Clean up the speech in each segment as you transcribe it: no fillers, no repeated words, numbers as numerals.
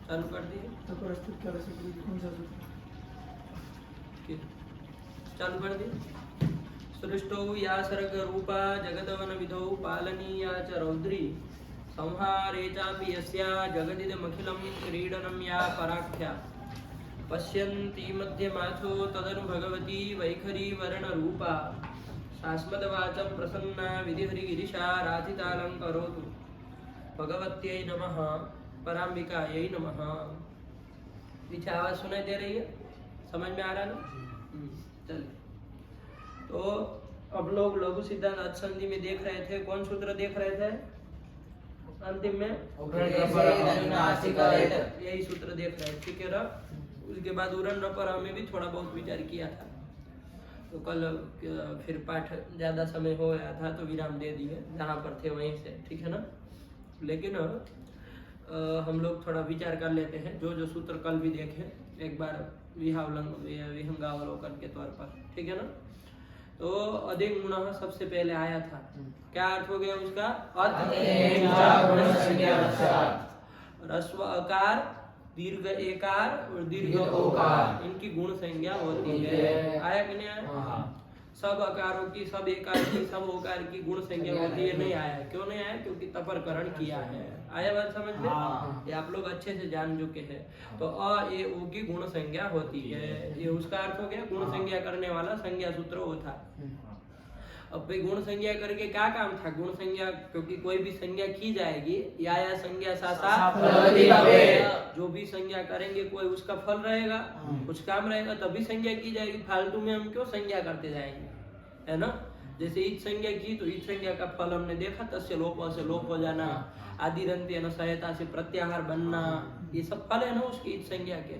चालू कर दिए, चालू कर दिए। सृष्टौ या सर्ग रूपा जगदवन विधौ पालनीया च रौद्री संहारे चापि यस्या जगदिदमखिलं क्रीडनं या पराख्या पश्यन्ति मध्यमाथो तदनु भगवती वैखरी वर्णरूपा शाश्वतवाचं प्रसन्ना विधिहरिगिरिशा राधितालं करोतु भगवत्यै नमः पराम्बिकायै नमः। पीछे आवाज सुनाई दे रही है? समझ में आ रहा है ना? चलिए, तो अब लोग लघु सिद्धांत अचसंधि में देख रहे थे। कौन सूत्र देख रहे थे? अंतिम में यही सूत्र देख रहे थे, ठीक है ना? उसके बाद उरण पर हमें भी थोड़ा बहुत विचार किया था, तो कल फिर पाठ ज्यादा समय हो गया था तो विराम दे दिए जहाँ पर थे वहीं से, ठीक है ना? लेकिन हम लोग थोड़ा विचार कर लेते हैं। जो जो सूत्र कल भी देखे एक बार विहंगावलोकन के तौर पर, ठीक है ना? तो अधिक गुण सबसे पहले आया था। क्या अर्थ हो गया उसका? ह्रस्व अकार, दीर्घ एकार और दीर्घ ओकार, इनकी गुण संज्ञा होती है। आया कि नहीं आया? सब अकारों की, सब एकार की, सब ओकार की गुण संज्ञा होती है। नहीं आया, क्यों नहीं आया? क्योंकि तपरकरण किया है। आया बात समझ में? ये आप लोग अच्छे से जान चुके हैं। तो अ ए ओ की गुण संज्ञा होती है, ये उसका अर्थ हो गया। गुण संज्ञा करने वाला संज्ञा सूत्र वो था। अब भाई गुण संज्ञा करके क्या काम था? गुण संज्ञा, क्योंकि कोई भी संज्ञा की जाएगी या संज्ञा जो भी संज्ञा करेंगे कोई उसका फल रहेगा, कुछ काम रहेगा, तभी संज्ञा की जाएगी। फालतू में हम क्यों संज्ञा करते जाएंगे, है ना? जैसे ईच संज्ञा की तो ईच संज्ञा का फल हमने देखा, तस्य लोप से लोप हो जाना, आदिरंत्य न सहायता से प्रत्याहार बनना, ये सब फल है ना उसकी ईच संज्ञा के।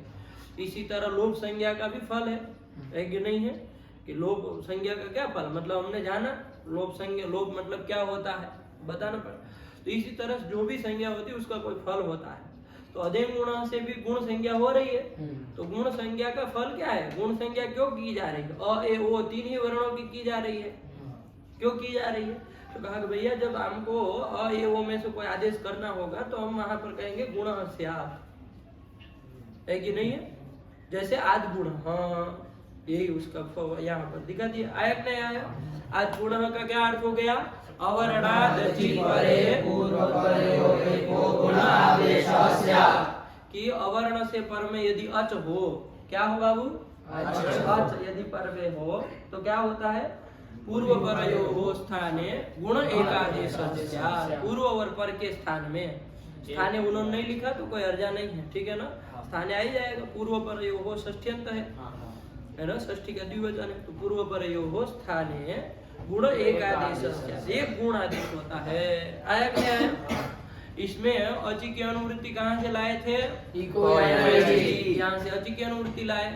इसी तरह लोप संज्ञा का भी फल है कि नहीं है? कि लोप संज्ञा का क्या फल, मतलब हमने जाना लोप संज्ञा, लोप मतलब क्या होता है बताना पड़ा। तो इसी तरह जो भी संज्ञा होती है उसका कोई फल होता है। तो अधेय गुण से भी गुण संज्ञा हो रही है, तो गुण संज्ञा का फल क्या है? गुण संज्ञा क्यों की जा रही है? अ ए ओ तीन ही वर्णों की जा रही है। क्यों की जा रही है? तो कहा कि भैया जब हमको अ ए ओ में से कोई आदेश करना होगा तो हम वहां पर कहेंगे गुण स्यात्, है कि नहीं है? जैसे आद गुण, हाँ यही उसका यहाँ पर दिखा दिया। आया कि नहीं आया? आज गुण का क्या अर्थ हो गया? अवर्णाद् अचि परे पूर्वपरयोरेको गुण आदेश स्यात्, कि अवर्ण से पर में यदि अच हो, क्या हो बाबू? अच यदि पर में हो तो क्या होता है? पूर्व परयोः स्थाने गुण एकादेश स्यात्। पूर्व और पर के स्थान में, स्थाने उन्होंने नहीं लिखा तो कोई अर्जा नहीं है, ठीक है ना? स्थाने आ ही जाएगा। पूर्व परयोः षष्ठ्यंत है ना, षष्ठी का द्विवचन है, तो पूर्व परयोः स्थाने गुण एकादेश स्यात्, एक गुण आदेश होता है। आया क्या है? इसमें अचि की अनुवृत्ति कहाँ से लाए थे? यहाँ से अचि की अनुवृत्ति लाए।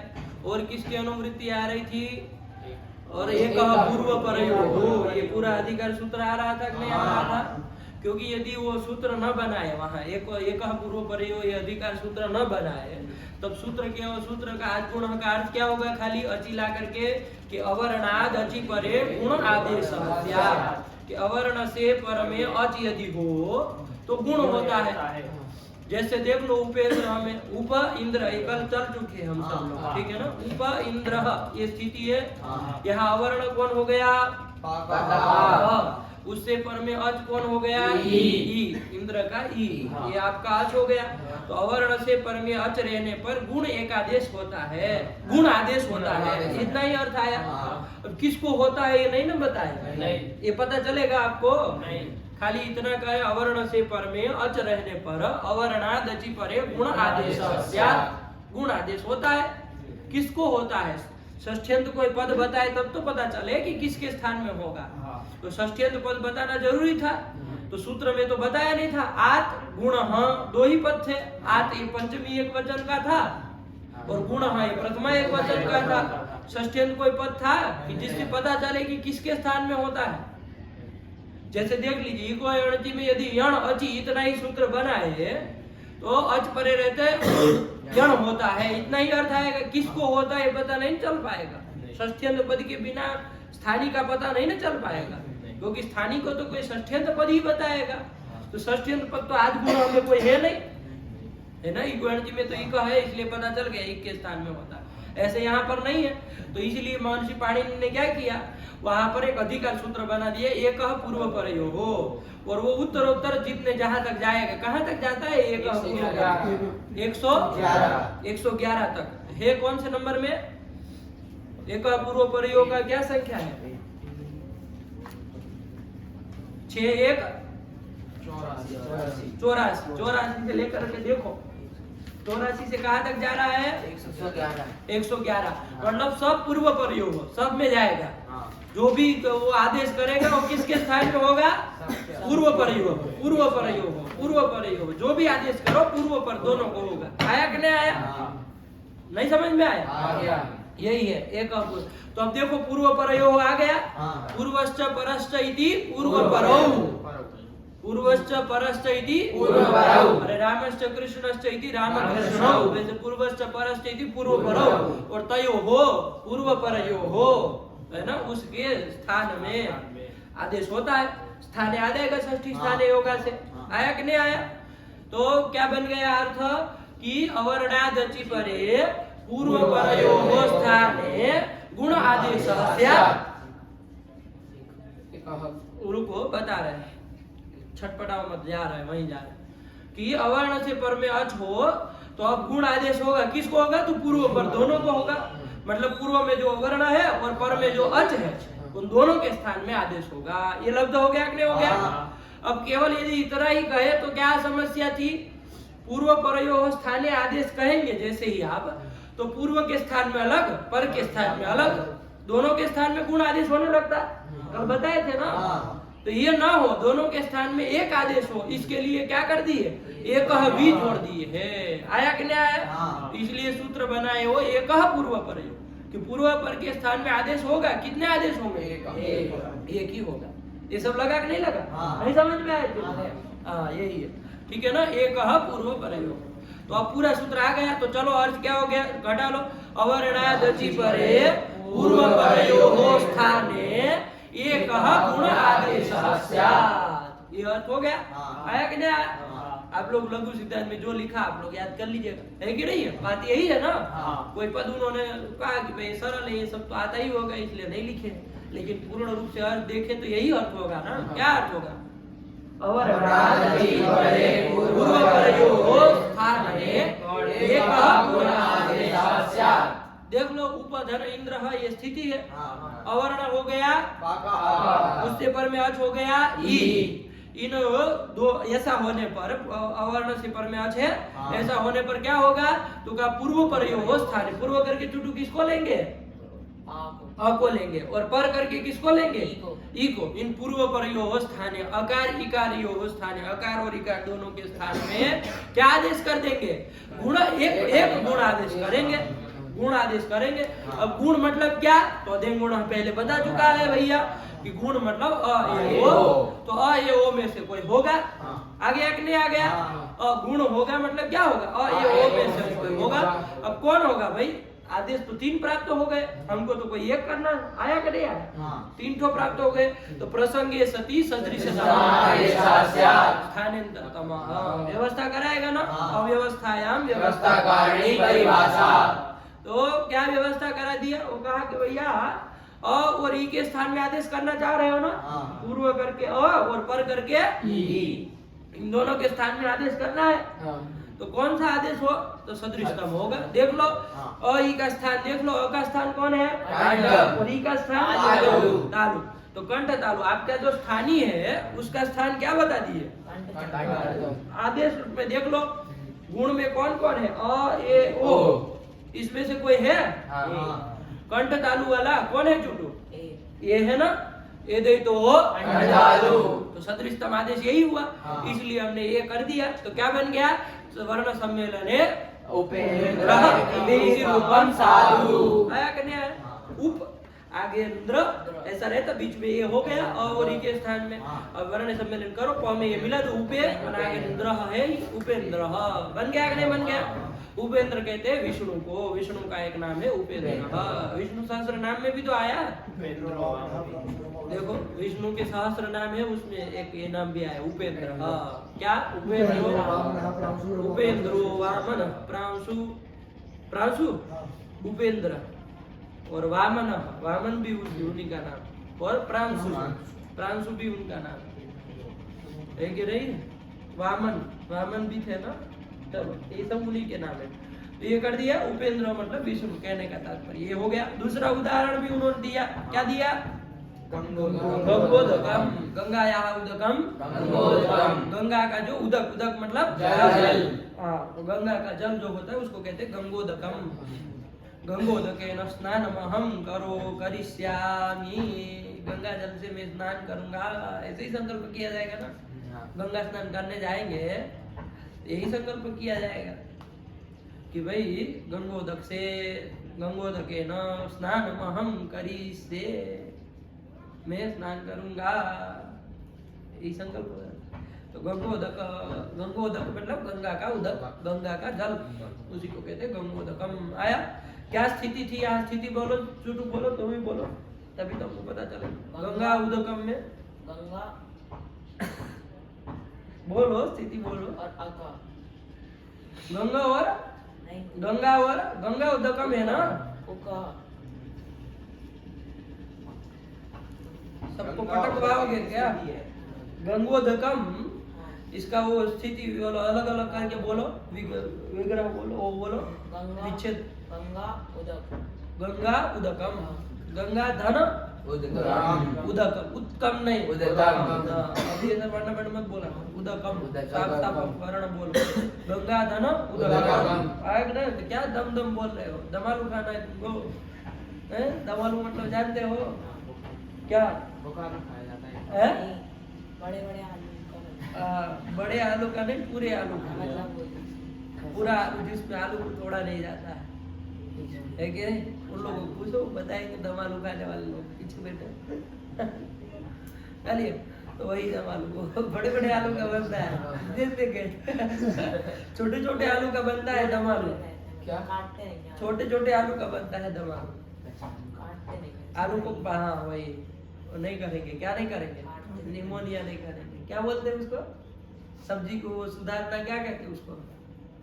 और किसकी अनुवृत्ति आ रही थी? और एक पूर्व परयोः, ये पूरा अधिकार सूत्र आ रहा था कि नहीं आ रहा था? क्योंकि यदि वो सूत्र न बनाए, वहां एक पूर्व परयोः ये अधिकार सूत्र न बनाए, तब सूत्र का आज गुण का अर्थ क्या होगा? खाली अचि ला करके कि अवर्णाद् अचि परे गुण आदेश स्यात्, कि अवर्ण से पर में अच यदि हो तो गुण होता है। जैसे देख लो उपेंद्र में उप इंद्र, कल चल चुके हम सब लोग, ठीक है ना? उप इंद्र ये स्थिति है। यहाँ अवर्ण कौन हो गया? उससे पर में अच कौन हो गया? ई, इंद्र का ई, ये आपका अच हो गया। तो अवर्ण से पर में अच रहने पर गुण एकादेश होता है, गुण आदेश होता है, इतना ही अर्थ आया। अब किसको होता है ये नहीं ना बताया, ये पता चलेगा आपको नहीं, खाली इतना कहे अवर्ण से पर में अच रहने पर अवर्णाद् अचि परे गुण आदेश स्यात्, गुण आदेश होता है। किसको होता है? षष्ठ्यंत कोई पद बताए तब तो पता चले कि किसके स्थान में होगा। तो षष्ठ्यंत पद बताना जरूरी था, तो सूत्र में तो बताया नहीं था। आत गुण दो ही पद थे। आत ये पंचमी एक वचन का था और गुण ये प्रथमा एक वचन का था। षष्ठ्यंत कोई पद था कि जिससे पता चले कि किसके स्थान में होता है। जैसे देख लीजिए इको अणचि में यदि यण अचि इतना ही सूत्र बनाए तो अच परे रहते यण होता है, इतना ही अर्थ आएगा। किसको होता है पता नहीं चल पाएगा। षष्ठ्यंत पद के बिना स्थानी का पता नहीं ना चल पाएगा, क्योंकि स्थानी को तो कोई षष्ठ्यंत पद ही बताएगा। तो षष्ठ्यंत पद तो आज गुण हमें कोई है नहीं, है ना। इको एनर्जी में तो इको है, इसलिए पता चल गया इक के स्थान में होता है। ऐसे यहाँ पर नहीं है, तो इसलिए महर्षि पाणिनि ने क्या किया, वहां पर एक अधिकार सूत्र बना दिए, एक पूर्व परयो हो, और वो उत्तरोत्तर जितने जहां तक जाएगा, कहां तक जाता है, 111 तक है। कौन से नंबर में, एक पूर्व परयो का क्या संख्या है, 84 से लेकर के देखो 84 से कहां तक जा रहा है, 111। मतलब सब पूर्व परयोग हो, सब में जाएगा। जो भी तो वो आदेश करेगा वो किसके स्थान में होगा, पूर्व परयोग, पूर्व परयोग, पूर्व परयोग। जो भी आदेश करो पूर्व पर दोनों को होगा। आया कि नहीं आया, नहीं समझ में आया, यही है एक। तो अब देखो पूर्व परयोग आ गया, पूर्वश्च परश्च इति पूर्व परौ, पूर्वश्च परश्च इति पूर्व परौ, अरे रामश्च कृष्णश्च इति राम कृष्णौ, वैसे पूर्वश्च परश्च इति पूर्व परौ, और तयो हो पूर्व परयो हो, है ना। उसके स्थान में आदेश होता है, स्थाने आ जाएगा षष्ठी स्थाने योगा से। आया कि नहीं आया, तो क्या बन गया अर्थ कि अवर्णादचि परे पूर्व परयोः स्थाने गुण आदेश स्यात्। रुको बता रहे हैं, छटपटाओ मत, जा रहे हैं वहीं जा रहे हैं कि अवर्ण से पर में अच हो तो अब गुण आदेश होगा, किसको होगा, तो पूर्व पर दोनों को होगा। मतलब पूर्व में जो अवर्ण है और पर में जो अच है उन दोनों के स्थान में आदेश होगा। ये लब्ध हो गया कि नहीं हो गया। अब केवल यदि इतना ही कहे तो क्या समस्या थी, पूर्व परयोः स्थाने आदेश कहेंगे जैसे ही आप, तो पूर्व के स्थान में अलग, पर के स्थान में अलग, दोनों के स्थान में गुण आदेश होने लगता। कल बताए थे ना, तो ये ना हो, दोनों के स्थान में एक आदेश हो, इसके लिए क्या कर दिए, एक भी जोड़ दिए है। आया कि नहीं आया, इसलिए सूत्र बनाए हो एक पूर्व परयो, कि पूर्व पर के स्थान में आदेश होगा। कितने आदेश होंगे, एक ही होगा। ये सब लगा कि नहीं लगा, नहीं समझ में आया, हाँ यही है, ठीक है ना, एक पूर्व परयो। तो अब पूरा सूत्र आ गया, तो चलो अर्थ क्या हो गया, घटा लो, अवर्णादचि परे पूर्व परयोः स्थाने एक गुण आदेश स्यात्। ये अर्थ हो गया। आया कि नहीं आया। आप लोग लघु सिद्धांत में जो लिखा आप लोग याद कर लीजिएगा, है कि नहीं है, बात यही है ना। कोई पद उन्होंने कहा कि भाई सरल है, ये सब तो आता ही होगा इसलिए नहीं लिखे, लेकिन पूर्ण रूप से अर्थ देखे तो यही अर्थ होगा ना। क्या अर्थ होगा, अवर्णादचि परे पूर्व परयोः स्थाने एक गुण आदेश स्यात्। देख लो, उपधन इंद्र ये स्थिति है, अवर्ण हो गया, उससे पर में अच हो गया ई। इन दो ऐसा होने पर, अवर्ण से पर में अच है, ऐसा होने पर क्या होगा, तो का पूर्व परयोः स्थाने, पूर्व करके टुटू किसको लेंगे, अ को लेंगे, और पर करके किसको लेंगे, ई को। इन पूर्व परयोः स्थाने अकार इकार योः स्थाने, अकार और इकार दोनों के स्थान में क्या आदेश कर देंगे, गुण, एक गुण आदेश करेंगे, गुण आदेश करेंगे। अब गुण मतलब क्या, तो अधिक गुण हम पहले बता चुका है भैया कि गुण मतलब अ ये ओ, तो अ ये ओ में से कोई होगा। आ गया कि नहीं आ गया, गुण होगा मतलब क्या होगा, अ ये ओ में से कोई होगा। अब कौन होगा भाई, आदेश तो 3 प्राप्त हो गए, हमको तो कोई एक करना। आया कि नहीं आया, 3 ठो प्राप्त हो गए। तो प्रसंगे सती सदृश स्थानेंतरतम व्यवस्था कराएगा ना, अव्यवस्थायाम व्यवस्था कारिणी परिभाषा। तो क्या व्यवस्था करा दिया, वो कहा कि भैया अ और ई के स्थान में आदेश करना चाह रहे हो ना, पूर्व करके अ और पर करके ई, इन दोनों के स्थान में आदेश करना है। तो कौन सा आदेश हो, तो सदृशतम होगा। देख लो, अ ई का स्थान देख लो, अ का स्थान कौन है, और ई का स्थान तालु। तो कंठ तालु आपका जो स्थानीय है उसका स्थान क्या बता दिए, आदेश में देख लो, गुण में कौन कौन है, अ ए ओ, इसमें से कोई है, कंठ तालु वाला कौन है चुटू, ये है ना, ये दे तो हो तो सदृशतम आदेश यही हुआ, इसलिए हमने ये कर दिया। तो क्या बन गया, वर्ण सम्मेलन है उपेंद्र रूपम साधु। आया कि नहीं आया, उप आगे इंद्र ऐसा रहता, बीच में ये हो गया और ई के स्थान में अब वर्ण सम्मेलन करो, प में ये मिला तो उपे, और आगे इंद्र है, उपेंद्र बन गया कि नहीं बन गया। उपेंद्र कहते हैं विष्णु को, विष्णु का एक नाम है उपेंद्र। विष्णु सहस्त्र नाम में भी तो आया, देखो विष्णु के सहस्त्र नाम है, उसमें एक ये नाम भी आया उपेंद्र। क्या उपेंद्रो, उपेंद्रो वामन, प्रांशु, प्रांशु उपेंद्र, और वामन, वामन भी उन्हीं का नाम, और प्रांशु, प्रांशु भी उनका नाम है कि नहीं? वामन, वामन भी थे ना, चलो ये सब उन्हीं के नाम है। तो ये कर दिया उपेंद्र मतलब विष्णु, कहने का तात्पर्य ये हो गया। दूसरा उदाहरण भी उन्होंने दिया, क्या दिया? गंगोदकम, गंगायाः उदकम गंगोदकम, गंगा का जो उदक, उदक मतलब जल, हाँ, तो गंगा का जल जो होता है उसको कहते हैं गंगोदकम। गंगोदकेन स्नानमहं करिष्यामि, गंगा जल से मैं स्नान करूंगा, ऐसे ही संकल्प किया जाएगा ना। गंगा स्नान करने जाएंगे, यही संकल्प किया जाएगा कि भाई गंगोदक से, गंगोदकेन स्नानमहं करिष्ये, मैं स्नान करूंगा, यही संकल्प होगा। तो गंगोदक, गंगोदक मतलब गंगा का उदक, गंगा का जल, उसी को कहते हैं गंगोदकम। आया? क्या स्थिति थी यहाँ? स्थिति बोलो, चुटू बोलो, तुम ही बोलो, तभी तुमको पता चले। गंगा उदकम में गंगा बोलो, स्थिति बोलो। और अका, गंगा और गंगा और गंगा उदकम है ना? उका, सबको पटक पाओगे क्या? गंगोदकम, इसका वो स्थिति बोलो, अलग अलग करके बोलो, विग्रह बोलो, वो बोलो, विच्छेद। गंगा उदक, गंगा उदकम, गंगा धन उदक, उत्तम नहीं उदकम, अभी ऐसा वर्णमंड मत बोला, उदकम, साफ साफ वर्ण बोलो। गंगा धन उदकम, आएगा ना? तो क्या दम दम बोल रहे हो? दमालू खाना है तुमको? दमालू मतलब जानते हो क्या? बुखार खाया जाता है, बड़े बड़े आलू का, बड़े आलू का नहीं, पूरे आलू का, पूरा आलू जिसमें आलू को तोड़ा नहीं जाता है कि नहीं? उन लोगों को पूछो, बताएंगे दम आलू खाने वाले लोग पीछे बैठे। चलिए, तो वही दम आलू को बड़े बड़े आलू का बनता है, देख छोटे छोटे आलू का बनता है दम आलू। क्या काटते हैं? छोटे छोटे आलू का बनता है दम आलू। काटते नहीं, आलू को, हाँ वही, वो नहीं करेंगे, क्या नहीं करेंगे? निमोनिया नहीं करेंगे। क्या बोलते हैं उसको? सब्जी को वो सुधारना, क्या कहते हैं उसको?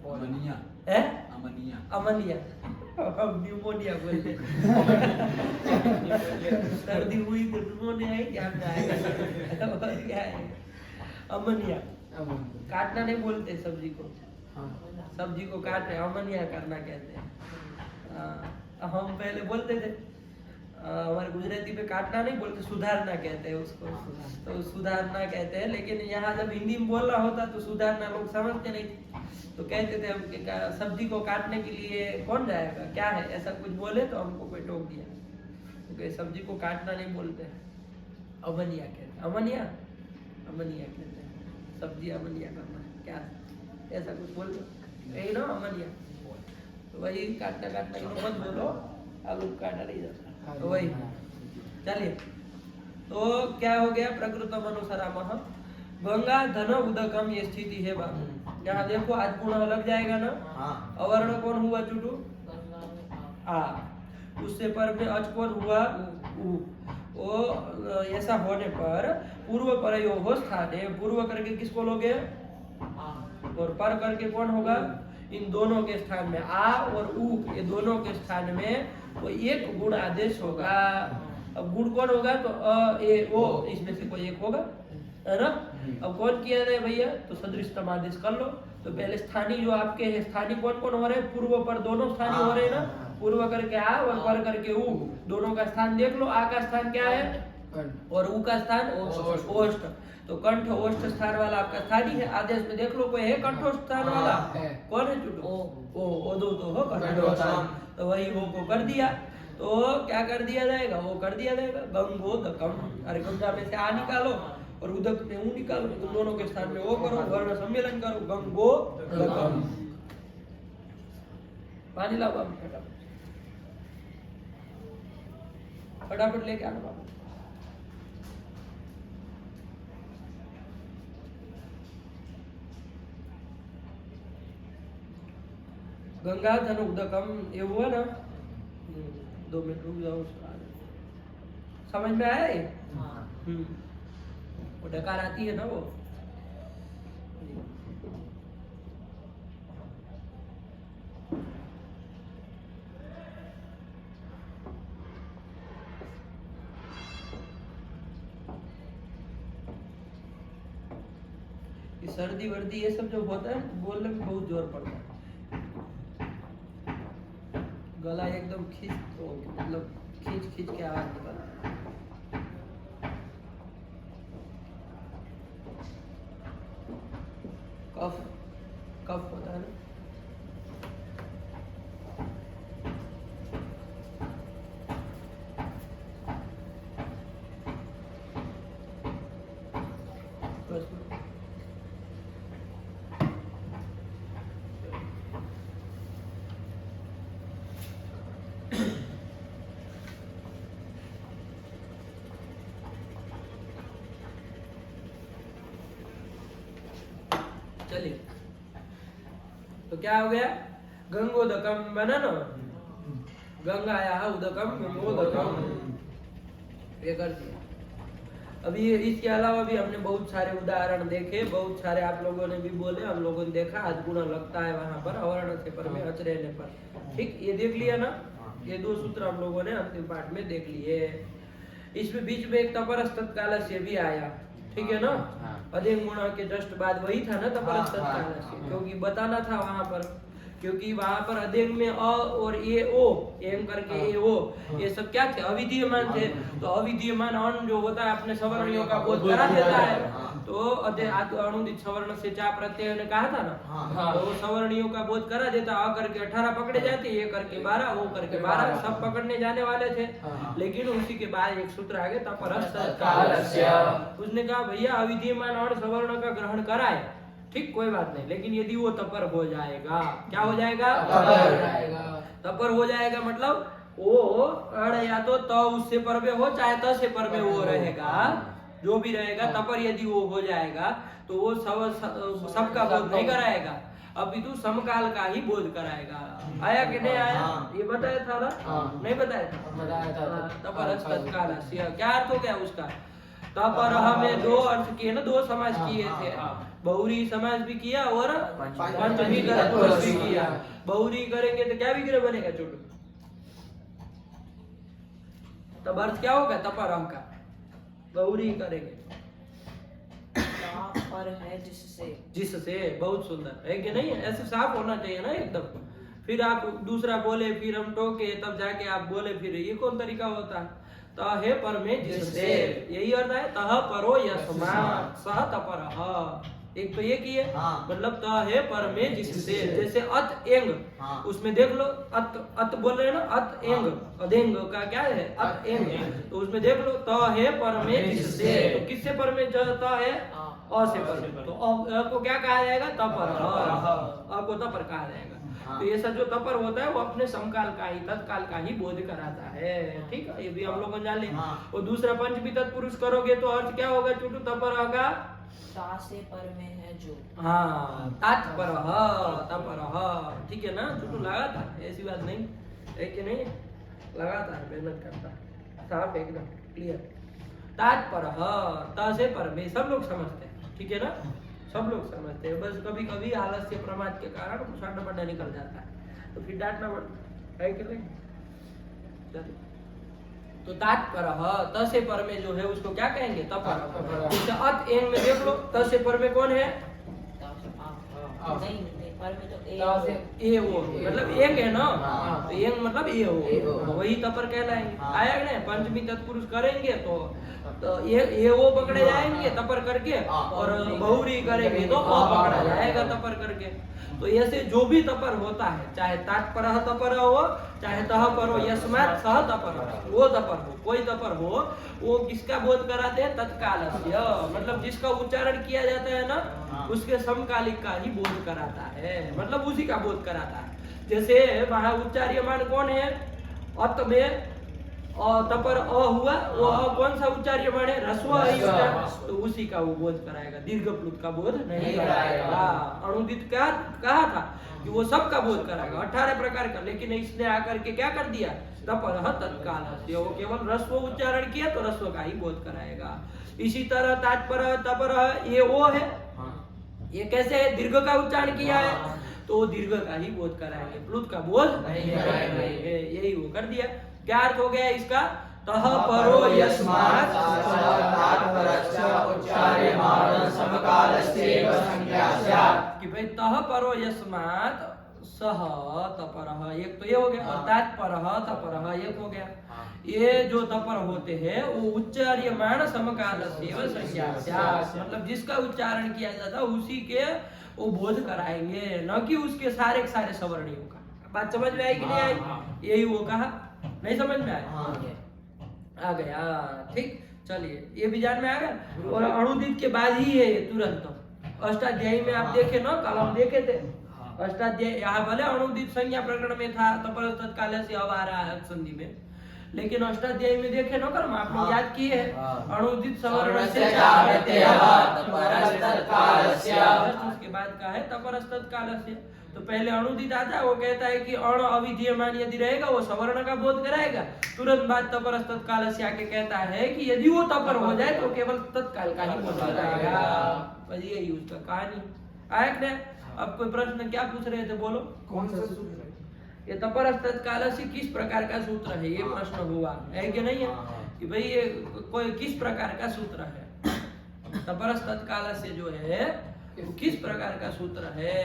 अमनिया, है? अमनिया, अमनिया, हम न्यूमोनिया बोलते हैं। सर्दी हुई तो न्यूमोनिया है, क्या क्या है? अमनिया, काटना नहीं बोलते सब्जी को, सब्जी को काट रहे, अमनिया करना कहते हैं। हम पहले बोलते थे, हमारे गुजराती में काटना नहीं बोलते, सुधारना कहते हैं उसको, तो सुधारना कहते हैं। लेकिन यहाँ जब हिंदी में बोलना होता तो सुधारना लोग समझते नहीं, तो कहते थे हम कि सब्जी को काटने के लिए कौन जाएगा, क्या है, ऐसा कुछ बोले तो हमको कोई टोक दिया, तो सब्जी को काटना नहीं बोलते, अमनिया कहते हैं। अमनिया, अमनिया कहते हैं, सब्जी अमनिया करना, क्या ऐसा कुछ बोल दो, यही ना अमनिया। तो वही काटना काटना की मत बोलो, आलू काटा नहीं जाता, तो वही। चलिए, तो क्या हो गया? प्रकृतम अनुसरामः गंगा धन उदकम, ये स्थिति है बाबू। यहाँ देखो आज पुनः लग जाएगा ना, अवर्ण कौन हुआ चुटू? आ, उससे पर में अच कौन हुआ? उ। वो ऐसा होने पर पूर्व परयो हो स्थाने, पूर्व करके किसको लोगे? और पर करके कौन होगा? इन दोनों के स्थान में आ और उ, ये दोनों के स्थान में वो एक गुण आदेश होगा। अब गुण कौन होगा? तो अ ए ओ, इसमें से कोई एक होगा, है ना? अब कौन किया जाए भैया? तो सदृशतम आदेश कर लो। तो पहले स्थानीय जो आपके है, स्थानीय कौन कौन हो रहे हैं? पूर्व पर दोनों स्थानीय हो रहे हैं ना, पूर्व करके आ और पर करके उ, दोनों का स्थान देख लो। आ का स्थान क्या है और उ का स्थान ओष्ठ, तो कंठ ओष्ठ स्थान वाला आपका स्थानीय है। आदेश में देख लो कोई है कंठोष्ठ स्थान वाला? कौन है चुटू? ओ दो तो हो कंठोष्ठ, तो वही वो को कर दिया। तो क्या कर दिया जाएगा? वो कर दिया जाएगा गंगोदकम। अरे गंगा में से आ निकालो और उदक में ऊ निकालो, तो दोनों के स्थान में वो करो, वर्ण सम्मेलन करो, गंगोदकम। पानी लाओ बाबू, फटाफट लेके आना बाबू। गंगा धन उदकम, ये हुआ ना? 2 मिनट रुक जाओ, समझ में आया ये? वो डकार आती है ना वो। ये सर्दी वर्दी ये सब जो होता है बोलने में बहुत जोर पड़ता है, गला एकदम मतलब खींच खींच के आवाज निकलता है। कफ कफ होता है ना, बस चलिए। तो क्या हो गया, गंगोदकम बना ना, गंगाया उदकम गंगोदकम, ये कर दिया। अभी इसके अलावा भी हमने बहुत सारे उदाहरण देखे, बहुत सारे आप लोगों ने भी बोले, हम लोगों ने देखा, आज गुण लगता है वहां पर अवर्ण से पर में अच रहने पर, ठीक, ये देख लिया ना, ये दो सूत्र हम लोगों ने अंतिम पाठ में देख लिए। इसमें बीच में एक तपरस तत्काल से भी आया, ठीक है ना, अधिक गुण के जस्ट बाद वही था ना तपरस तत्काल से, क्योंकि बताना था वहां पर, क्योंकि वहां पर अधिक में अ और ए ओ एम करके ए ओ ये सब क्या थे, अविधीयमान थे। तो अविधीयमान अण जो होता है अपने सवर्णियों का बोध करा देता है, तो अनुदित सवर्ण से चा प्रत्यय ने कहा था ना, तो वो सवर्णियों का बोध करा देता, अ करके 18 पकड़े जाते, ये करके 12, ओ करके 12, सब पकड़ने जाने वाले थे। लेकिन उसी के बाद एक सूत्र आगे तपरस तत्कालस्य, उसने कहा भैया अविधीयमान अण सवर्ण का ग्रहण कराए, ठीक, कोई बात नहीं, लेकिन यदि वो तपर हो जाएगा, क्या हो जाएगा, तपर हो जाएगा, मतलब वो अण या तो त उससे पर में हो चाहे त से पर में वो रहेगा, जो भी रहेगा, तपर यदि वो हो जाएगा तो वो सबका बोध नहीं कराएगा, अपितु समकाल का ही बोध कराएगा। आया कि नहीं आया, ये बताया था ना, नहीं बताया था, तपरस तत्कालस्य, क्या अर्थ हो गया उसका, तपरह में दो अर्थ किए ना, दो समास किए थे, बहुरी समास भी किया और पंचमी तत्पुरुष भी किया। बहुरी करेंगे तो क्या विग्रह बनेगा छोटू, तब अर्थ क्या होगा तपरह का, बहुरी करेंगे पर है जिससे, जिससे, बहुत सुंदर है कि नहीं, ऐसे साफ होना चाहिए ना एकदम। फिर आप दूसरा बोले, फिर हम टोके, तब जाके आप बोले, फिर ये कौन तरीका होता है, तहे पर में जिससे, यही अर्थ है, तह परो यस्मात् सह तपरः, एक तो ये किए, मतलब तहे पर में जिससे, जैसे अत एंग, उसमें देख लो, अत बोल रहे हैं ना, अत एंग, अदेंग का क्या है, अत एंग, तो उसमें देख लो, तहे पर में जिससे, तो किससे पर में त है, अ से पर में, तो अ को क्या कहा जाएगा, तपर, अ को तपर कहा जाएगा। तो ये सब जो तपर होता है वो अपने समकाल का ही, तत्काल का ही बोध कराता है, ठीक है, ये भी हम लोग जान लें। और दूसरा पंचमी तत्पुरुष करोगे तो अर्थ क्या होगा छोटू, तपर होगा ता से पर में है जो, हाँ, तात्परः तपरः, ठीक है ना छोटू, लगाता है, ऐसी बात नहीं है कि नहीं, लगाता है, मेहनत करता है, साफ एकदम क्लियर, तात्परः, त से पर में, सब लोग समझते हैं, ठीक है ना, सब लोग समझते हैं, बस कभी कभी आलस्य प्रमाद के कारण शब्द बड़ा निकल जाता है, तो फिर डांटना पड़ता है कि नहीं। चलिए, तो तात्परः, त से पर में जो है उसको क्या कहेंगे, तपर। जैसे अत एंग में देख लो, त से पर में कौन है, नहीं पर में तो ए ओ, मतलब एंग है ना, तो एंग मतलब ए ओ, वही तपर कहलाएंगे। आया कि नहीं, पंचमी तत्पुरुष करेंगे तो ये वो पकड़े जाएंगे तपर करके, और बहुरी करेंगे तो अ पकड़ा जाएगा तपर करके। तो ऐसे जो भी तपर होता है, चाहे तात्परः तपर हो, चाहे तह पर हो, यस्मात् सह तपर हो, वो तपर हो, कोई तपर हो, वो किसका बोध कराते हैं, तत्कालस्य, मतलब जिसका उच्चारण किया जाता है ना, उसके समकालिक का ही बोध कराता है, मतलब उसी का बोध कराता है। जैसे वहां उच्चार्यमान कौन है, अत में तपर अ हुआ, वो अ कौन सा उच्चार्यमान है, ह्रस्व है, तो उसी का वो बोध कराएगा, दीर्घ प्लुत का बोध नहीं कराएगा। अनुदित का कहा था कि वो सब का बोध कराएगा, 18 प्रकार का, लेकिन इसने आकर के क्या कर दिया, तपरः तत्कालस्य, वो केवल ह्रस्व उच्चारण किया तो ह्रस्व का ही बोध कराएगा। इसी तरह तात्परः तपरः, ये वो है, ये कैसे है, दीर्घ का उच्चारण किया है, तो दीर्घ का ही बोध कराएंगे, प्लुत का बोध नहीं कराएंगे। यही वो कर दिया। क्या अर्थ हो गया इसका? तह परो यस्मात् कि भाई तह परो यस्मात् सह तपरः, एक तो ये हो गया, और तात्परः तपरः एक हो गया। ये जो तपर होते हैं वो उच्चार्यमाण समकालस्य संज्ञास्यात्, मतलब जिसका उच्चारण किया जाता है उसी के वो बोध कराएंगे, न कि उसके सारे के सारे सवर्णियों का। बात समझ में आई कि नहीं आई? यही वो कहा, नहीं समझ में आया? आ गया, ठीक। चलिए ये भी जान में आ गया। और अणुदित के बाद ही है ये तुरंत। अष्टाध्यायी में आप देखे ना, कल हम देखे थे अष्टाध्याय, यहाँ भले अणुदित संज्ञा प्रकरण में था तपर तत्काल से, अब आ रहा है संधि में, लेकिन अष्टाध्याय में देखे ना कर्म आप लोग याद किए हैं, अणुदित सवर्ण से उसके बाद का है तपरस्तत्कालस्य। तो पहले अणुदित आता है, वो कहता है कि अण अविधीयमान यदि रहेगा वो सवर्ण का बोध कराएगा। तुरंत बाद तपरस्तत्कालस्य आके कहता है कि यदि वो तपर हो जाए तो केवल तत्काल का ही बोध कराएगा। बस यही उसका कहानी आया क्या? अब कोई प्रश्न क्या पूछ रहे थे, बोलो। कौन सा सूत्र है? ये तपरस्तत्कालस्य किस प्रकार का सूत्र है, ये प्रश्न हुआ है कि नहीं है? कि भाई ये कोई किस प्रकार का सूत्र है, तपरस्तत्कालस्य जो है वो किस प्रकार का सूत्र है?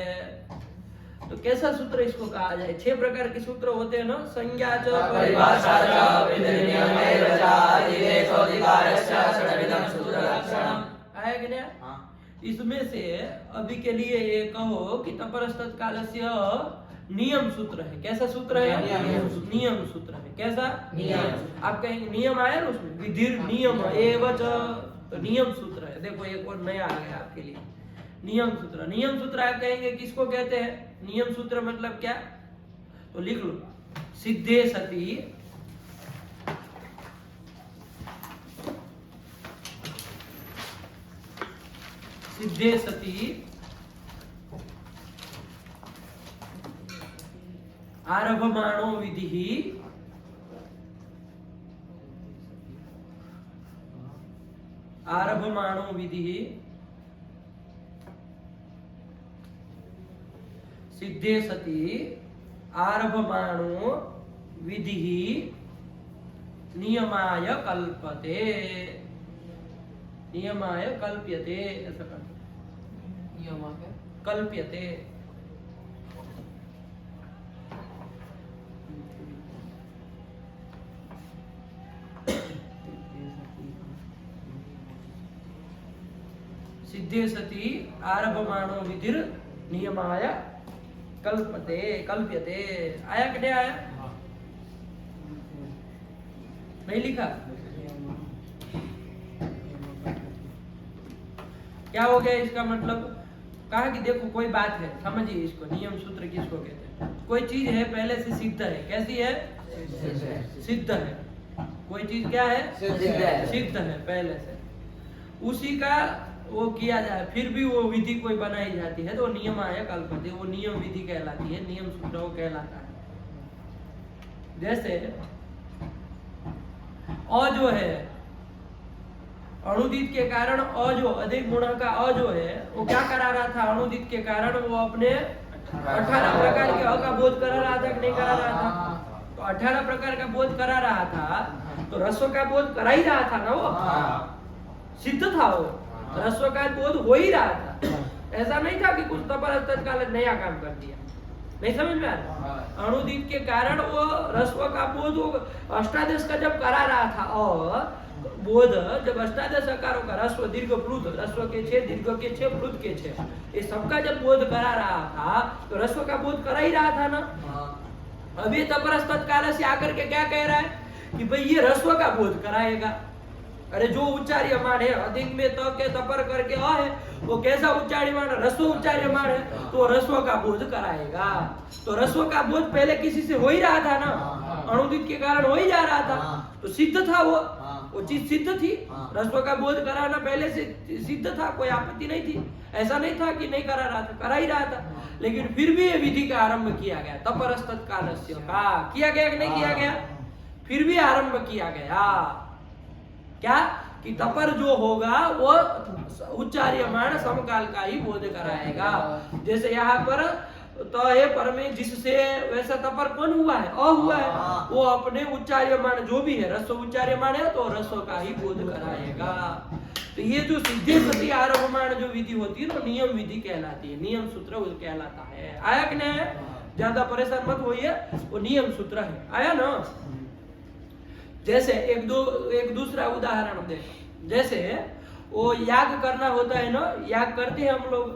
तो कैसा सूत्र इसको कहा जाए? 6 प्रकार के सूत्र होते हैं ना, संज्ञा च परिभाषा च विधिनियमैर्वच आदिदेशोऽधिकारस्य षड्विधं सूत्रलक्षणम्। आया कि नहीं? इसमें से अभी के लिए ये कहो कि तपरस्तत्कालस्य नियम सूत्र है। कैसा सूत्र है? नियम सूत्र है। कैसा? नियम। आप कहेंगे नियम आया ना उसमें, विधिर नियम एवच, तो नियम सूत्र है। देखो एक और नया आ गया आपके लिए, नियम सूत्र। नियम सूत्र आप कहेंगे किसको कहते हैं? नियम सूत्र मतलब क्या? तो लिख लो, सिद्धे सती सिद्धे सती आरभमाणो विधि आरभमाणो विधि सिद्धे सती आरभमाणो विधि नियमाय कल्पते, नियमाय कल्प्यते, ऐसा कर कल्प्यते। सिद्धे सती आरभमाणो विधिर नियमाय कल्पते कल्प्यते। आया कि नहीं आया? नहीं लिखा? क्या हो गया इसका मतलब? कहा कि देखो कोई बात है, समझिए इसको, नियम सूत्र किसको कहते हैं? कोई चीज है पहले से सिद्ध है। कैसी है? सिद्ध है। कोई चीज क्या है? सिद्ध है पहले से, उसी का वो किया जाए, फिर भी वो विधि कोई बनाई जाती है तो नियम आया कल्पते, वो नियम विधि कहलाती है, नियम सूत्र वो कहलाता है। जैसे अ जो है अणुदित के कारण अ जो अधिक गुण का अ जो है वो क्या करा रहा था? अणुदित के कारण वो अपने 18 प्रकार के अ का बोध करा रहा था कि नहीं करा रहा था? तो 18 प्रकार का बोध करा रहा था तो रस्व का बोध करा ही रहा था ना, वो सिद्ध था, वो रस्व का बोध हो ही रहा था। ऐसा नहीं था कि कुछ तपरस्तत्काल नया काम कर दिया। नहीं समझ में आ रहा? अणुदित के कारण वो रस्व का बोध अष्टादश का जब करा रहा था और बोध, जब अष्टादश अकारों का रस्व दीर्घ प्लुत, रस्व के 6 दीर्घ के 6 प्लुत के 6, ये सबका जब बोध करा रहा था तो रस्व का बोध करा ही रहा था ना। अभी तपरस्तत्काल से आकर के क्या कह रहा है कि भाई ये रस्व का बोध कराएगा। अरे जो उच्चार्यमान है, अधिक में त के तपर करके अ है, वो कैसा उच्चार्यमान? रस्व उच्चार्यमान है तो रस्व का बोध कराएगा। तो रस्व का बोध पहले किसी से हो ही रहा था ना, अणुदित के कारण हो ही जा रहा था, तो सिद्ध था वो चीज सिद्ध थी। रस्व का बोध कराना पहले से सिद्ध था, कोई आपत्ति नहीं थी। ऐसा नहीं था कि नहीं करा रहा था, करा ही रहा था। लेकिन फिर भी ये विधि का आरंभ किया गया, तपरस्तत्कालस्य का किया गया कि नहीं किया गया? फिर भी आरंभ किया गया। क्या कि तपर जो होगा वो उच्चार्यमाण समकाल का ही बोध कराएगा। जैसे यहाँ पर तो है पर में जिससे वैसा तपर कौन हुआ है? अ हुआ है। वो अपने उच्चार्यमान जो भी है रस्व उच्चार्यमान है तो रस्व का ही बोध कराएगा। तो ये जो सिद्धि सती आरभमान जो विधि होती है ना नियम विधि कहलाती है, नियम सूत्र वो कहलाता है। आया कि नहीं? ज्यादा परेशान मत होइए, वो नियम सूत्र है। आया ना? जैसे एक दूसरा उदाहरण देखो, जैसे वो याग करना होता है ना, याग करते हैं हम लोग,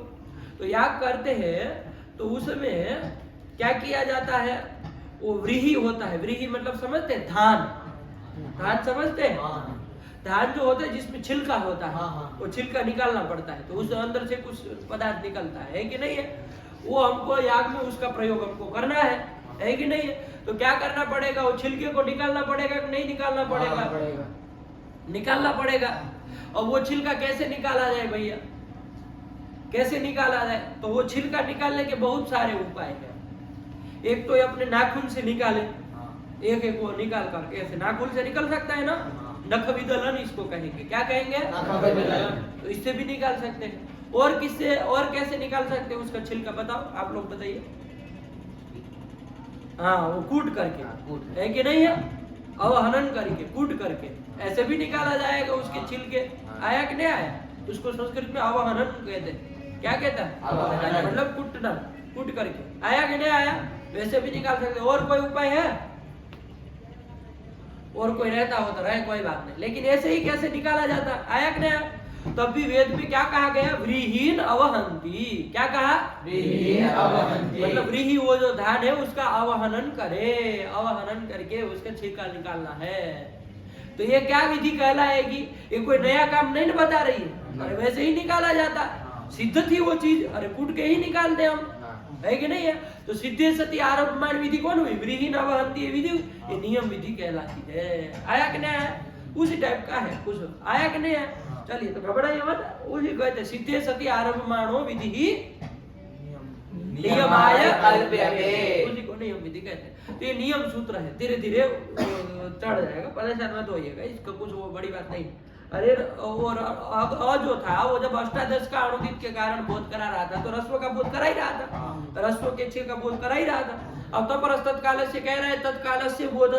तो याग करते हैं तो उसमें क्या किया जाता है? वो व्रीहि होता है। व्रीहि मतलब समझते हैं? धान समझते हैं? धान जो होता है जिसमें छिलका होता है, वो छिलका निकालना पड़ता है, तो उस अंदर से कुछ पदार्थ निकलता है कि नहीं है? वो हमको याग में उसका प्रयोग हमको करना है कि नहीं है? तो क्या करना पड़ेगा? वो छिलके को निकालना पड़ेगा कि नहीं निकालना पड़ेगा? निकालना पड़ेगा। और वो छिलका कैसे निकाला जाए भैया? कैसे निकाला जाए? तो वो छिलका निकालने के बहुत सारे उपाय हैं। एक तो अपने नाखून से निकाले, एक वो निकाल करके ऐसे नाखून से निकल सकता है ना, नख विदलन इसको कहेंगे। क्या कहेंगे? तो इससे भी निकाल सकते हैं। और किससे और कैसे निकाल सकते हैं उसका छिलका? बताओ, आप लोग बताइए। हाँ, वो कूट करके है कि नहीं है? अवहनन करके, कूट करके ऐसे भी निकाला जाएगा उसके छिलके। आया कि नहीं आया? उसको संस्कृत में अवहनन कहते हैं। क्या कहता है? मतलब कूटना, कूट करके। आया कि नहीं आया? वैसे भी निकाल सकते। और कोई उपाय है? और कोई रहता हो तो रहे, कोई बात नहीं, लेकिन ऐसे ही कैसे निकाला जाता? आया कि नहीं? तब भी वेद में क्या कहा गया? व्रीहीन अवहंती। क्या कहा? व्रीहीन अवहंती। मतलब व्रीहि वो जो धान है उसका अवहनन करे, अवहनन करके उसका छिलका निकालना है। तो ये क्या विधि कहलाएगी? ये कोई नया काम नहीं बता रही है, अरे वैसे ही निकाला जाता, सिद्ध थी वो चीज, अरे कूट के ही निकालते हम, है कि नहीं है? तो सिद्धि सती आरभमान विधि कौन हुई? व्रीहीन अवहंती विधि, ये नियम विधि कहलाती है। आया कि नहीं आया? उसी टाइप का है कुछ। आया कि नहीं है? चलिए, तो घबराइए मत, उसी कहते सिद्धि सती आरभमाणो विधि ही नियमाय कल्प्यते, उसी को नियम विधि कहते हैं। तो ये नियम सूत्र है, धीरे धीरे चढ़ जाएगा, परेशान मत होइएगा, इसका कुछ वो बड़ी बात नहीं। अरे और जो था वो जब अष्टादश का अणुदित के कारण बोध करा रहा था तो रस्व का बोध करा ही रहा था, रस्व के छे का बोध करा ही रहा था। अब तपर तत्काल से कह रहा है तत्काल से बोध,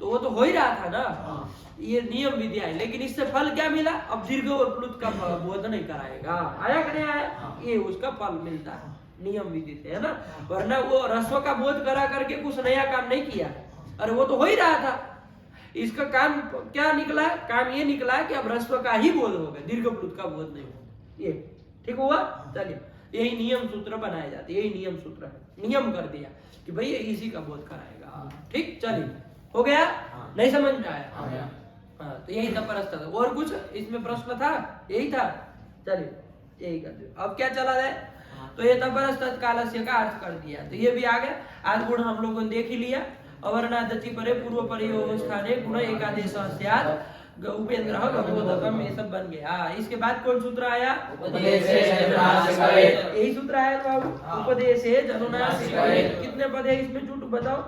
तो वो तो हो ही रहा था ना। ये नियम विद्या है, लेकिन इससे फल क्या मिला? अब दीर्घ और प्लुत का बोध नहीं कराएगा। आया कि नहीं आया? ये उसका फल मिलता है नियम विधि से, है ना? वरना वो रस्व का बोध करा करके कुछ नया काम नहीं किया, अरे वो तो हो ही रहा था। इसका काम क्या निकला? काम ये निकला कि अब रस्व का ही बोध होगा, दीर्घ प्लुत का बोध नहीं होगा। ये ठीक हुआ? चलिए, यही नियम सूत्र बनाए जाते, यही नियम सूत्र है। नियम कर दिया कि भाई इसी का बोध कराएगा। ठीक, चलिए, हो गया? नहीं समझ में आया? हाँ, तो यही था परस्ता। और कुछ इसमें प्रश्न था? यही था। चलिए, यही कर दिया। अब क्या चला जाए? तो ये तपरस्त कालस्य का अर्थ कर दिया, तो ये भी आ गया। आज गुण हम लोगों ने देख ही लिया। अवर्णादति परे पूर्व परियो स्थाने गुण एकादेश स्यात् उपेन्द्रः गभोदकम, ये सब बन गया। इसके बाद कौन सूत्र आया? यही सूत्र आया बाबू, उपदेशे जनुनासिकये। कितने पद है इसमें? झूठ बताओ।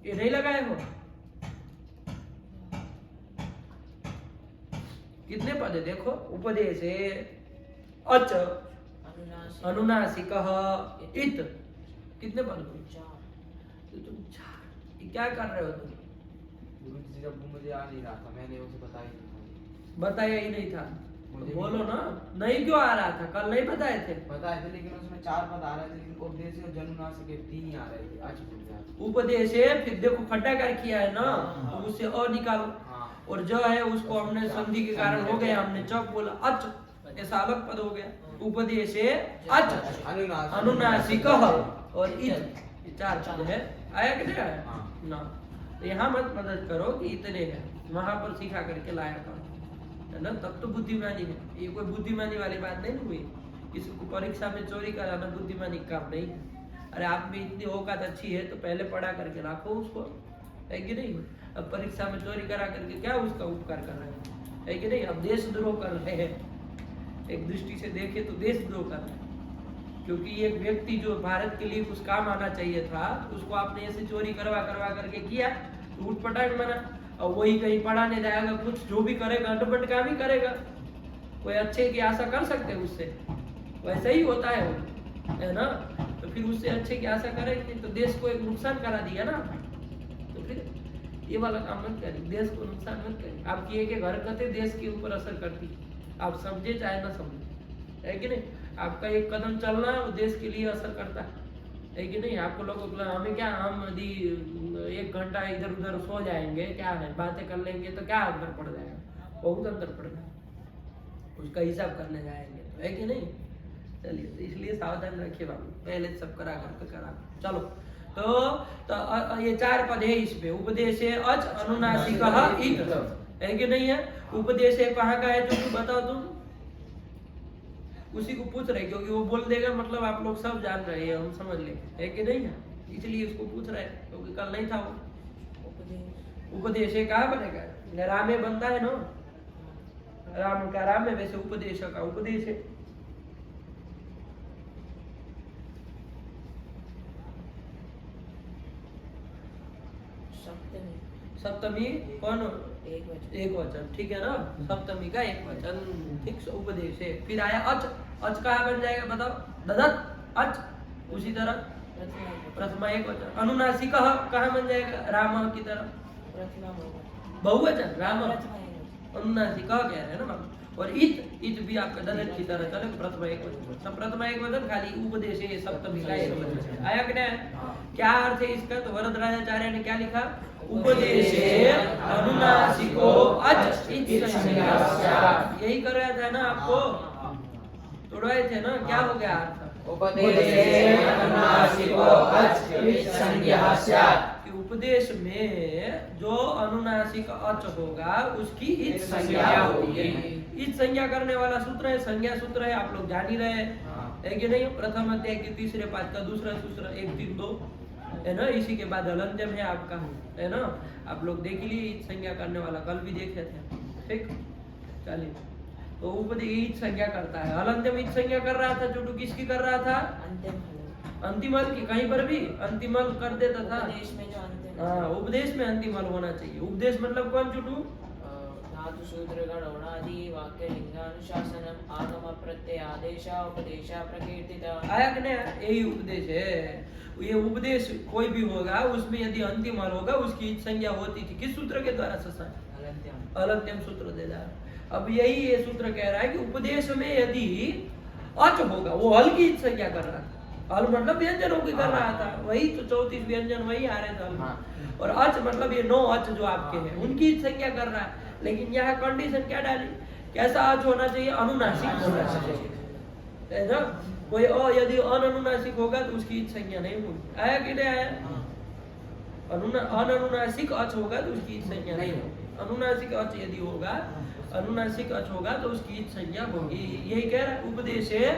ये नहीं लगाए हो? कितने पद है देखो? उपदेशे अच अनुनासिकः इत, कितने पद हो? तुम चार। क्या कर रहे हो तुम? गुरुजी जी जब मुझे आ नहीं रहा था, मैंने उसे बताया ही नहीं था, तो बोलो ना। नहीं क्यों आ रहा था? कल नहीं बताए थे? बताए थे, लेकिन उसमें 4 पद आ रहे थे, लेकिन उपदेश और जनुनासिक 3 ही आ रहे थे। आज उपदेश है, फिर देखो खट्टा कर किया है ना, तो उससे अ निकालो, और ज है उसको हमने संधि के कारण हो गया, हमने चौक बोला, अच, ऐसा अलग पद हो गया। उपदेश है अच अनुनासिकः और इत, 4 पद है। आया कि नहीं आया ना? तो यहाँ मत मदद करो कि इतने हैं, वहां पर सिखा करके लाया करो, है ना? तब तो बुद्धिमानी है। ये कोई बुद्धिमानी वाली बात नहीं हुई। किसी को परीक्षा में चोरी कराना बुद्धिमानी काम नहीं है। अरे आप में इतनी औकात अच्छी है तो पहले पढ़ा करके रखो उसको, है कि नहीं? अब परीक्षा में चोरी करा करके क्या उसका उपकार कर रहे हैं, है कि नहीं? अब देशद्रोह कर रहे हैं, एक दृष्टि से देखे तो देशद्रोह कर रहे हैं, क्योंकि एक व्यक्ति जो भारत के लिए कुछ काम आना चाहिए था, उसको आपने ऐसे चोरी करवा करके किया, उठ पटांग मना, और वही कहीं पढ़ाने जाएगा, कुछ जो भी करेगा अंडपट काम ही करेगा। कोई अच्छे की आशा कर सकते हैं उससे? वैसा ही होता है वो, है ना। तो फिर उससे अच्छे की आशा करेंगे तो देश को एक नुकसान करा दिया ना। तो फिर ये वाला काम मत करिए, देश को नुकसान मत करिए। आपकी एक एक हरकतें देश के ऊपर असर करती, आप समझे चाहे ना समझे, है कि नहीं। आपका एक कदम चलना वो देश के लिए असर करता है कि नहीं। आपको लोगों को हमें क्या, हम यदि 1 घंटा इधर उधर सो जाएंगे, क्या है, बातें कर लेंगे तो क्या अंतर पड़ जाएगा, बहुत अंतर पड़ेगा। उसका हिसाब करने जाएंगे तो, है कि नहीं। चलिए, तो इसलिए सावधान रखिए बाबू, पहले सब करा करके करा। चलो, तो ये 4 पद है इसमें। उपदेश है अच अनुनासिक इक, है कि नहीं है। उपदेश है कहाँ का है जो बताओ तुम, उसी को पूछ रहे, क्योंकि वो बोल देगा मतलब आप लोग सब जान रहे हैं, हम समझ ले, है कि नहीं है। इसलिए उसको पूछ रहे, क्योंकि कल नहीं था वो। उपदेश है कहाँ बनेगा, राम में बनता है ना, राम का राम है, वैसे उपदेश का उपदेश है। सप्तमी कौन, एक वचन, ठीक है ना। सप्तमी का एक वचन, ठीक, उपदेश है। फिर आया अच, अच कहाँ बन जाएगा बताओ, ददत अच। उसी तरह प्रथमा एक वचन, अनुनासिक कहाँ बन जाएगा, राम की तरह बहुवचन, राम अनुनासिक कह रहे हैं ना। और इत, इत भी आपका ददत की तरह चले, प्रथमा एक वचन। सब प्रथमा एक वचन, खाली उपदेश है सप्तमी का एक वचन। आया कि नहीं, क्या अर्थ है इसका। तो वरदराजाचार्य ने क्या लिखा, उपदेशे अनुनासिको अच इति संज्ञास्यात्। यही कर रहा था ना आपको, तोड़वाए थे ना, क्या हो गया अर्थ, उपदेशे अनुनासिको अच इति संज्ञास्यात्। कि उपदेश में जो अनुनासिक अच होगा उसकी इच संज्ञा होगी। इच संज्ञा करने वाला सूत्र है, संज्ञा सूत्र है, आप लोग जान ही रहे हैं, कि नहीं। प्रथम अध्याय के 3रे पाठ का दूसरा सूत्र 1 3 2 है ना। इसी के बाद अलंत्यम है आपका, है ना। आप लोग देख लिए, इच संज्ञा करने वाला कल भी देखे थे, ठीक। चलिए, तो उपदेश इच संज्ञा करता है, अलंत्यम इच संज्ञा कर रहा था। छोटू किसकी कर रहा था, अंतिमल की। कहीं पर भी अंतिमल कर देता था, उपदेश में जो अंतिम, हाँ, उपदेश में अंतिमल होना चाहिए। उपदेश मतलब कौन छोटू, धातु सूत्र गण औणादि वाक्य लिंगानुशासनम आगम प्रत्यय आदेश उपदेश प्रकीर्तिता। आया कि नहीं, यही उपदेश है। ये उपदेश कोई भी होगा उसमें यदि अंतिमल होगा उसकी इच संज्ञा होती थी, किस सूत्र के द्वारा ससा, अलंत्यम सूत्र दे रहा। अब यही ये सूत्र कह रहा है कि उपदेश में यदि अच होगा, वो हल की इच संज्ञा कर रहा था, हल मतलब व्यंजनों की कर रहा था, वही तो 34 व्यंजन वही आ रहे थे। और अच मतलब ये 9 अच जो आपके हैं उनकी संज्ञा कर रहा है। लेकिन यहाँ कंडीशन क्या डाली, कैसा अच होना चाहिए, अनुनासिक होना चाहिए, है ना। कोई यदि अनुनासिक होगा तो उसकी इच संज्ञा नहीं होगी। आया कि नहीं आया, अनुनासिक अच होगा तो उसकी इच संज्ञा नहीं होगी। अनुनासिक अच यदि होगा, अनुनासिक अच होगा तो उसकी इच संज्ञा होगी। यही कह रहा है, उपदेश है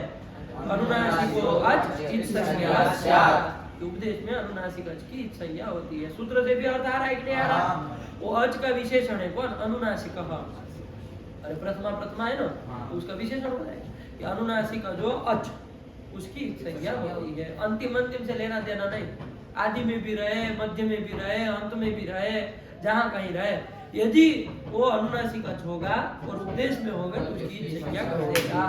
अनुनासिको अच इच संज्ञास्यात्। उपदेश में अनुनासिक अच की इच संज्ञा होती है। सूत्र से भी अर्थ आ रहा है कि नहीं आ रहा, वो अच का विशेषण है कौन, अनुनासिक। अरे प्रथमा है ना, तो उसका विशेषण हो जाएगा कि अनुनासिक जो अच उसकी संज्ञा होती है। अंतिम से लेना देना नहीं, आदि में भी रहे, मध्य में भी रहे, अंत में भी रहे, जहाँ कहीं रहे, यदि वो अनुनासिक अच होगा और उपदेश में होगा तो उसकी संज्ञा कर देगा।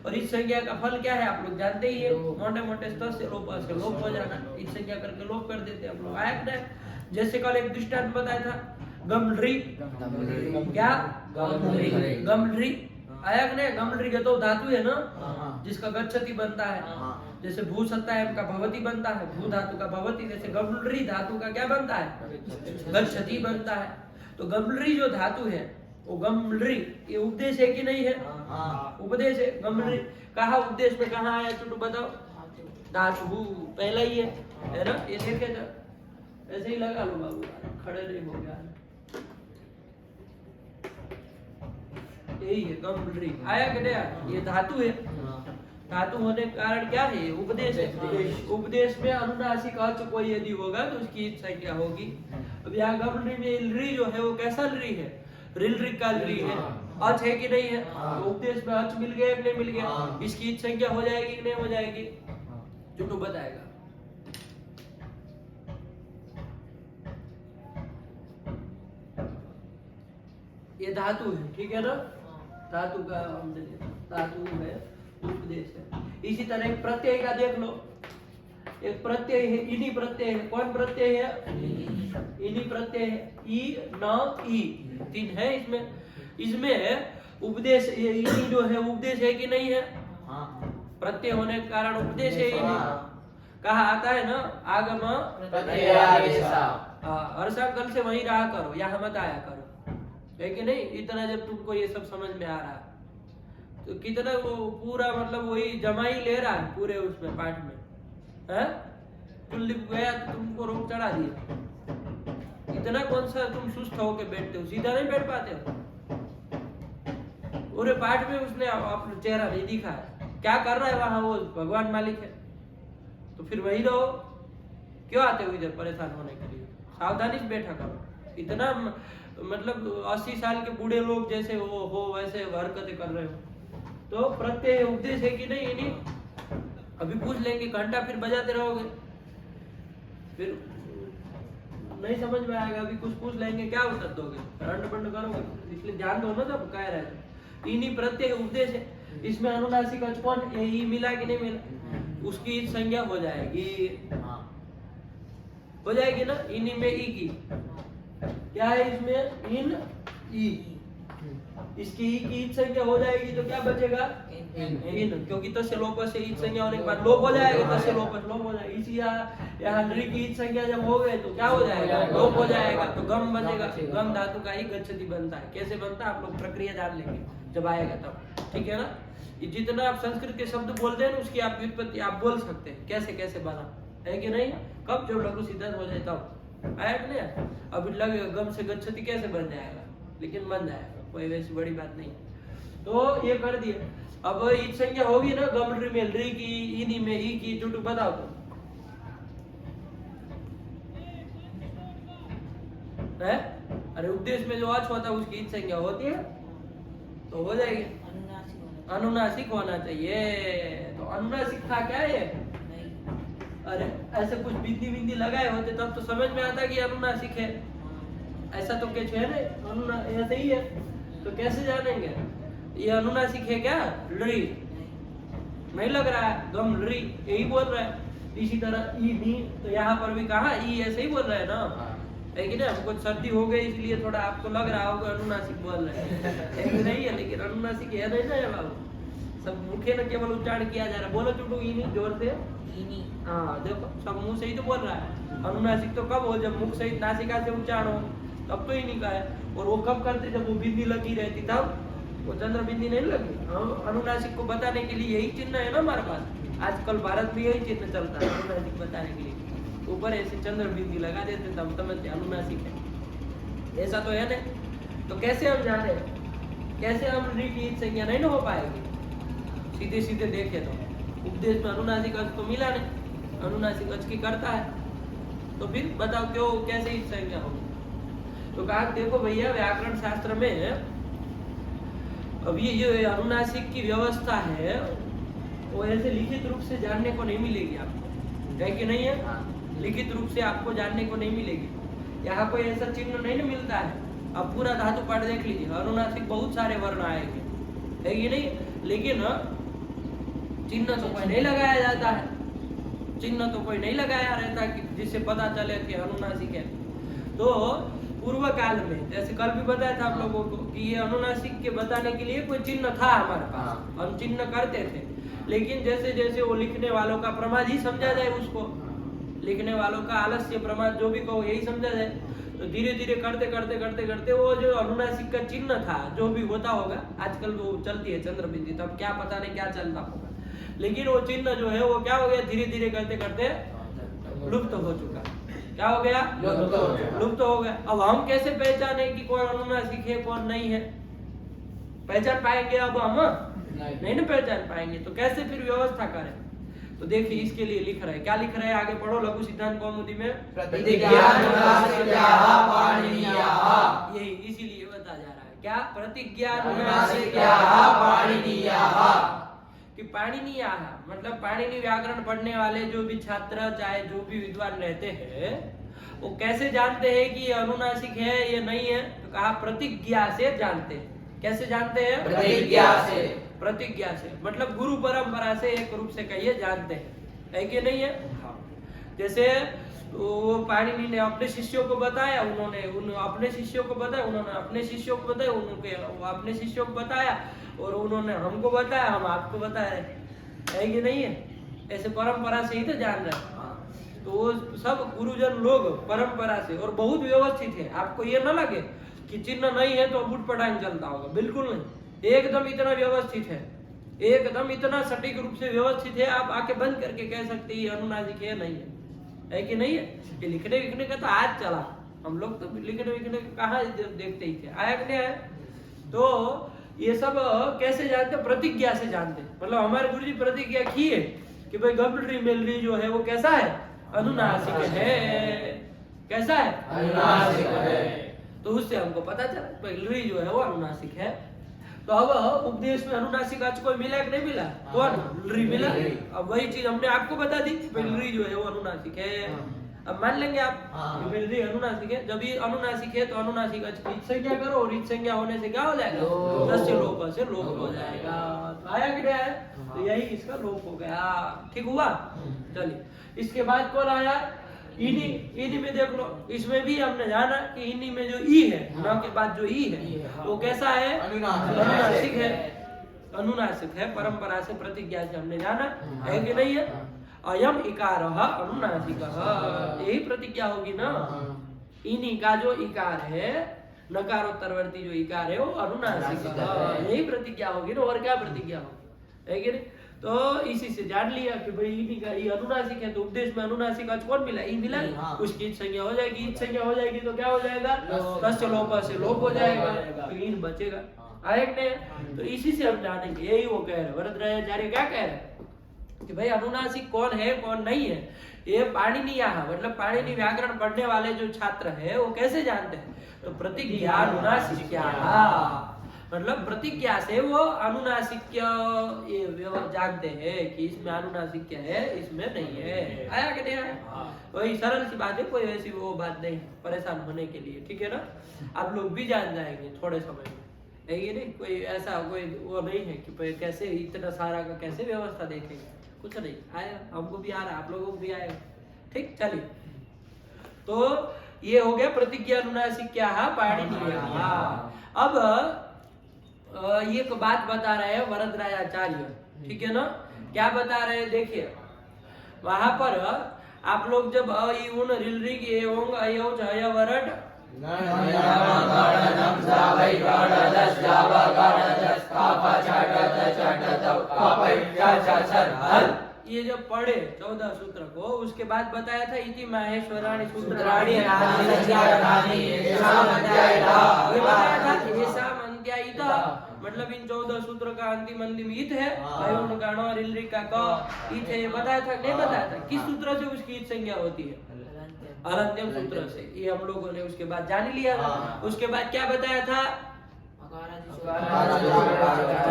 और इस संज्ञा का फल क्या है आप लोग जानते ही है, मोटे मोटे स्तर से लोप हो जाना। इस संज्ञा करके लोप कर देते हैं आप लोग। आया कि नहीं, जैसे कल एक दृष्टांत बताया था, गमलरी, क्या गमलरी, आया कि नहीं। गमलरी तो धातु है ना, जिसका गच्छति बनता है। जैसे भू सत्तायम का भवती बनता है, भू धातु का भवती, जैसे गमलरी धातु का क्या बनता है, गच्छति बनता है। तो गमलरी जो धातु है वो गमलरी, ये उपदेश है कि नहीं है, उपदेश है। गमलरी कहा उपदेश में कहा आया, छोटू बताओ, धातु पहला ही है ना। ये देखे तो ऐसे ही लगा लो बाबू, खड़े नहीं हो गया, यही है गमलरी। आया कि नहीं, ये धातु है। धातु होने के कारण क्या है, उपदेश है। उपदेश में अनुनासिक अच कोई यदि होगा तो उसकी इच संज्ञा होगी। अब यहाँ गमलरी में री जो है वो कैसा री है, रिल का री है, अच है कि नहीं है। तो उपदेश में अच मिल गया कि नहीं मिल गया, इसकी इच संज्ञा हो जाएगी कि नहीं हो जाएगी, जो बताएगा। ये धातु है, ठीक है ना, हाँ। धातु का हमने देखा, धातु है, उपदेश है। इसी तरह एक प्रत्यय का देख लो, एक प्रत्यय है, इनी प्रत्यय है। कौन प्रत्यय है? इनी प्रत्यय है। ई न ई, तीन है इसमें। इसमें उपदेश, ये इनी जो है उपदेश है कि नहीं है? हाँ। प्रत्यय होने के कारण उपदेश है। इनी हाँ। कहा आता है ना, आगम प्रत्ययादेशा। हर्षा कल से वहीं रहा करो, यहाँ मत आया करो, है कि नहीं? इतना जब तुमको ये सब समझ में आ रहा है तो कितना वो पूरा मतलब वही जमा ही ले रहा है पूरे उसमें पाठ में, है? कुलदीप गया तो तुमको रोक चढ़ा दिया। इतना कौन सा तुम सुस्त होके बैठते हो, सीधा नहीं बैठ पाते हो? पूरे पाठ में उसने अपना चेहरा नहीं दिखा है, क्या कर रहा है वहां, वो भगवान मालिक है। तो फिर वही रहो, क्यों आते हो इधर परेशान होने के लिए? सावधानी से बैठा करो। इतना मतलब 80 साल के बूढ़े लोग जैसे वो हो वैसे हरकतें कर रहे हो। तो प्रत्यय उपदेश है कि नहीं? इन्हीं अभी पूछ लेंगे, घंटा फिर बजाते रहोगे, फिर नहीं समझ में आएगा। अभी कुछ पूछ लेंगे, क्या उत्तर दोगे? रंड बंड करोगे। इसलिए ध्यान दो ना, तब कह रहे हैं इन्हीं प्रत्यय उपदेश है। इसमें अनुनासिक अचपन यही मिला कि नहीं मिला, उसकी ईद संज्ञा हो जाएगी, हो जाएगी ना। इन्हीं में ई की क्या है, इसमें इन ई, इसकी ई की ईद संज्ञा हो जाएगी तो क्या बचेगा? इन, क्योंकि तस्य लोप से ईद संज्ञा होने के बाद लोप हो जाएगा, तस्य लोप लोप हो जाएगा। इसी यहाँ नृ की ईद संज्ञा जब हो गए तो क्या हो जाएगा? लोप हो जाएगा, तो गम बचेगा। गम धातु का ही गच्छति बनता है। कैसे बनता है आप लोग प्रक्रिया जान लेंगे जब आएगा तब, ठीक है ना। जितना आप संस्कृत के शब्द बोलते हैं ना, उसकी आप व्युत्पत्ति आप बोल सकते हैं, कैसे कैसे बना है कि नहीं। कब जब लघु सिद्धांत हो जाए तब आया कि नहीं। अभी लगे गम से गच्छति कैसे बन जाएगा, लेकिन बन जाएगा, कोई वैसी बड़ी बात नहीं। तो ये कर दिए। अब ईद संज्ञा होगी ना, गम में री की, इनी में ई की, चुटू बताओ तो है। अरे उपदेश में जो अच होता है उसकी ईद संज्ञा होती है तो हो जाएगी। अनुनासिक होना चाहिए। तो अनुनासिक था क्या ये? अरे ऐसे कुछ बिंदी बिंदी लगाए होते तब तो समझ में आता कि अनुनासिक है। ऐसा तो कुछ है नहीं, ऐसे ही है तो कैसे जानेंगे ये अनुनासिक है क्या? लड़ी नहीं लग रहा है, गम लड़ी यही बोल रहा है। इसी तरह ई नी, तो यहाँ पर भी कहा ई ऐसे ही बोल रहा है ना, है कि नहीं। हमको सर्दी हो गई इसलिए थोड़ा आपको लग रहा होगा अनुनासिक बोल रहे हैं, नहीं है, लेकिन अनुनासिक है नहीं ना बाबू। सब मुखे न केवल उच्चारण किया जा रहा है। बोलो चुटू इनी जोर से। हाँ देखो, सब मुंह से ही तो बोल रहा है। अनुनासिक तो कब हो? जब मुख सहित नासिका से उच्चारण हो, तब तो इन्हीं का है। और वो कब करते? जब वो बिंदी लगी रहती तब। वो चंद्र बिंदी नहीं लगी। अनुनासिक को बताने के लिए यही चिन्ह है ना हमारे पास। आजकल भारत में यही चिन्ह चलता है अनुनासिक बताने के लिए। ऊपर ऐसे चंद्र बिंदी लगा देते तब समझते अनुनासिक है। ऐसा तो है नहीं। तो कैसे हम जाने, कैसे हम री की संज्ञा नहीं ना हो पाएगी? सीधे सीधे देखे तो उपदेश में अनुनासिक अर्थ तो मिला नहीं, अनुनासिक अर्थ की करता है, तो फिर बताओ क्यों, कैसे इस संज्ञा होगी? तो कहा देखो भैया, व्याकरण शास्त्र में अब ये अनुनासिक की व्यवस्था है वो ऐसे लिखित रूप से जानने को नहीं मिलेगी आपको, है कि नहीं है? लिखित रूप से आपको जानने को नहीं मिलेगी। यहाँ कोई ऐसा चिन्ह नहीं मिलता है। अब पूरा धातु पाठ देख लीजिए, अनुनासिक बहुत सारे वर्ण आएंगे, है कि नहीं। लेकिन चिन्ह तो कोई नहीं लगाया जाता है, चिन्ह तो कोई नहीं लगाया रहता कि जिससे पता चले कि अनुनासिक है। तो पूर्व काल में, जैसे कल भी बताया था आप लोगों को कि ये अनुनासिक के बताने के लिए कोई चिन्ह था हमारे पास, हम चिन्ह करते थे। लेकिन जैसे जैसे वो लिखने वालों का प्रमाद ही समझा जाए, उसको लिखने वालों का आलस्य प्रमाद जो भी कहो यही समझा जाए, तो धीरे धीरे करते करते करते करते वो जो अनुनासिक का चिन्ह था, जो भी होता होगा, आजकल वो चलती है चंद्र बिंदी, तब क्या पता नहीं क्या चलता होगा, लेकिन वो चिन्ह जो है वो क्या हो गया, धीरे धीरे करते करते लुप्त हो चुका। क्या हो गया? लुप्त हो गया। अब हम कैसे पहचाने कि कौन अनुनासिक है कौन नहीं है? पहचान पाएंगे अब हम? नहीं ना पहचान पाएंगे। तो कैसे फिर व्यवस्था करें? तो देखिए इसके लिए लिख रहे हैं, क्या लिख रहे हैं आगे पढ़ो लघु सिद्धांत कौमुदी में। यही इसीलिए बता जा रहा है, क्या प्रतिज्ञा कि पाणिनीय मतलब पाणिनि व्याकरण पढ़ने वाले जो भी छात्र चाहे जो भी विद्वान रहते हैं, वो कैसे जानते हैं कि ये अनुनासिक है ये नहीं है? तो कहा प्रतिज्ञा से जानते हैं। कैसे जानते हैं? प्रतिज्ञा से। प्रतिज्ञा से मतलब गुरु परंपरा से एक रूप से कहिए जानते हैं, है कि नहीं है? जैसे वो पाणिनि ने अपने शिष्यों को बताया, उन्होंने अपने शिष्यों को बताया, उन्होंने अपने शिष्यों को बताया, उन्होंने अपने शिष्यों को बताया और उन्होंने हमको बताया, हम आपको बता रहे हैं, है कि नहीं है? ऐसे परंपरा से ही तो जान रहे हैं। तो वो सब गुरुजन लोग परंपरा से और बहुत व्यवस्थित है। आपको ये ना लगे कि चिन्ह नहीं है तो उठ पटांग चलता होगा, बिल्कुल नहीं। एकदम इतना व्यवस्थित है, एकदम इतना सटीक रूप से व्यवस्थित है, आप आके बंद करके कह सकते हैं अनुनासिक है नहीं है कि नहीं है? ये लिखने विखने का तो आज चला, हम लोग तो लिखने विखने कहाँ देखते ही थे, आया कि नहीं आया? तो ये सब कैसे जानते? प्रतिज्ञा से जानते। मतलब हमारे गुरुजी प्रतिज्ञा की है कि भाई गबलरी मेलरी जो है वो कैसा है? अनुनासिक है। कैसा है? अनुनासिक है। तो उससे हमको पता चला पहलरी जो है वो अनुनासिक है। तो अब उपदेश में अनुनासिक आज कोई मिला कि नहीं मिला? कौन? लरी मिला। अब वही चीज हमने आपको बता दी, पहलरी जो है वो अनुनासिक है। अब मान लेंगे आप पहलरी अनुनासिक है। जब ये अनुनासिक है तो अनुनासिक ईच संज्ञा करो और ईच संज्ञा होने से क्या हो जाएगा? दस्य लोप से लोप हो जाएगा। तो आया कि नहीं आया? तो यही इसका लोप हो गया। ठीक हुआ? चलिए इसके बाद कौन आया? इनी में देख लो, इसमें भी हमने जाना कि इनी में जो ई है, न के बाद जो ई है वो कैसा है? अनुनासिक है। अनुनासिक है, परंपरा से प्रतिज्ञा से हमने जाना, है कि नहीं है? अयम इकार अनुनासिक, यही प्रतिज्ञा होगी ना। इनी का जो इकार है, नकारोत्तरवर्ती जो इकार है वो अनुनासिक, यही प्रतिज्ञा होगी ना। और क्या प्रतिज्ञा होगी, है कि नहीं? तो इसी से जान लिया कि भाई इन्हीं का ये अनुनासिक है, तो उपदेश में अनुनासिक आज कौन मिला? ई मिला। उसकी ईच संज्ञा हो जाएगी, ईच संज्ञा हो जाएगी तो क्या हो जाएगा? तस्य लोप से लोप हो जाएगा, तो इन बचेगा। आए कि नहीं? तो इसी से हम जानेंगे, यही वो कह रहे वरदराजाचार्य क्या कह रहे कि भाई अनुनासिक कौन है कौन नहीं है, ये पाणिनि यहाँ मतलब पाणिनि व्याकरण पढ़ने वाले जो छात्र है वो कैसे जानते हैं? तो प्रतिज्ञा अनुनासिक मतलब प्रतिज्ञा से वो अनुनासिक ये जानते हैं कि इसमें अनुनासिक है इसमें नहीं है। आया कि नहीं आया? वही सरल सी बात है, कोई ऐसी वो बात नहीं परेशान होने के लिए, ठीक है ना? आप लोग भी जान जाएंगे थोड़े समय में, है कि नहीं? कोई ऐसा कोई वो नहीं है कि कैसे इतना सारा का कैसे व्यवस्था देखेंगे, कुछ नहीं। आया, हमको भी आ रहा, आप लोगों को भी आएगा। ठीक, चलिए तो ये हो गया प्रतिज्ञा अनुनासिक क्या है? पाणिनि। अब एक बात बता रहे हैं वरदराजाचार्य, ठीक है ना? क्या बता रहे हैं देखिए, वहां पर आप लोग जब अ इ उन रिल ऋग ए ओंग अ औ च अय वरड ये जब पढ़े 14 सूत्र को, उसके बाद बताया था इति माहेश्वराणि सूत्राणि ये बताया था मतलब इन 14 सूत्र का अंतिम इत है। अयोन गणो रिल का क इत है, ये बताया था नहीं बताया था? किस सूत्र से उसकी इत संज्ञा होती है? अलंत्यम सूत्र से। ये हम लोगों ने उसके बाद जान लिया था। उसके बाद क्या बताया था?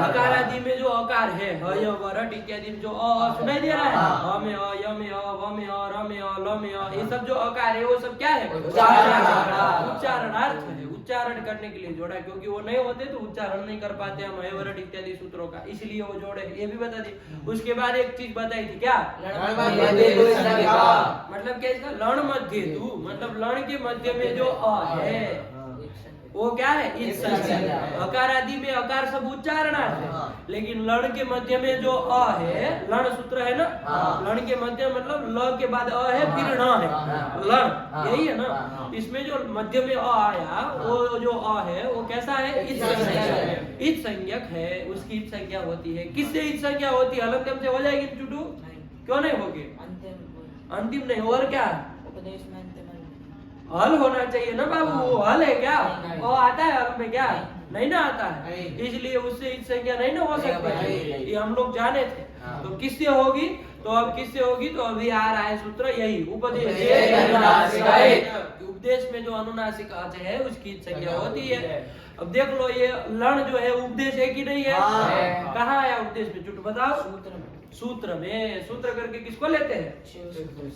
अकारादि में जो अकार है हय वरट इत्यादि में जो अ सुनाई दे रहा है, अ में अ, य में अ, व में अ, र में अ, ल में अ, ये सब जो अकार है वो सब क्या है? उच्चारणार्थ है, उच्चारण करने के लिए जोड़ा, क्योंकि वो नहीं होते तो उच्चारण नहीं कर पाते हम हय वरट इत्यादि सूत्रों का, इसलिए वो जोड़े। ये भी बता दी। उसके बाद एक चीज बताई थी, क्या? मतलब क्या इसका? लण मध्य तू, मतलब लण के मध्य में जो अ है वो क्या है? ईच संज्ञा। अकार आदि में अकार सब उच्चारणार्थ है, लेकिन लण के मध्य में जो अ है, लण सूत्र है ना, लण के मध्य मतलब ल के बाद अ है फिर ण है, लण, यही है ना? इसमें जो मध्य में अ आया वो जो अ है वो कैसा है? ईच संज्ञक। ईच संज्ञक है, उसकी ईच संज्ञा होती है। किससे ईच संज्ञा होती है? अलंत्यम से हो जाएगी चुटू? क्यों नहीं होगी? अंतिम नहीं, और क्या? उपदेश में अंतिम हल होना चाहिए ना बाबू। वो हल है क्या? वो आता है हल में? क्या नहीं ना आता है, इसलिए उससे ईच संज्ञा नहीं ना हो सकती। ये हम लोग जाने थे। तो किससे होगी? तो अब किससे होगी? तो अभी आ रहा है सूत्र, यही उपदेश। उपदेश में जो अनुनासिक है उसकी संज्ञा होती है। अब देख लो, ये लण जो है उपदेश है कि नहीं है? कहाँ आया उपदेश में? चुट बताओ। सूत्र में, सूत्र करके किसको लेते हैं?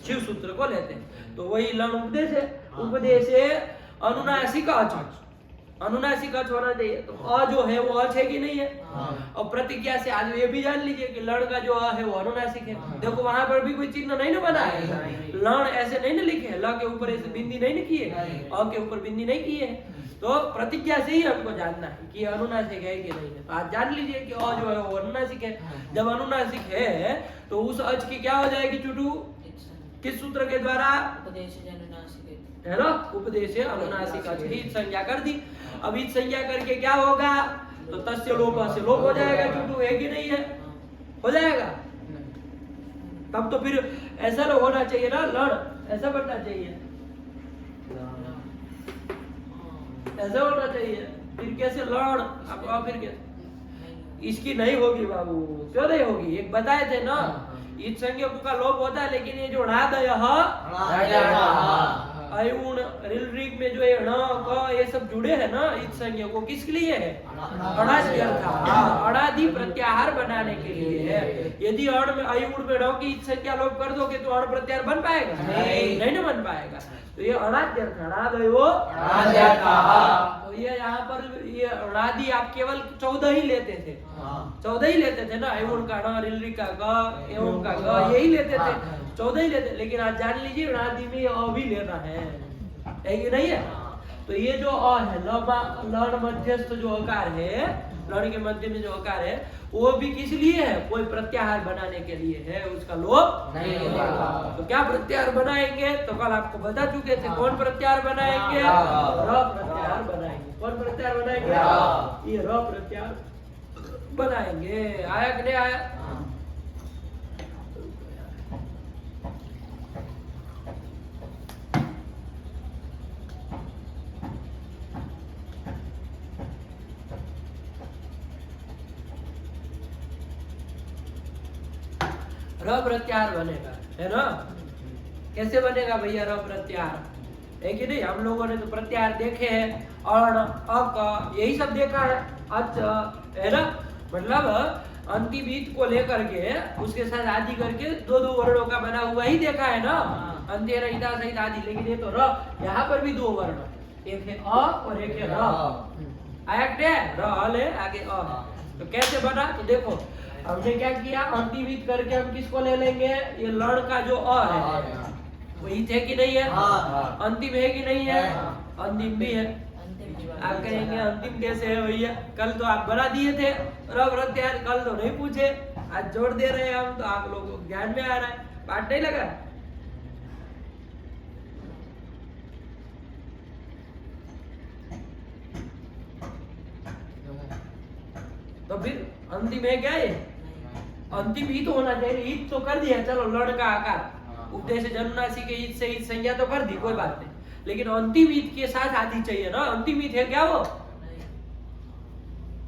शिव सूत्र को लेते हैं। तो वही लण उपदेश है। उपदेश है अनुनासिक अच, अनुनासिक अच होना चाहिए। तो अ जो है वो अच है कि नहीं है? और प्रतिज्ञा से आज ये भी जान लीजिए कि लण का जो अ है वो अनुनासिक है। देखो वहां पर भी कोई चिन्ह नहीं ना बना है, लण ऐसे नहीं ना लिखे है, ल के ऊपर ऐसे बिंदी नहीं ना किए, अ के ऊपर बिंदी नहीं किए है। तो प्रतिज्ञा से ही हमको जानना है कि अनुनासिक है कि नहीं है। तो आज जान लीजिए कि अ जो है वो अनुनासिक है। जब अनुनासिक है तो उस अच की क्या हो जाएगी चुटू? किस सूत्र के द्वारा? उपदेश अनुनासिक है ना, उपदेश अनुनासिक अच की संज्ञा कर दी। अब इस संज्ञा करके क्या होगा? तो तस्य लोप से लोप हो जाएगा चुटू, है कि नहीं है? हो जाएगा। तब तो फिर ऐसा लोग होना चाहिए ना, लड़ ऐसा बनना चाहिए, ऐसा होना चाहिए। फिर कैसे लड़? अब फिर कैसे? इसकी नहीं होगी बाबू, क्यों नहीं होगी? एक बताए थे ना, इस संज्ञक का लोप होता है, लेकिन ये जो णादय अयुण रिल ऋग में जो ये ण क ये सब जुड़े हैं ना, इस संज्ञा को किसके लिए है? अणादि अणादि प्रत्याहार बनाने के लिए है। यदि अण में अयुण में ण की इस संज्ञा लोप कर दोगे तो अण प्रत्याहार बन पाएगा? नहीं ना बन पाएगा। तो ये अणाद्यर्थ अणादयो तो ये यहाँ पर ये अणादि आप केवल 14 ही लेते थे, 14 ही लेते थे ना, अयुण का ण, रिल ऋग का ग, एवं का ग, यही लेते थे, 14 ही लेते। लेकिन आज जान लीजिए अणादि में अ भी लेना है कि नहीं है? तो ये जो अ है, लण मध्यस्थ जो अकार है, लण के मध्य में जो अकार है, वो भी किस लिए है? कोई प्रत्याहार बनाने के लिए है, उसका लोप नहीं होगा। तो क्या प्रत्याहार बनाएंगे? तो कल आपको बता चुके थे, कौन प्रत्याहार बनाएंगे? र प्रत्याहार बनाएंगे। कौन प्रत्याहार बनाएंगे? ये र प्रत्याहार बनाएंगे। आया कि नहीं आया? र प्रत्याहार बनेगा, है ना? कैसे बनेगा भैया र प्रत्याहार? है कि नहीं? हम लोगों ने तो प्रत्याहार देखे हैं, अण, अक, यही सब देखा है, अच, है ना? मतलब अंतिम ईद को लेकर के उसके साथ आदि करके दो वर्णों का बना हुआ ही देखा है ना, अंत्य रहिता सहित आदि। लेकिन ये तो र, यहाँ पर भी 2 वर्ण, एक है अ और एक है र। आया क्या? र हल है, आगे अ है। तो कैसे बना? तो देखो हमने क्या किया, अंतिम ईद करके हम किसको ले लेंगे? ये लड़ का जो अ है वो ईद है कि नहीं है? अंतिम है कि नहीं है? अंतिम भी है। आप कहेंगे अंतिम कैसे है भैया? कल तो आप बना दिए थे र प्रत्याहार, कल तो नहीं पूछे, आज जोड़ दे रहे हैं हम, तो आप लोगों को ध्यान में आ रहा है, बात नहीं लगा? तो फिर अंतिम है क्या ये? अंतिम ईद होना चाहिए। ईद तो कर दिया, चलो लड़ का आकार उपदेश जन्मनासी के ईद से ईद संज्ञा तो कर दी, कोई बात नहीं, लेकिन अंतिम ईद के साथ आदि चाहिए ना। अंतिम ईद है क्या वो?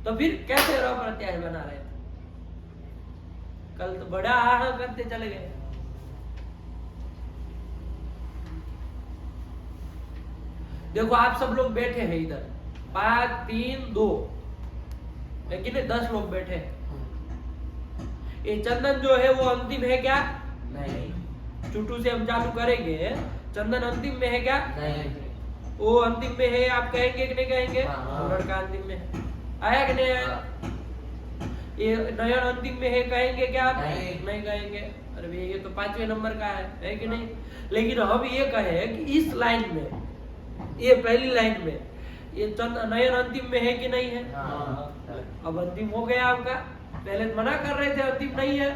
तो फिर कैसे र प्रत्याहार बना रहे? कल तो बड़ा आह करते चले गए। देखो आप सब लोग बैठे हैं इधर, 5 3 2, लेकिन 10 लोग बैठे हैं। ये चंदन जो है वो अंतिम है क्या? नहीं। चुटू से हम चालू करेंगे, चंदन अंतिम में है क्या? नहीं। वो अंतिम में है आप कहेंगे कि नहीं कहेंगे? लड़का अंतिम में है। आया कि नहीं आया? ये नयन अंतिम में है कहेंगे क्या आप? नहीं कहेंगे। अरे भैया ये तो 5वें नंबर का है कि नहीं? लेकिन हम ये कहे कि इस लाइन में, ये पहली लाइन में ये नयन अंतिम में है कि नहीं है? अब अंतिम हो गया आपका। पहले मना कर रहे थे अंतिम नहीं है,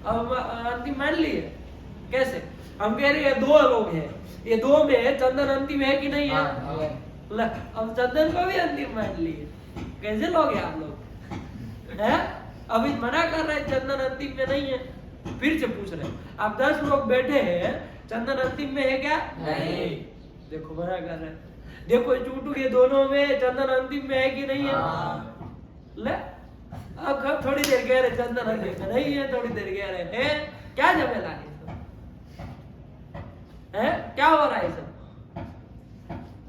अब अंतिम मान लिए। कैसे? हम कह रहे हैं 2 लोग हैं, ये 2 में चंदन अंतिम है कि नहीं है? अब चंदन को भी अंतिम मान लिए। कैसे लोग हैं आप लोग? हैं? अभी मना कर रहे हैं चंदन अंतिम में नहीं है, फिर से पूछ रहे हैं। अब 10 लोग बैठे हैं, चंदन अंतिम में है क्या? नहीं। देखो मना कर रहे हैं। देखो चूटू ये दोनों में चंदन अंतिम में है कि नहीं है? ले अब थोड़ी देर कह रहे चंदन अंतिम में नहीं है, थोड़ी देर कह रहे हैं। क्या झमेला है हैं? क्या हो रहा है सब?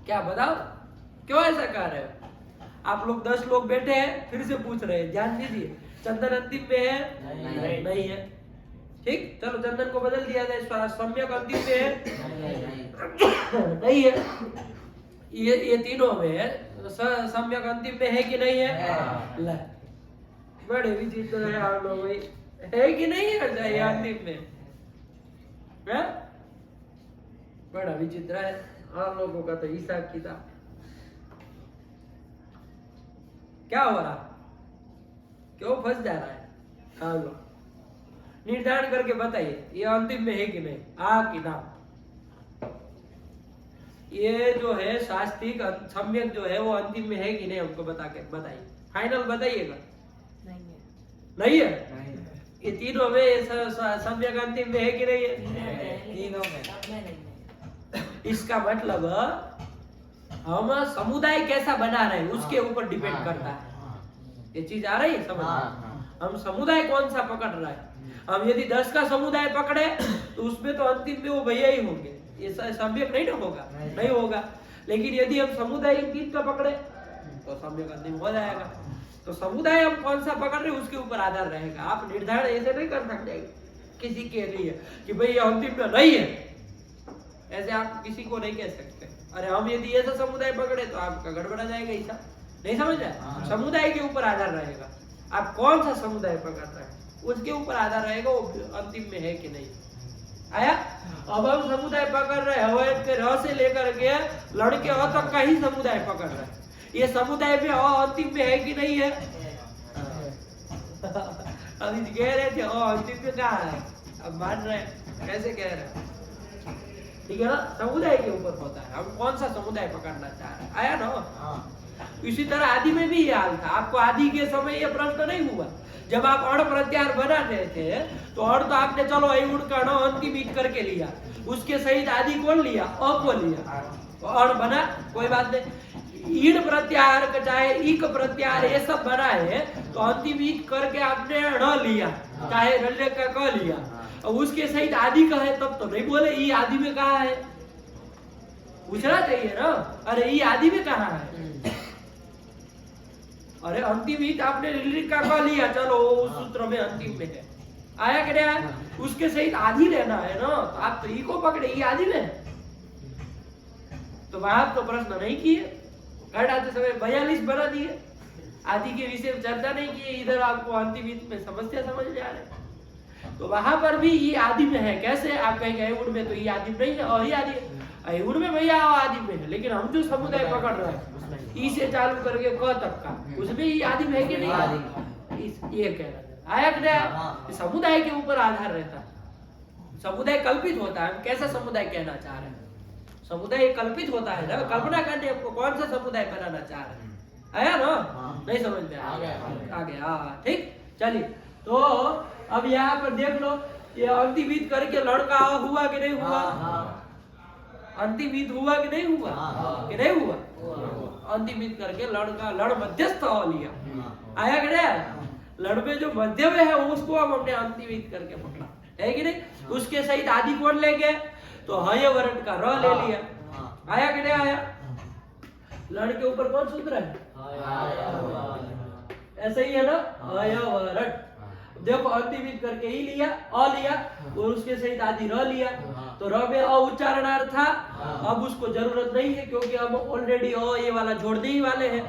क्या बताओ, क्यों ऐसा कह रहे हो? आप लोग 10 लोग बैठे हैं, फिर से पूछ रहे हैं, ध्यान दीजिए। चंदन अंतिम में है? नहीं। नहीं है। ठीक, चलो चंदन को बदल दिया जाए, सम्यक अंतिम में है? नहीं है। ये तीनों में है, सम्यक अंतिम में है कि नहीं है? ले, बड़े विचित्र है आप लोग भाई, है कि नहीं है ये अंतिम में? है? बड़ा विचित्र है आप लोगों का तो हिसाब किताब। क्या हो रहा, क्यों फंस जा रहा है? हाँ लो, निर्धारण करके बताइए ये अंतिम में है कि नहीं, आ कि ना। ये जो है शास्त्रिक सम्यक जो है वो अंतिम में है कि नहीं, हमको बताइए, फाइनल बताइएगा। नहीं है? ये तीनों में सम्यक अंतिम में है कि नहीं है? तीनों में। इसका मतलब हम समुदाय कैसा बना रहे हैं उसके ऊपर डिपेंड करता है। ये चीज आ रही है समझ? हम समुदाय कौन सा पकड़ रहा है। हम यदि 10 का समुदाय पकड़े तो उसमें तो अंतिम में वो भैया ही होंगे, ये सम्यक नहीं ना होगा, नहीं होगा। लेकिन यदि हम समुदाय 3 का पकड़े तो सम्यक अंतिम हो जाएगा। तो समुदाय हम कौन सा पकड़ रहे हैं उसके ऊपर आधार रहेगा। आप निर्धारण ऐसे नहीं कर सकते किसी के लिए कि भाई ये अंतिम में नहीं है, ऐसे आप किसी को नहीं कह सकते। अरे हम यदि ऐसा समुदाय पकड़े तो आपका गड़बड़ा जाएगा, ऐसा नहीं समझ रहे। समुदाय के ऊपर आधार रहेगा, आप कौन सा समुदाय पकड़ रहे हैं उसके ऊपर आधार रहेगा वो अंतिम में है कि नहीं। आया? अब हम समुदाय पकड़ रहे हैं के र से लेकर के लड़के अ तक का ही समुदाय पकड़ रहे हैं, ये समुदाय में अंतिम में है कि नहीं है? अभी कह रहे थे अंतिम में कहाँ है, अब मान रहे कैसे कह रहे हैं? ठीक है ना, समुदाय के ऊपर होता है हम कौन सा समुदाय पकड़ना चाह रहे हैं। आया ना? इसी तरह आदि में भी ये हाल था। आपको आदि के समय ये प्रश्न नहीं हुआ, जब आप अण प्रत्याहार बना रहे थे तो अण तो आपने चलो अण का न अंतिम ईट करके लिया, उसके सहित आदि कौन लिया? अ को लिया, तो अण बना, कोई बात नहीं। ईड प्रत्याहार चाहे इक प्रत्याहार ये सब बना है तो अंतिम ईट करके आपने ण लिया, चाहे रल्ले का क लिया, और उसके सहित आदि का है तब तो नहीं बोले ई आदि में कहा है, पूछना चाहिए ना। अरे ई आदि में कहा है? अरे अंतिम ईट आपने ऋलिक का क लिया, चलो उस सूत्र में अंतिम में है। आया कि नहीं? उसके सहित आदि लेना है ना, तो आप तो ई को पकड़े, ई आदि में। तो वहां तो प्रश्न नहीं किए, घटाते समय 42 बना दिए, आदि के विषय में चर्चा नहीं किए। इधर आपको अंतिम ईट में समस्या समझ में आ रहे, तो वहां पर भी ई आदि में है। कैसे? आप कहेंगे अयुण में तो ई आदि नहीं है, और ही आदि है। अयुण में भैया आदि में है, लेकिन हम जो समुदाय पकड़ रहे हैं ई से चालू करके क तक का, उसमें ई आदि में है कि नहीं? ये कह रहा है। आया कि नहीं? समुदाय के ऊपर आधार रहता है। समुदाय कल्पित होता है, हम कैसा समुदाय कहना चाह रहे हैं? समुदाय कल्पित होता है ना, कल्पना करने आपको कौन सा समुदाय बनाना चाह रहे हैं। आया ना? नहीं समझ में आ गया? ठीक, चलिए। तो अब यहाँ पर देख लो, ये अंतिम ईद करके लड़का हुआ कि नहीं हुआ? अंतिम ईद हुआ कि नहीं हुआ? कि नहीं हुआ? अंतिम ईद करके लड़का लड़ मध्यस्थ हो लिया। आया कि नहीं? लड़ में जो मध्य में है उसको अब हमने अंतिम ईद करके पकड़ा, है कि नहीं? उसके सहित आदि कौन ले गए? तो हय वर्ण का र ले लिया। आया कि नहीं आया? लड़ के ऊपर कौन सूत्र है? ऐसा ही है ना, हय वर्ण। देखो अंतिम ईद करके ही लिया, अ लिया, और उसके सहित आदि र लिया, तो र में अ उच्चारणार्थ था। अब उसको जरूरत नहीं है क्योंकि हम ऑलरेडी अ ये वाला जोड़ने ही वाले हैं,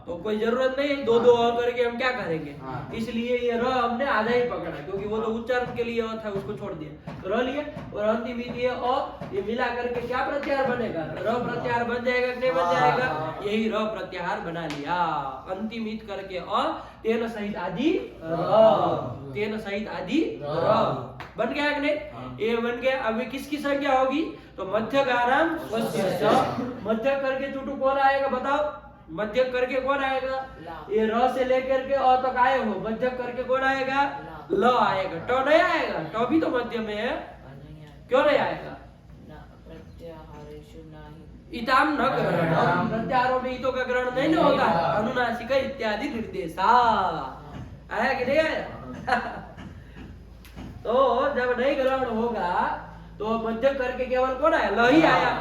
तो कोई जरूरत नहीं है। दो दो अ करके हम क्या करेंगे, इसलिए ये र हमने आधा ही पकड़ा, क्योंकि वो तो उच्चारण के लिए अ था, उसको छोड़ दिया, तो र लिया। और अंतिम ईद ये अ, ये मिला करके क्या प्रत्याहार बनेगा? र प्रत्याहार बन जाएगा कि नहीं बन जाएगा? यही र प्रत्याहार बना लिया। अंतिम ईद करके अ, तेन सहित आदि र, तेन सहित आदि र बन गया कि नहीं? ये बन गया। अभी किसकी संज्ञा होगी? तो मध्यगाराम स्वस्य। मध्य करके चुटू कौन आएगा बताओ? मध्य करके कौन आएगा? ये र से लेकर के अ तक आए हो, मध्य करके कौन आएगा? ल आएगा। ट नहीं आएगा, ट भी तो मध्य में है, क्यों नहीं आएगा? इताम न ग्रहण, प्रत्याहारों में इतो का ग्रहण नहीं ना होता, अनुनासिक इत्यादि निर्देशा। आया कि नहीं आया? तो जब नहीं ग्रहण होगा तो मध्य करके केवल कौन आया? ल ही आया।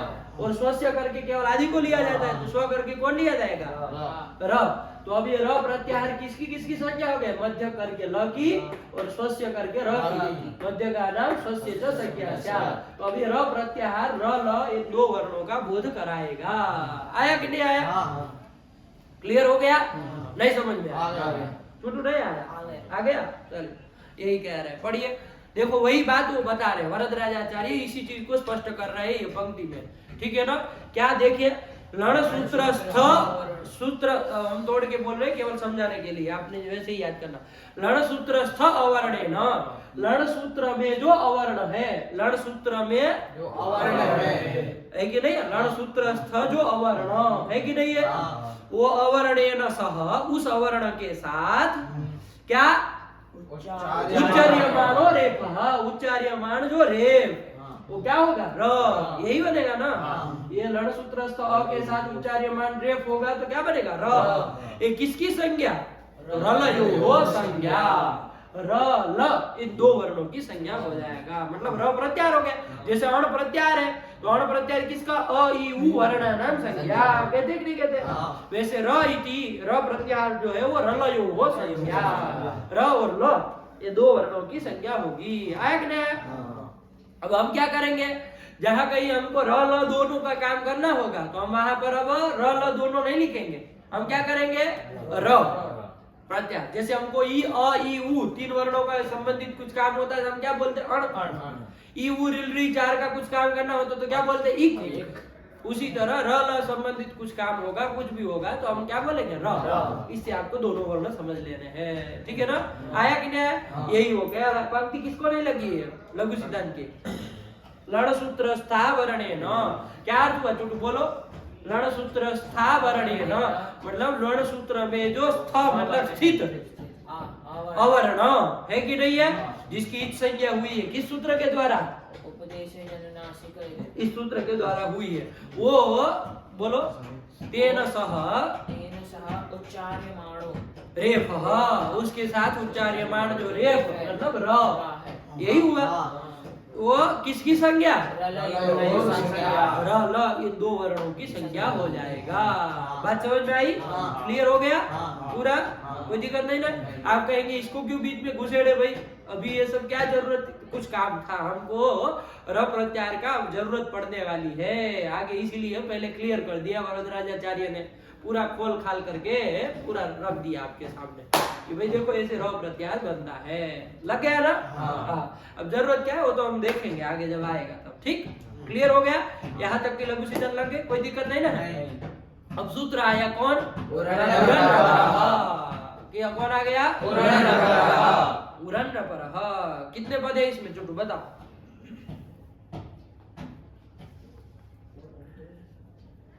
और स्वस्य करके केवल आदि को लिया जाता है, तो स्व करके कौन लिया जाएगा? र। तो अब ये र प्रत्याहार किसकी संख्या हो गए? मध्य करके ल की और स्वस्य करके र की, मध्य का नाम स्वस्य च संज्ञा स्यात्। तो अब ये र प्रत्याहार र ल ये दो वर्णों का बोध कराएगा। आया कि नहीं आया? क्लियर हो गया? नहीं समझ में आया? छोटू नहीं आया? आ गया? चलिए यही कह रहे हैं, पढ़िए। देखो वही बात वो बता रहे वरदराजाचार्य, इसी चीज को स्पष्ट कर रहे हैं ये पंक्ति में, ठीक है ना? क्या देखिए, लण सूत्रस्थ सूत्र हम तोड़ के बोल रहे हैं केवल समझाने के लिए, आपने वैसे ही याद करना। लण सूत्रस्थ अवर्ण न, लण सूत्र में जो अवर्ण है, लण सूत्र में जो अवर्ण है कि नहीं? लण सूत्रस्थ जो अवर्ण है कि नहीं है, वो अवर्णेन सह, उस अवर्ण के साथ क्या? उच्चार्यमानो रेफ, उच्चार्यमान जो रेफ वो क्या होगा? र। यही बनेगा ना? ये लण सूत्रस्थ अ के साथ उच्चार्यमान रेफ होगा तो क्या बनेगा? र। ये किसकी संज्ञा? रलयो संज्ञा, र ल इन दो वर्णों की संज्ञा हो जाएगा, मतलब र प्रत्याहार हो गया। जैसे अण प्रत्याहार है तो अण प्रत्याहार किसका? अ ई उ वर्ण नाम संज्ञा, कहते कि नहीं कहते? वैसे र इति र प्रत्याहार जो है वो रलयो हो संज्ञा, र और ल ये दो वर्णों की संज्ञा होगी। आया कि नहीं? अब हम क्या करेंगे, जहां कहीं हमको र ल दोनों का काम करना होगा तो हम वहां पर अब र ल दोनों नहीं लिखेंगे, हम क्या करेंगे? र प्रत्याहार। जैसे हमको ई अ ई उ तीन वर्णों का संबंधित कुछ काम होता है तो हम क्या बोलते हैं? अण। ई उ रिल री चार का कुछ काम करना होता तो क्या बोलते हैं? इक। उसी तरह र ल संबंधित कुछ काम होगा, कुछ भी होगा तो हम क्या बोलेंगे? र। इससे आपको दोनों वर्ण समझ लेने हैं, ठीक है ना? आया कि नहीं? यही हो गया। पंक्ति किसको नहीं लगी है? लघु सिद्धांत की। लण सूत्र स्थावरणेन, क्या अर्थ हुआ? चुटू बोलो। लण सूत्र स्थावरणेन मतलब लण सूत्र में जो स्थ मतलब स्थित अवर्ण है कि नहीं है, जिसकी इच संज्ञा हुई है किस सूत्र के द्वारा? इस सूत्र के द्वारा हुई है, वो बोलो। तेन सह उच्चार्यमाणो रेफ, उसके साथ उच्चार्यमाण जो रेफ मतलब र, यही हुआ। वो किसकी संज्ञा? र ल इन दो वर्णों की संज्ञा हो जाएगा। बात समझ में आई? क्लियर हो गया पूरा? कोई दिक्कत नहीं ना? आप कहेंगे इसको क्यों बीच में घुसेड़े भाई, अभी ये सब क्या जरूरत? कुछ काम था हमको, र प्रत्याहार का जरूरत पड़ने वाली है आगे, इसीलिए पहले क्लियर कर दिया वरदराजाचार्य ने, पूरा खोल खाल करके पूरा रख दिया आपके सामने कि भाई देखो ऐसे र प्रत्याहार बनता है। लग गया ना? हाँ। अब जरूरत क्या है वो तो हम देखेंगे आगे जब आएगा तब, ठीक? क्लियर हो गया? यहाँ तक के लघु सिद्धांत लग गए, कोई दिक्कत नहीं ना? अब सूत्र आया कौन? क्या कौन आ गया? उरन्नपरः। कितने पद है इसमें चुटू बताओ?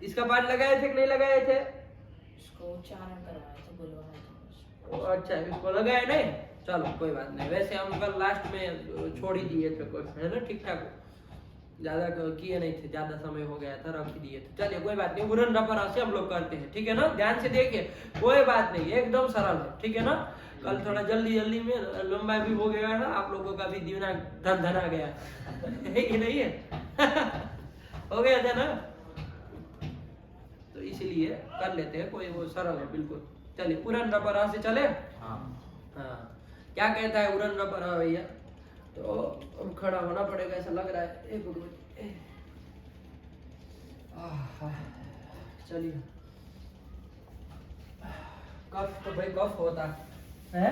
इसका पाठ लगाए थे कि नहीं लगाए थे? इसको उच्चारण करवाया था, बुलवाया था। अच्छा, इसको लगाए नहीं? चलो कोई बात नहीं, वैसे हम कल लास्ट में छोड़ ही दिए थे, कोई है ना, ठीक ठाक ज्यादा किए नहीं थे, ज्यादा समय हो गया था, रख ही दिए थे। चलिए कोई बात नहीं, उरन्नपरः से हम लोग करते हैं, ठीक है ना? ध्यान से देखिए, कोई बात नहीं, एकदम सरल है, ठीक है ना? कल थोड़ा जल्दी में लंबा भी हो गया ना, आप लोगों का भी दिमाग धन आ गया है कि नहीं है? हो गया था ना, तो इसीलिए कर लेते हैं, कोई वो सरल है बिल्कुल। चलिए उरन्नपरः से चले। हाँ, क्या कहता है उरन्नपरः भैया? तो अब खड़ा होना पड़ेगा ऐसा लग रहा है। एक मिनट, चलिए। कफ तो भाई कफ होता है,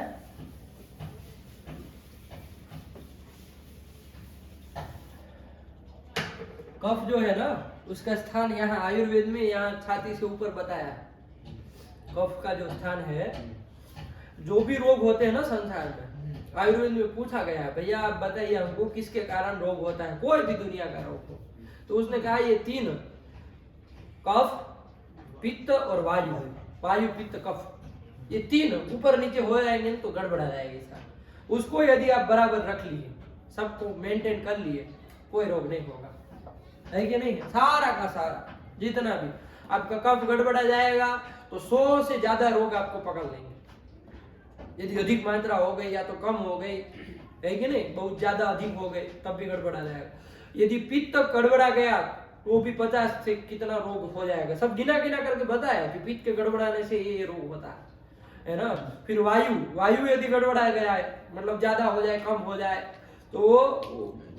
कफ जो है ना उसका स्थान यहाँ आयुर्वेद में यहाँ छाती से ऊपर बताया। कफ का जो स्थान है, जो भी रोग होते हैं ना संसार में, आयुर्वेद में पूछा गया है, भैया आप बताइए हमको किसके कारण रोग होता है, कोई भी दुनिया का रोग हो, तो उसने कहा ये तीन, कफ, पित्त और वायु है। वायु, पित्त, कफ, ये तीन ऊपर नीचे हो जाएंगे तो गड़बड़ा जाएगी सारा। उसको यदि आप बराबर रख लिए, सबको मेंटेन कर लिए, कोई रोग नहीं होगा, है कि नहीं? सारा का सारा जितना भी आपका कफ गड़बड़ा जाएगा तो 100 से ज्यादा रोग आपको पकड़ लेंगे। यदि अधिक मात्रा हो गई या तो कम हो गई, है कि नहीं, बहुत ज्यादा अधिक हो गई तब भी गड़बड़ा जाएगा। यदि पित्त गड़बड़ा गया वो भी 50 से कितना रोग हो जाएगा, सब गिना गिना करके बताया कि पित्त के गड़बड़ाने से ये रोग होता है ना। फिर वायु यदि गड़बड़ा गया है, मतलब ज्यादा हो जाए कम हो जाए तो वो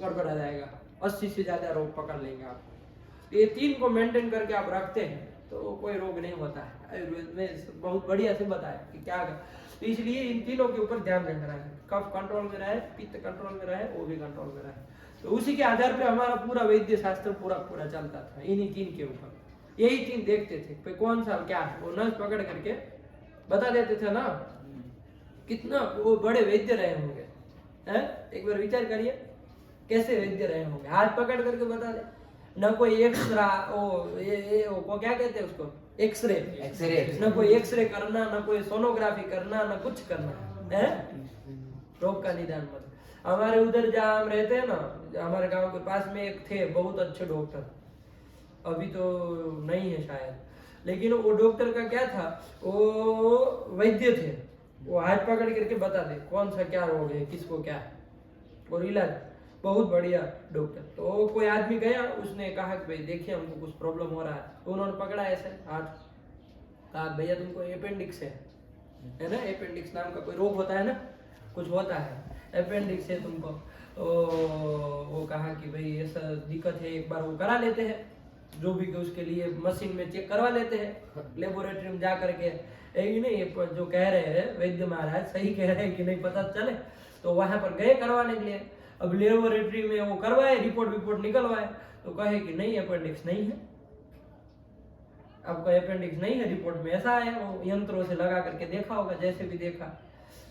गड़बड़ा जाएगा, 80 से ज्यादा रोग पकड़ लेंगे आपको। ये 3 को मेंटेन करके आप रखते हैं तो कोई रोग नहीं होता है। आयुर्वेद में बहुत बढ़िया से बताया कि क्या तो इसलिए इन तीनों के ऊपर ध्यान रखना है, कफ कंट्रोल में रहे, पित्त कंट्रोल में रहे, वो भी कंट्रोल में रहे। तो उसी के आधार पे हमारा पूरा वैद्य शास्त्र पूरा चलता था, इन्हीं 3 के ऊपर। यही 3 देखते थे कौन सा क्या है, वो नस पकड़ करके बता देते थे ना। कितना वो बड़े वैद्य रहे होंगे, हैं? एक बार विचार करिए कैसे वैद्य रहे होंगे, हाथ पकड़ करके बता दे। न कोई एक्सरा वो क्या कहते हैं उसको, एक्सरे, न कोई एक्सरे करना, न कोई सोनोग्राफी करना, न कुछ करना है, रोग का निदान मत। हमारे उधर जहाँ हम रहते हैं ना, हमारे गांव के पास में एक थे बहुत अच्छे डॉक्टर, अभी तो नहीं है शायद, लेकिन वो डॉक्टर का क्या था, वो वैद्य थे, वो हाथ पकड़ करके बता दे कौन सा क्या रोग है, किसको क्या है, और इलाज बहुत बढ़िया डॉक्टर। तो कोई आदमी गया, उसने कहा कि भाई देखिए हमको कुछ प्रॉब्लम हो रहा है, तो उन्होंने पकड़ा ऐसे हाथ, कहा भैया तुमको अपेंडिक्स है ना, अपेंडिक्स नाम का कोई रोग होता है ना, कुछ होता है, अपेंडिक्स है तुमको। तो वो कहा कि भाई ऐसा दिक्कत है, एक बार वो करा लेते हैं, जो भी उसके लिए मशीन में चेक करवा लेते हैं, लेबोरेटरी में जा करके, यही नहीं जो कह रहे हैं वैद्य महाराज सही कह रहे हैं कि नहीं पता चले। तो वहां पर गए करवाने के लिए, अब लेबोरेटरी में वो करवाए, रिपोर्ट निकलवाए, तो कहे कि नहीं अपेंडिक्स नहीं है, आपका अपेंडिक्स नहीं है, रिपोर्ट में ऐसा आया। वो यंत्रों से लगा करके देखा होगा, जैसे भी देखा,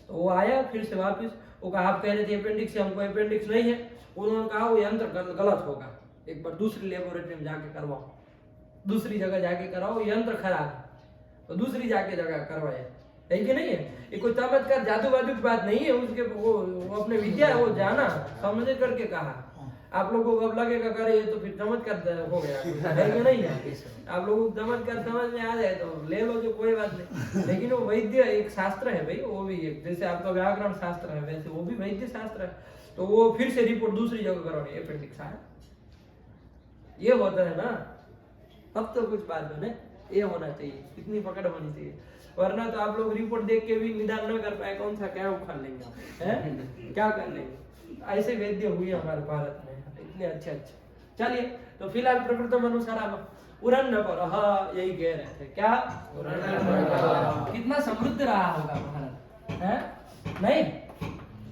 तो वो आया फिर से वापस, वो कहा आप कह रहे थे अपेंडिक्स है, हमको अपेंडिक्स नहीं है। उन्होंने कहा वो यंत्र गलत होगा, एक बार दूसरी लेबोरेटरी में जाके करवाओ, दूसरी जगह जाके कराओ, यंत्र खराब है, तो दूसरी जाके जगह करवाए, है कि नहीं है। ये कोई चमत्कार जादू वादू की बात नहीं है, उसके वो अपने विद्या वो जाना समझ करके कहा। आप लोगों को अब लगेगा करे ये तो फिर चमत्कार हो गया, है कि नहीं है। आप लोगों को चमत्कार समझ में आ जाए तो ले लो, जो कोई बात नहीं, लेकिन वो वैद्य एक शास्त्र है भाई, वो भी एक, जैसे आपका व्याकरण शास्त्र है वैसे वो भी वैद्य शास्त्र है। तो वो फिर से रिपोर्ट दूसरी जगह करवानी, अपेंडिक्स आया, ये होता है ना, अब तो कुछ बात बने, ये होना चाहिए, इतनी पकड़ होनी चाहिए, वरना तो आप लोग रिपोर्ट देख के भी निदान न कर पाए, कौन सा क्या उखाड़ लेंगे हैं, क्या कर लेंगे। ऐसे वैद्य हुए हमारे भारत में इतने अच्छे। चलिए, तो फिलहाल प्रकृतम अनुसार उरन्न पर, हाँ यही कह रहे थे, क्या कितना समृद्ध रहा होगा भारत, है नहीं,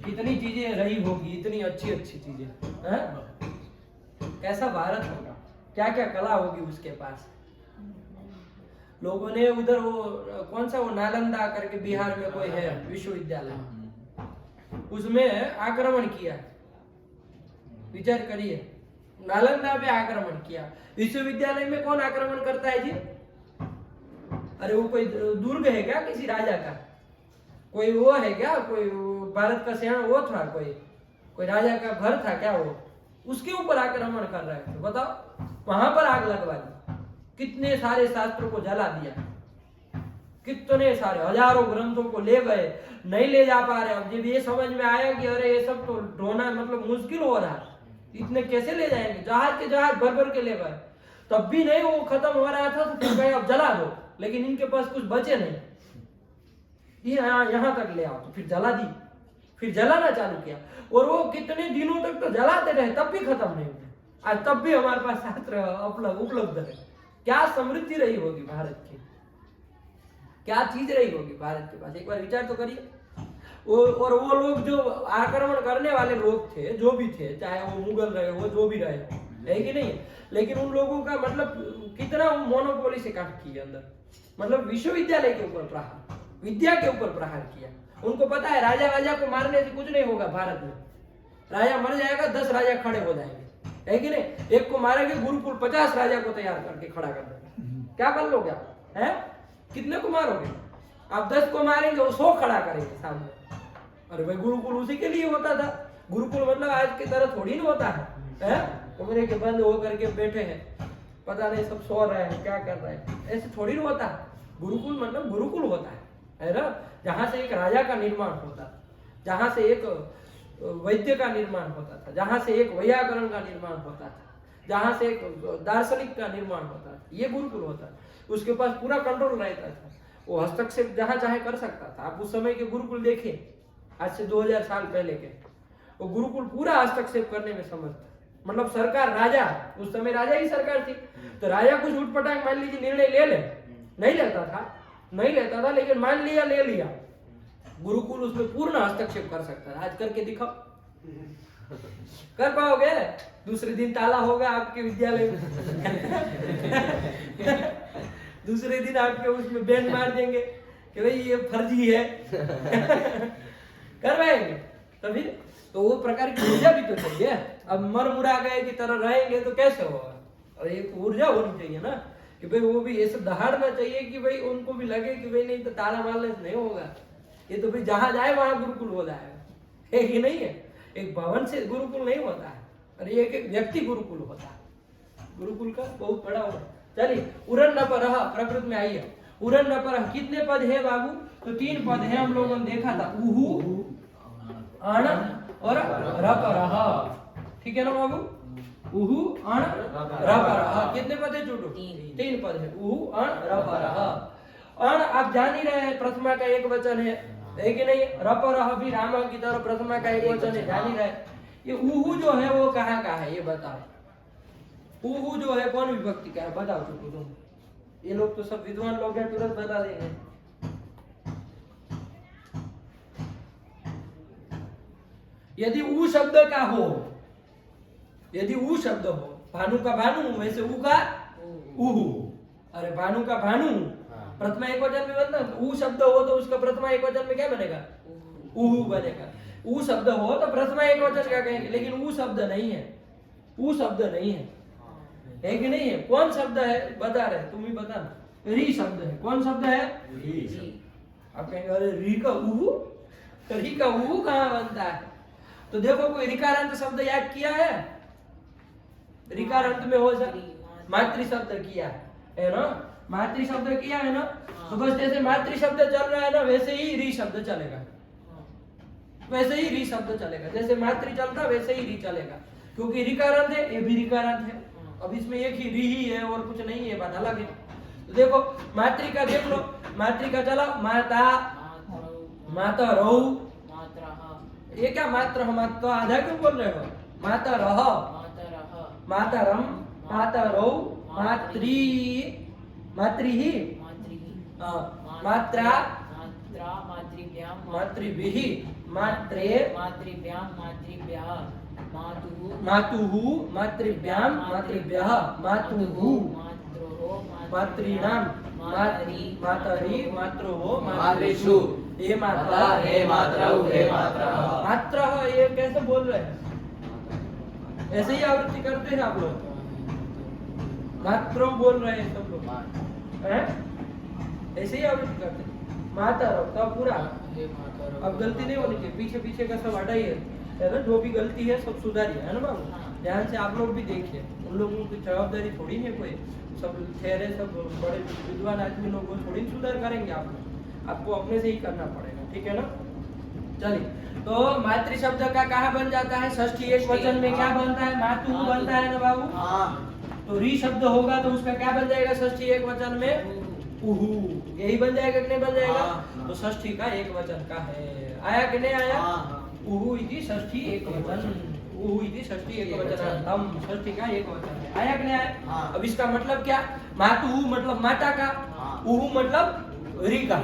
कितनी चीजें रही होगी, इतनी अच्छी चीजें, है कैसा भारत होगा, क्या क्या कला होगी उसके पास। लोगों ने उधर वो कौन सा वो नालंदा करके बिहार में कोई है विश्वविद्यालय, उसमें आक्रमण किया, विचार करिए, नालंदा पे आक्रमण किया। विश्वविद्यालय में कौन आक्रमण करता है जी, अरे वो कोई दुर्ग है क्या किसी राजा का, कोई वो है क्या, कोई भारत का सेना वो था, कोई राजा का घर था क्या, वो उसके ऊपर आक्रमण कर रहे थे, बताओ, वहां पर आग लगवा दी, कितने सारे शास्त्रों को जला दिया, कितने सारे हजारों ग्रंथों को ले गए, नहीं ले जा पा रहे। अब जब ये समझ में आया कि अरे ये सब तो ढोना मतलब मुश्किल हो रहा है, इतने कैसे ले जाएंगे, जहाज भर भर के ले गए, तब भी नहीं वो खत्म हो रहा था, तो फिर अब जला दो, लेकिन इनके पास कुछ बचे नहीं, यहाँ तक ले आओ, तो फिर जला दी, फिर जलाना चालू किया, और वो कितने दिनों तक तो जलाते रहे, तब भी खत्म नहीं हुए। आज तब भी हमारे पास शास्त्र उपलब्ध है। क्या समृद्धि रही होगी भारत की, क्या चीज रही होगी भारत के पास, एक बार विचार तो करिए। और वो लोग जो आक्रमण करने वाले लोग थे, जो भी थे, चाहे वो मुगल रहे हो, जो भी रहे, है कि नहीं, लेकिन उन लोगों का मतलब कितना मोनोपोली से काट किया अंदर, मतलब विश्वविद्यालय के ऊपर प्रहार, विद्या के ऊपर प्रहार किया। उनको पता है राजा को मारने से कुछ नहीं होगा भारत में, राजा मर जाएगा 10 राजा खड़े हो जाएंगे, है कि नहीं। एक को मारेंगे, गुरुकुल 50 राजा को तैयार करके खड़ा कर देंगे, क्या कर लोगे आप, है कितने को मारोगे आप, 10 को मारेंगे, वो 100 खड़ा करेंगे सामने। अरे भाई गुरुकुल उसी के लिए होता था, गुरुकुल मतलब आज की तरह थोड़ी ना होता है, कमरे के बंद हो करके बैठे हैं, पता नहीं सब सो रहे हैं, क्या कर रहे हैं, ऐसे थोड़ी ना होता है। गुरुकुल मतलब गुरुकुल होता है ना, जहाँ से एक राजा का निर्माण होता था, जहाँ से एक वैद्य का निर्माण होता था, जहाँ से एक वैयाकरण का निर्माण होता था, जहां से एक दार्शनिक का निर्माण होता था, ये गुरुकुल होता है। उसके पास पूरा कंट्रोल रहता था, वो हस्तक्षेप जहां चाहे कर सकता था। आप उस समय के गुरुकुल देखें, आज से 2000 साल पहले के, वो गुरुकुल पूरा हस्तक्षेप करने में समर्थ था। मतलब सरकार, राजा, उस समय राजा ही सरकार थी, तो राजा कुछ उठपटांग मान लीजिए निर्णय ले ले, नहीं लेता था, लेकिन मान लिया, ले लिया, गुरुकुल उसमें पूर्ण हस्तक्षेप कर सकता है। आज करके दिखाओ, कर पाओगे? दूसरे दिन ताला होगा आपके विद्यालय में दूसरे दिन आपके उसमें बैन मार देंगे कि भाई ये फर्जी है कर पाएंगे तभी? तो वो प्रकार की ऊर्जा भी तो चाहिए। अब मर मुरा गए की तरह रहेंगे तो कैसे होगा? और एक ऊर्जा होनी चाहिए ना कि भाई वो भी ऐसे दहाड़ना चाहिए कि भाई उनको भी लगे कि भाई नहीं तो ताला मारने से नहीं होगा, ये तो भाई जहां जाए वहां गुरुकुल हो जाएगा, है कि नहीं है? एक भवन से गुरुकुल नहीं होता है, और एक एक व्यक्ति गुरुकुल होता है। गुरुकुल का बहुत बड़ा होता है। चलिए, उरन नपरह, प्रकृत में आइए। उरन नपरह कितने पद है बाबू? तो 3 पद है, हम लोगों ने देखा था, उहु, अण और रपरह। ठीक है ना बाबू? उहु, अण, रपरह। कितने पद है छोटू? 3 पद है, उहु, अण, रपरह। अण आप जान ही रहे हैं, प्रथमा का एक वचन है कि नहीं? रपरह भी रामा की तरह प्रथमा का एक वचन है, जान ही रहे। ये उहु जो है वो कहाँ का है, ये बताओ। उहु जो है कौन विभक्ति का है, बताओ छोटू तुम। ये लोग तो सब विद्वान लोग हैं, तुरंत बता देंगे। यदि ऊ शब्द का हो, यदि ऊ शब्द हो, भानु का भानु, वैसे ऊ का उहु। अरे भानु का भानु प्रथमा एक वचन में बनता है, ऊ शब्द हो तो उसका प्रथमा एक वचन में क्या बनेगा? उहु बनेगा। ऊ शब्द हो तो प्रथमा एक वचन क्या कहेंगे, लेकिन ऊ शब्द नहीं है, ऊ शब्द नहीं है कि नहीं है? कौन शब्द है बता रहे, तुम ही बता। री शब्द है। कौन शब्द है? आप कहेंगे अरे री का उहु, तो री का उहु कहाँ बनता है? तो देखो कोई रिकारांत शब्द याद किया है? रिकारांत में हो जाए मातृ शब्द किया है ना, मातृ शब्द किया है ना, तो बस जैसे मातृ शब्द चल रहा है ना, वैसे ही री शब्द चलेगा, वैसे ही री शब्द चलेगा। जैसे मातृ चलता वैसे ही री चलेगा, क्योंकि रिकारांत है, ये भी रिकारांत है। अब इसमें एक ही री ही है और कुछ नहीं है, बात अलग है। तो देखो मातृ का देख लो, मातृ का चला, माता, माता रौ, ये क्या मात्र, माता आधा क्यों बोल रहे हो? माता रह, मातरम, माता रौ, मातृ, मातृ ही, मात्रा, मातृभिः, मात्रे, मातुः, मातृभ्यां, मातृभ्यः, मातुः, मातॄणां, मातरि, मातृभ्यो, मातृषु। हे माता, हे मातरौ, हे मातरः। मातरः ये कैसे बोल रहे हैं? ऐसे ही आवृत्ति करते हैं आप लोग? मातरौ बोल रहे हैं सब लोग, हैं? ऐसे ही आवृत्ति करते हैं। मातरौ तो पूरा, अब गलती नहीं होनी चाहिए, पीछे पीछे का सब हटाइए, है ना? जो भी गलती है सब सुधारिए, है ना बाबू? ध्यान से आप लोग भी देखिए, उन लोगों की जवाबदारी थोड़ी है कोई, सब ठहरे सब बड़े विद्वान आदमी लोग थोड़ी सुधार करेंगे आप लोग, आपको अपने से ही करना पड़ेगा। ठीक है ना? चलिए, तो मातृ शब्द का कहाँ बन जाता है? षष्ठी एक वचन में क्या बनता है? मातु बनता है ना बाबू? तो री शब्द होगा तो उसका क्या बन जाएगा षष्ठी एक वचन में? उहु। यही बन जाएगा कि नहीं बन जाएगा? तो षष्ठी का एक वचन का है, आया कि नहीं आया? उहु इति षष्ठी एक वचन, उहु इति षष्ठी एक वचनार्थम, षष्ठी का एक वचन है, आया कि नहीं आया? अब इसका मतलब क्या? मातु मतलब माता का, उहु मतलब री का,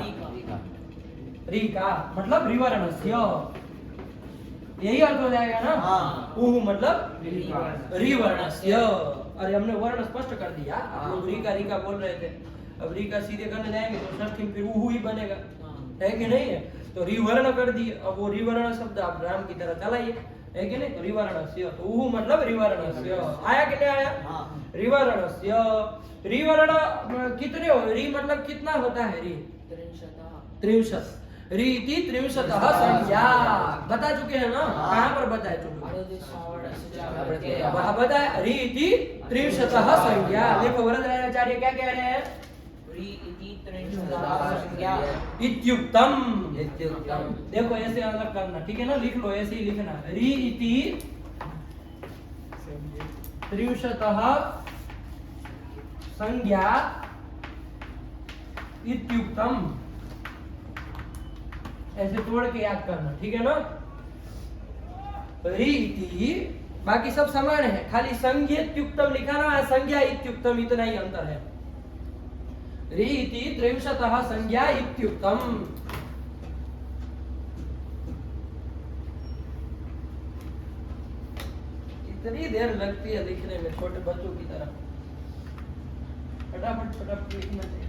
री का मतलब रिवर्णस्य, यही अर्थ हो जाएगा ना? उहु मतलब रिवर्णस्य। अरे हमने वर्ण स्पष्ट कर दिया, आप लोग री का बोल रहे थे, अब री का सीधे करने जाएंगे तो षष्ठी फिर उहु ही बनेगा, है कि नहीं है? तो रिवर्ण कर दिए, अब वो रिवर्ण शब्द आप राम की तरह चलाइए, है कि नहीं? तो रिवर्णस्य, तो उहु मतलब रिवर्णस्य, आया कि नहीं आया? रिवर्णस्य। रिवर्ण कितने हो? री मतलब कितना होता है? री 63, री इति 63 संज्ञा, बता चुके हैं ना? कहाँ पर बताए चुके? वहाँ बताया री इति 63 संज्ञा। देखो वरदराचार्य क्या कह रहे हैं? री इति 63 संज्ञा इत्युक्तम, इत्युक्तम। देखो ऐसे अलग करना, ठीक है ना? लिख लो, ऐसे ही लिखना, री इति त्रिंशतः संज्ञा इत्युक्तम। ऐसे तोड़ के याद करना, ठीक है ना। री इति, बाकी सब समान है, खाली संज्ञा इत्युक्तम लिखा ना, संज्ञा इत्युक्तम इतना ही अंतर है। री इति त्रिंशतः संज्ञा इत्युक्तम। इतनी देर लगती है लिखने में छोटे बच्चों की तरह, फटाफट फटाफट लिखना चाहिए।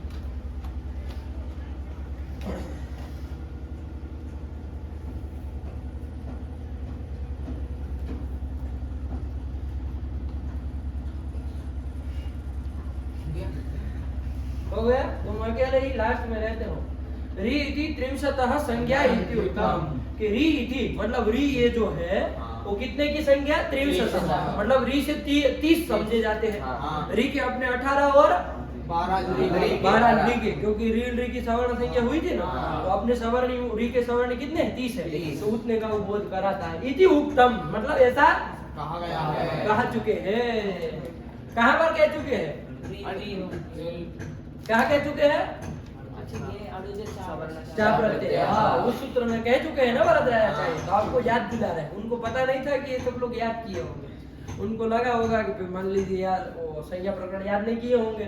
हो गया, तुम अकेले ही लास्ट में रहते हो। री इति त्रिंशतः संज्ञा इत्युक्तम, कि री इति मतलब री ये जो है वो कितने की संज्ञा, त्रिंशतः, मतलब री से 30 समझे जाते हैं। री के अपने 18 और 12 री के, क्योंकि री की सवर्ण संख्या हुई थी ना, तो अपने सवर्ण री के सवर्ण कितने 30 है, तो उतने का वो बोध कराता है। इति उक्तम मतलब ऐसा कहा गया है, कहा चुके हैं। कहाँ पर कह चुके हैं, कहाँ कह चुके हैं, चा प्रत्यय, हाँ उस सूत्र में कह चुके हैं ना वरदायाचार्य। तो आपको याद दिला रहे हैं, उनको पता नहीं था कि ये सब लोग याद किए होंगे। उनको लगा होगा कि मान लीजिए यार वो संज्ञा प्रकरण याद नहीं किए होंगे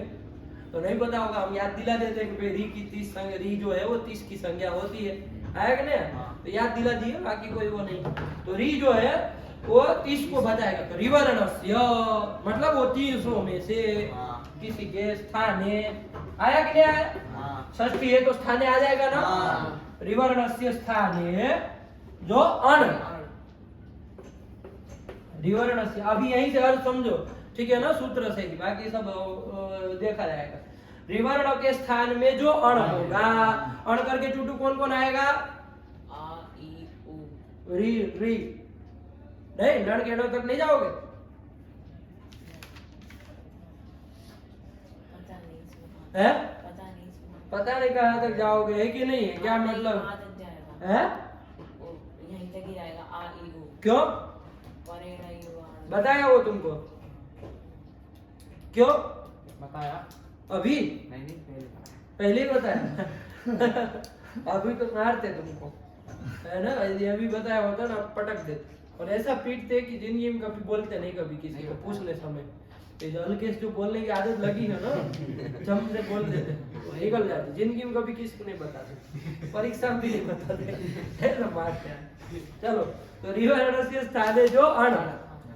तो नहीं पता होगा, हम याद दिला देते हैं कि री की 30 री जो है वो 30 की संज्ञा होती है, आया कि नहीं, तो याद दिला दिए, बाकी कोई वो नहीं। तो री जो है वो 30 को बताएगा, तो रिवर्णस्य मतलब वो 300 में से किसी के स्थाने, आया कि नहीं आया, षष्ठी है तो स्थाने आ जाएगा ना, रिवर्णस्य स्थाने जो अण, रिवर्णस्य, अभी यहीं से अर्थ समझो, ठीक है ना, सूत्र से ही, बाकी सब देखा जाएगा। रिवर्ण के स्थान में जो अण होगा, अण करके चुटू कौन कौन आएगा, आ ई उ, री री, नहीं लड़ के तक नहीं जाओगे, है पता नहीं कहाँ तक जाओगे, है कि नहीं है, क्या मतलब है, यहीं तक ही जाएगा, आ ई उ, क्यों बताया वो तुमको, क्यों बताया, अभी नहीं पहले ही बताया अभी तो मारते तुमको, है ना, यदि अभी बताया होता ना पटक देते, और ऐसा पीटते कि जिंदगी में कभी बोलते नहीं कभी किसी को पूछने समय। ये जो हल्केश जो बोलने की आदत लगी है ना, चम से बोल देते तो निकल जाती, जिंदगी में कभी किसी को नहीं बताते, परीक्षा में भी नहीं बताते, ऐसा मारते हैं। चलो, तो रिवर्णस्य स्थाने जो अण,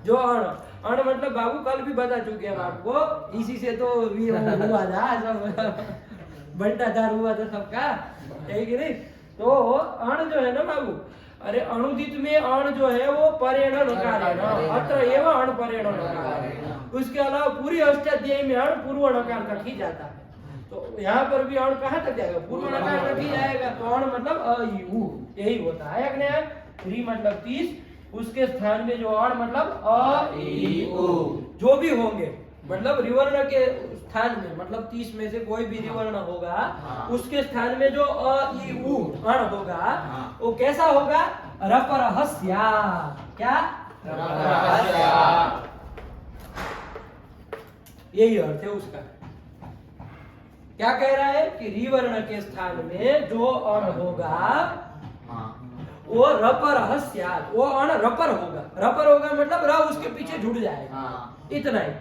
जो अण, अण मतलब बाबू कल भी बता चुके हैं आपको, इसी से तो हुआ था सब बंटाधार हुआ था सबका, है कि नहीं। तो अण जो है ना बाबू, अरे अणुदित में अण जो है वो परेण नकार है ना, अत्र एवं अण परेण नकार है। उसके अलावा पूरी अष्टाध्यायी में अण पूर्व नकार तक ही जाता है, तो यहाँ पर भी अण कहाँ तक जाएगा, पूर्व नकार तक ही जाएगा। तो अण मतलब अ ई उ यही होता है, या नहीं, री मतलब 30, उसके स्थान में जो अण मतलब अ ई उ जो भी होंगे, मतलब रिवर्ण के स्थान में, मतलब 30 में से कोई भी रिवर्ण होगा, उसके स्थान में जो अ ई उ अण होगा वो कैसा होगा, रपरहस्या, क्या यही अर्थ है उसका। क्या कह रहा है कि रिवर्ण के स्थान में जो अण होगा वो रपरहस्यात्, वो अण रपर होगा, रपर होगा मतलब र उसके पीछे जुड़ जाएगा, इतना ही,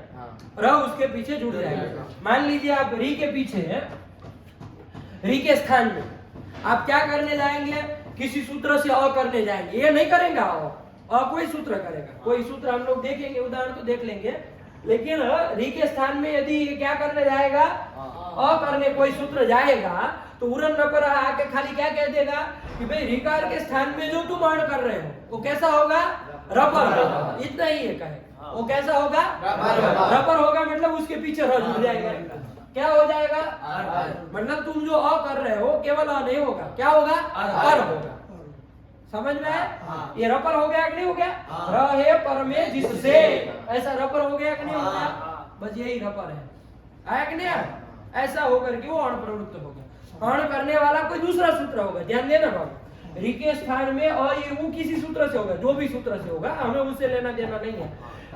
र उसके पीछे जुड़ जाएगा। मान लीजिए आप री के पीछे है, री के स्थान में आप क्या करने जाएंगे, किसी सूत्र से अ करने जाएंगे, ये नहीं करेंगे अ कोई सूत्र करेगा, कोई सूत्र हम लोग देखेंगे, उदाहरण तो देख लेंगे, लेकिन री के स्थान में यदि ये क्या करने जाएगा, अ करने कोई सूत्र जाएगा, तो उरन रपर आके खाली क्या कह देगा कि भाई रिकार के स्थान में जो तुम अण कर रहे हो वो कैसा होगा, रपर होगा, इतना ही है कहे, वो कैसा होगा, रपर होगा, मतलब उसके पीछे र जुड़ जाएगा, क्या हो जाएगा, मतलब तुम जो अ कर रहे हो केवल अ नहीं होगा, क्या होगा, अर होगा। समझ में आया, ये रपर हो गया कि नहीं हो गया, र है पर में जिससे, ऐसा रपर हो गया कि नहीं हो गया, बस यही रपर है, आया कि नहीं आया, ऐसा होकर के वो अण प्रवृत्त होगा। अण करने वाला कोई दूसरा सूत्र होगा, ध्यान देना बाबू, री के स्थान में अ ई उ किसी सूत्र से होगा, जो भी सूत्र से होगा, हमें उससे लेना देना नहीं है।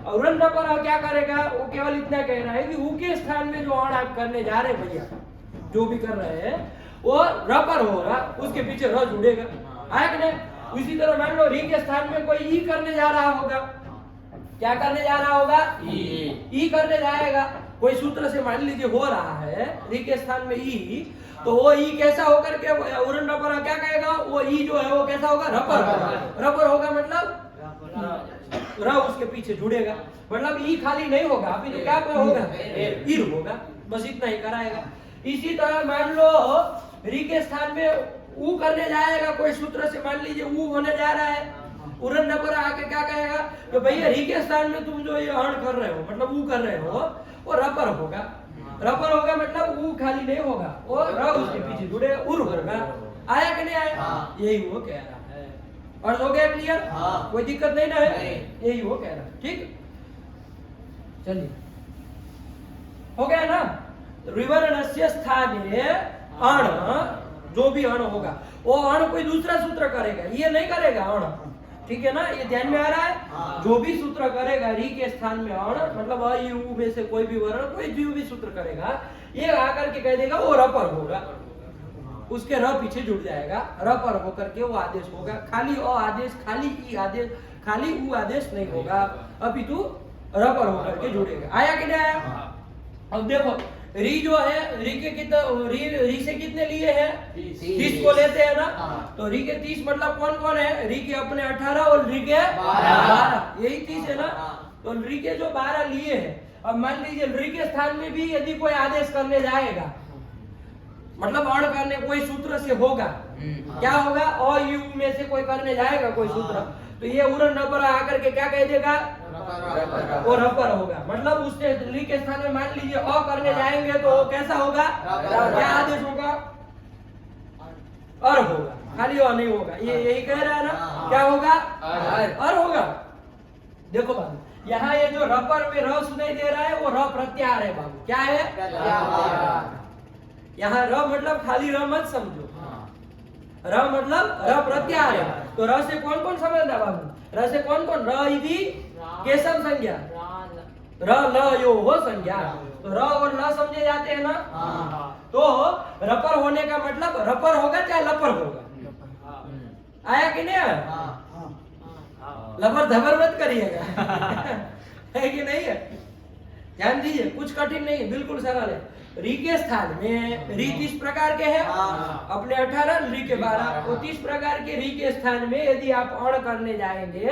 और उरन रपर क्या करेगा, वो केवल इतना कह रहा है कि ऊ के स्थान में जो अण आप करने जा रहे हैं भैया, जो भी कर रहे हैं वो रपर होगा, उसके पीछे र जुड़ेगा, है कि नहीं। उसी तरह मान लो री के स्थान में कोई ई करने जा रहा होगा, क्या करने जा रहा होगा, ई करने जाएगा। कोई सूत्र से मान लीजिए हो रहा है री के स्थान में ई, तो वो ई कैसा होकर के उरन रपर क्या कहेगा, वो ई जो है वो कैसा होगा, रपर। रपर होगा मतलब र उसके पीछे जुड़ेगा, मतलब ई खाली नहीं होगा, अभी तो क्या होगा, ईर होगा, बस इतना ही कराएगा। इसी तरह मान लो री के स्थान में ऊ करने जाएगा, कोई सूत्र से मान लीजिए ऊ होने जा रहा है, उरन रपर आके क्या कहेगा कि भैया री के स्थान में तुम जो ये अण कर रहे हो, मतलब ऊ कर रहे हो, वो रपर होगा। रपर होगा मतलब ऊ खाली नहीं होगा, वो र उसके पीछे जुड़ेगा, उर होगा। आया कि नहीं आया, यही वो कह रहा है। और हो गया क्लियर, कोई दिक्कत नहीं ना है, यही वो कह रहा है। ठीक, चलिए हो गया ना। विवरणस्य स्थाने अण, जो भी अण होगा वो अण कोई दूसरा सूत्र करेगा, ये नहीं करेगा अण, ठीक है ना, ये ध्यान में आ रहा है। जो भी सूत्र करेगा री के स्थान में अण, मतलब अ ई उ में से कोई भी वर्ण, कोई जो भी सूत्र करेगा, ये आकर के कह देगा वो रपर होगा, उसके र पीछे जुड़ जाएगा, रपर होकर के वो आदेश होगा। खाली अ आदेश, खाली ई आदेश, खाली उ आदेश नहीं होगा, अपितु रपर होकर के जुड़ेगा। आया कि नहीं आया। अब देखो री जो है, री के कितना, री से कितने लिए हैं, 30 को लेते हैं ना, तो री के 30 मतलब कौन कौन है, री के अपने 18 और री के 12, यही 30 है ना। तो री के जो 12 लिए हैं, अब मान लीजिए री के स्थान में भी यदि कोई आदेश करने जाएगा, मतलब अण करने कोई सूत्र से होगा, क्या होगा, अ यू में से कोई करने जाएगा कोई सूत्र, तो ये उरन रपर आकर के क्या कह देगा, वो रपर होगा। मतलब उससे री के स्थान में मान लीजिए अ करने जाएंगे तो वो कैसा होगा, क्या आदेश होगा, अर होगा, खाली अ नहीं होगा। ये यही कह रहा है ना, क्या होगा, अर होगा। देखो बाबू, यहाँ ये जो रपर में र सुनाई दे रहा है वो र प्रत्याहार है बाबू, क्या है, यहाँ र मतलब खाली र मत समझो, र मतलब र प्रत्याहार है। तो र से कौन कौन संबंध है बाबू, र से कौन कौन, र यदि केशव संज्ञा, र ल यो हो संज्ञा, तो र और ल समझे जाते हैं ना। तो रपर होने का मतलब रपर होगा चाहे लपर होगा, आया कि नहीं आया, लपर धबर मत करिएगा है कि नहीं है, ध्यान दीजिए, कुछ कठिन नहीं है, बिल्कुल सरल है। री के स्थान में री 30 प्रकार के हैं, अपने 18 री के 12, तो 30 प्रकार के री के स्थान में यदि आप अण करने जाएंगे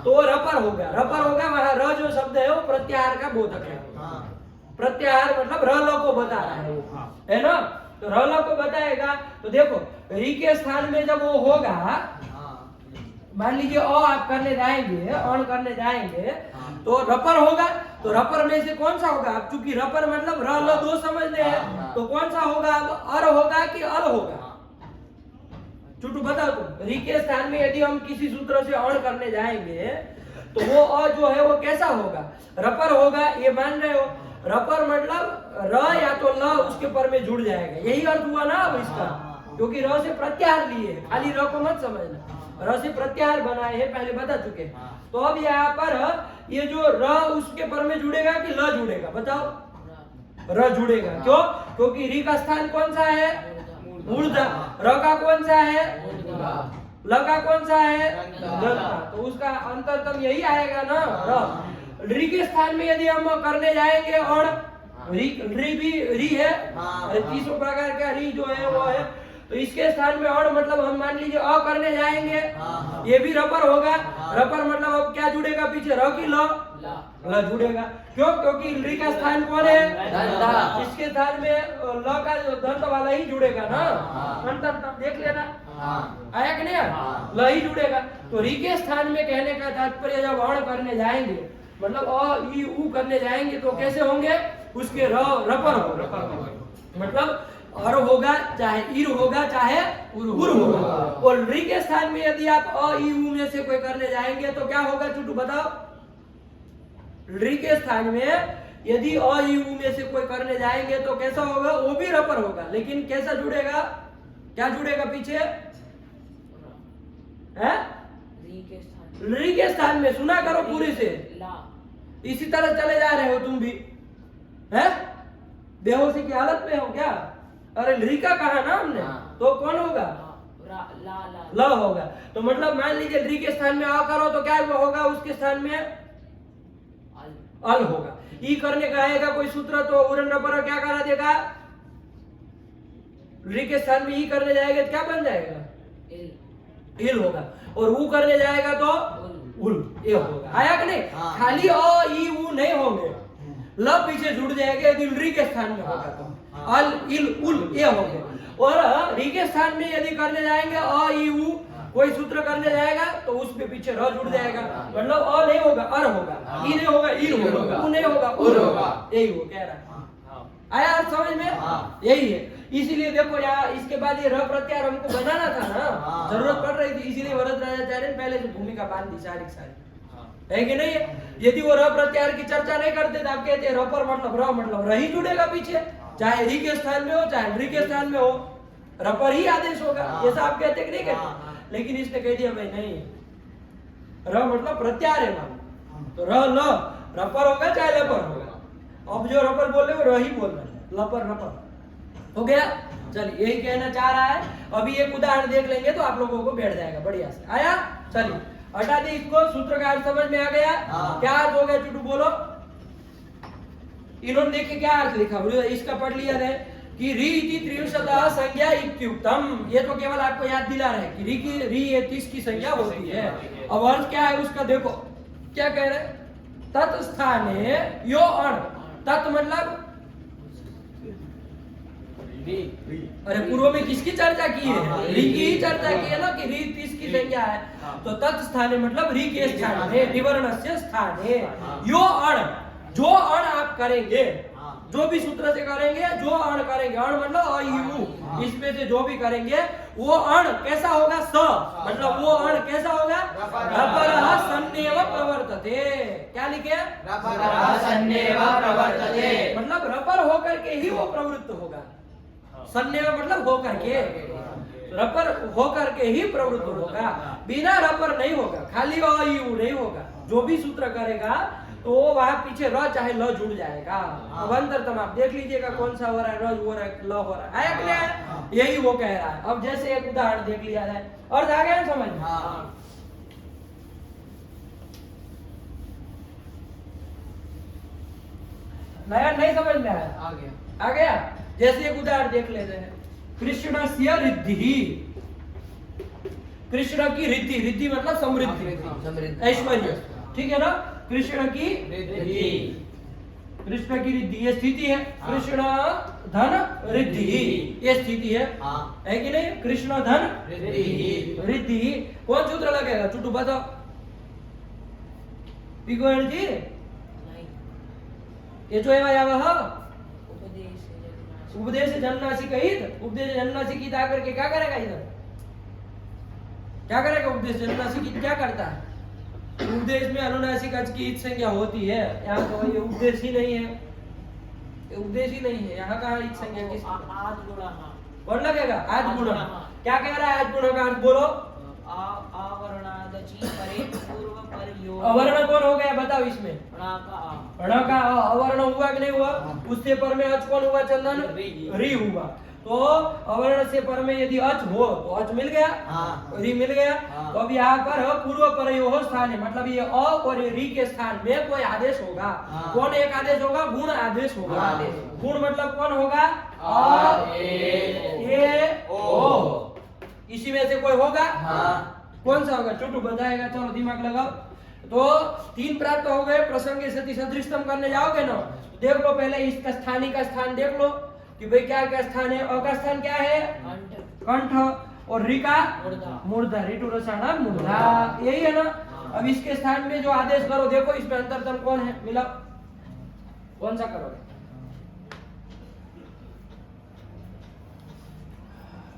तो रपर होगा। रपर होगा, वहां र जो शब्द है वो प्रत्याहार का बोधक है, प्रत्याहार मतलब र ल को बता रहा है वो, है ना। तो र ल को बताएगा, तो देखो री के स्थान में जब वो होगा, मान लीजिए अ आप करने जाएंगे, अण करने जाएंगे तो रपर होगा, तो रपर में से कौन सा होगा, अब चूंकि रपर मतलब र ल दो समझते हैं, तो कौन सा होगा, अब अर होगा कि अल होगा, चुटू बताओ तुम। री के स्थान में यदि हम किसी सूत्र से अण करने जाएंगे तो वो अ जो है वो कैसा होगा, रपर होगा, ये मान रहे हो। रपर मतलब र या तो ल उसके पर में जुड़ जाएगा, यही अर्थ हुआ ना अब इसका, क्योंकि र से प्रत्याहार लिए, खाली र को मत समझना, र से प्रत्याहार बनाए हैं, पहले बता चुके। तो अब यहाँ पर ये जो र उसके पर में जुड़ेगा कि ल जुड़ेगा, बताओ, र जुड़ेगा। क्यों, क्योंकि री का स्थान कौन सा है, मूर्धा, र का कौन सा है, ल का कौन सा है, दंता, तो उसका अंतरतम यही आएगा ना, र। री के स्थान में यदि हम करने जाएंगे और री भी री है, 30 प्रकार का री जो है वो है, तो इसके स्थान में और मतलब हम मान लीजिए अ करने जाएंगे, ये भी रपर होगा। रपर मतलब अब क्या जुड़ेगा पीछे, र की ल जुड़ेगा। क्यों, क्योंकि री का स्थान कौन है, इसके स्थान में ल का जो दंत वाला ही जुड़ेगा ना, अंतर देख लेना, आया कि नहीं, ल ही जुड़ेगा। तो री के स्थान में कहने का तात्पर्य जब अण करने जाएंगे, मतलब अ ई उ करने जाएंगे तो कैसे होंगे, उसके रपर होगा, मतलब अर होगा चाहे ईर होगा चाहे उर होगा। और री के स्थान में यदि आप अ ई उ में से कोई करने जाएंगे तो क्या होगा, चुटू बताओ। री के स्थान में यदि अ ई उ में से कोई करने जाएंगे तो कैसा होगा, वो भी रपर होगा, लेकिन कैसा जुड़ेगा, क्या जुड़ेगा पीछे, है री के स्थान में, सुना करो पूरी से, इसी तरह चले जा रहे हो तुम भी, हैं? बेहोशी की हालत में हो क्या? अरे री का कहा ना हमने, तो कौन होगा? ल होगा। तो मतलब मान लीजिए री के स्थान में आ करो तो क्या होगा? उसके स्थान में अल होगा। ई करने का आएगा कोई सूत्र तो उरन पर क्या करा देगा? री के स्थान में ई करने जाएगा तो क्या बन जाएगा? इल होगा। और ऊ करने जाएगा तो उल, ये होगा। आया कि नहीं? खाली अ ई ऊ नहीं होंगे, ल पीछे जुड़ जाएगा यदि री के स्थान में होगा तो अल इल उल ये होंगे। और री के स्थान में यदि करने जाएंगे अ ई ऊ कोई सूत्र करने जाएगा तो उस पे पीछे र जुड़ जाएगा, मतलब अ नहीं होगा अर होगा, ई नहीं होगा इल होगा, ऊ नहीं होगा उल होगा। यही वो कह रहा है। आया आप समझ में? यही है। इसीलिए देखो यहाँ इसके बाद ये र प्रत्यार हमको बनाना था ना, जरूरत पड़ रही थी, इसीलिए वरदराजाचार्य ने पहले से भूमिका बांध दी सारी है कि नहीं? यदि वो र प्रत्यार की चर्चा नहीं करते तो आप कहते र पर मतलब र मतलब र ही जुड़ेगा पीछे, चाहे री के स्थान में हो चाहे री के स्थान में हो, र पर ही आदेश होगा, ऐसा आप कहते कि नहीं कहते? लेकिन इसने कह दिया भाई नहीं, र मतलब प्रत्यार है मान, तो र ल र पर होगा चाहे ल पर होगा। अब जो र पर बोल रहे हो र ही बोल रहे हैं, ल पर र पर हो गया। चलिए यही कहना चाह रहा है। अभी एक उदाहरण देख लेंगे तो आप लोगों को बैठ जाएगा बढ़िया से। आया? चलिए हटा दे इसको, सूत्र का अर्थ समझ में आ गया? क्या अर्थ हो गया चुटू बोलो? इन्होंने देखिए क्या अर्थ लिखा, इसका पढ़ लिया है कि री इति त्रिंशतः संज्ञा इत्युक्तम। ये तो केवल आपको याद दिला रहे कि री 30 की संज्ञा होती है। अब अर्थ क्या है उसका देखो, क्या कह रहे? तत्स्थाने यो अण, तत् मतलब अरे पूर्व में किसकी चर्चा की है? री की ही चर्चा की है ना कि री 30 की संज्ञा है। तो तत्स्थाने मतलब री के स्थान में, विवरणस्य स्थाने यो अण, जो अण आप करेंगे, जो भी सूत्र से करेंगे, जो अण करेंगे, अण मतलब अ ई ऊ, इसमें से जो भी करेंगे वो अण कैसा होगा? स, मतलब वो अण कैसा होगा? रपरः सन्नेव प्रवर्तते। क्या लिखे? रपरः सन्नेव प्रवर्तते, मतलब रपर होकर के ही वो प्रवृत्त होगा। सन्नेव मतलब होकर के, रपर होकर के ही प्रवृत्त होगा, बिना रपर नहीं होगा, खाली अ ई ऊ नहीं होगा। जो भी सूत्र करेगा तो वहां पीछे र चाहे ल जुड़ जाएगा। अब अंतर तुम आप देख लीजिएगा कौन सा हो रहा है, र हो रहा है, ल हो रहा है। आया कि नहीं? यही वो कह रहा है। अब जैसे एक उदाहरण देख लिया जाए, अर्थ आ गया समझ में? नया नहीं समझ में आया? आ गया। आ गया? जैसे एक उदाहरण देख लेते हैं, कृष्णस्य रिद्धि, कृष्ण की रिद्धि, रिद्धि मतलब समृद्धि, ऐश्वर्य, ठीक है ना? कृष्ण की रिद्धि, कृष्ण की रिद्धि ये स्थिति है। कृष्ण धन रिद्धि ये स्थिति है कि नहीं? कृष्ण धन रिद्धि, रिद्धि कौन सूत्र लगेगा? चुटू बताओ। पिगोण जी ये जो है उपदेश जन्नासी कहित, उपदेश जन्नासी की आकर के क्या करेगा? इधर क्या करेगा? उपदेश जन्नासी की क्या करता है? उपदेश में अनुनासिक अच की इत संज्ञा होती है, यहाँ तो ये उपदेश ही नहीं है, ये उपदेश ही नहीं है। यहाँ का इत संज्ञा किस आज गुणा कौन लगेगा? आज गुण। क्या कह रहा है आज गुण का अर्थ बोलो? अवर्णादचि परे पूर्व पर यो। अवर्ण कौन हो गया बताओ इसमें? ण का अवर्ण हुआ कि नहीं हुआ? उससे पर में अच कौन हुआ चंदन? री हुआ। तो अवर्ण से पर में यदि अच हो तो अच मिल गया, री मिल गया। तो अब यहाँ पर पूर्व पर यो स्थान है, मतलब ये अ और री के स्थान में कोई आदेश होगा। कौन एक आदेश होगा? गुण आदेश होगा। गुण मतलब कौन होगा? अ ए ओ, इसी में से कोई होगा? कौन सा होगा? छोटू बताएगा, चलो दिमाग लगाओ। तो 3 प्राप्त हो गए। प्रसंग सती सदृशतम करने जाओगे ना, देख लो पहले इसका स्थानी का स्थान देख लो कि भाई क्या क्या स्थान है। अ का स्थान क्या है? कंठ, और री का मूर्धा, ऋतु रसाना मूर्धा, यही है ना। अब इसके स्थान में जो आदेश करो, देखो इसमें अंतरतम कौन है? मिलाओ, कौन सा करोगे?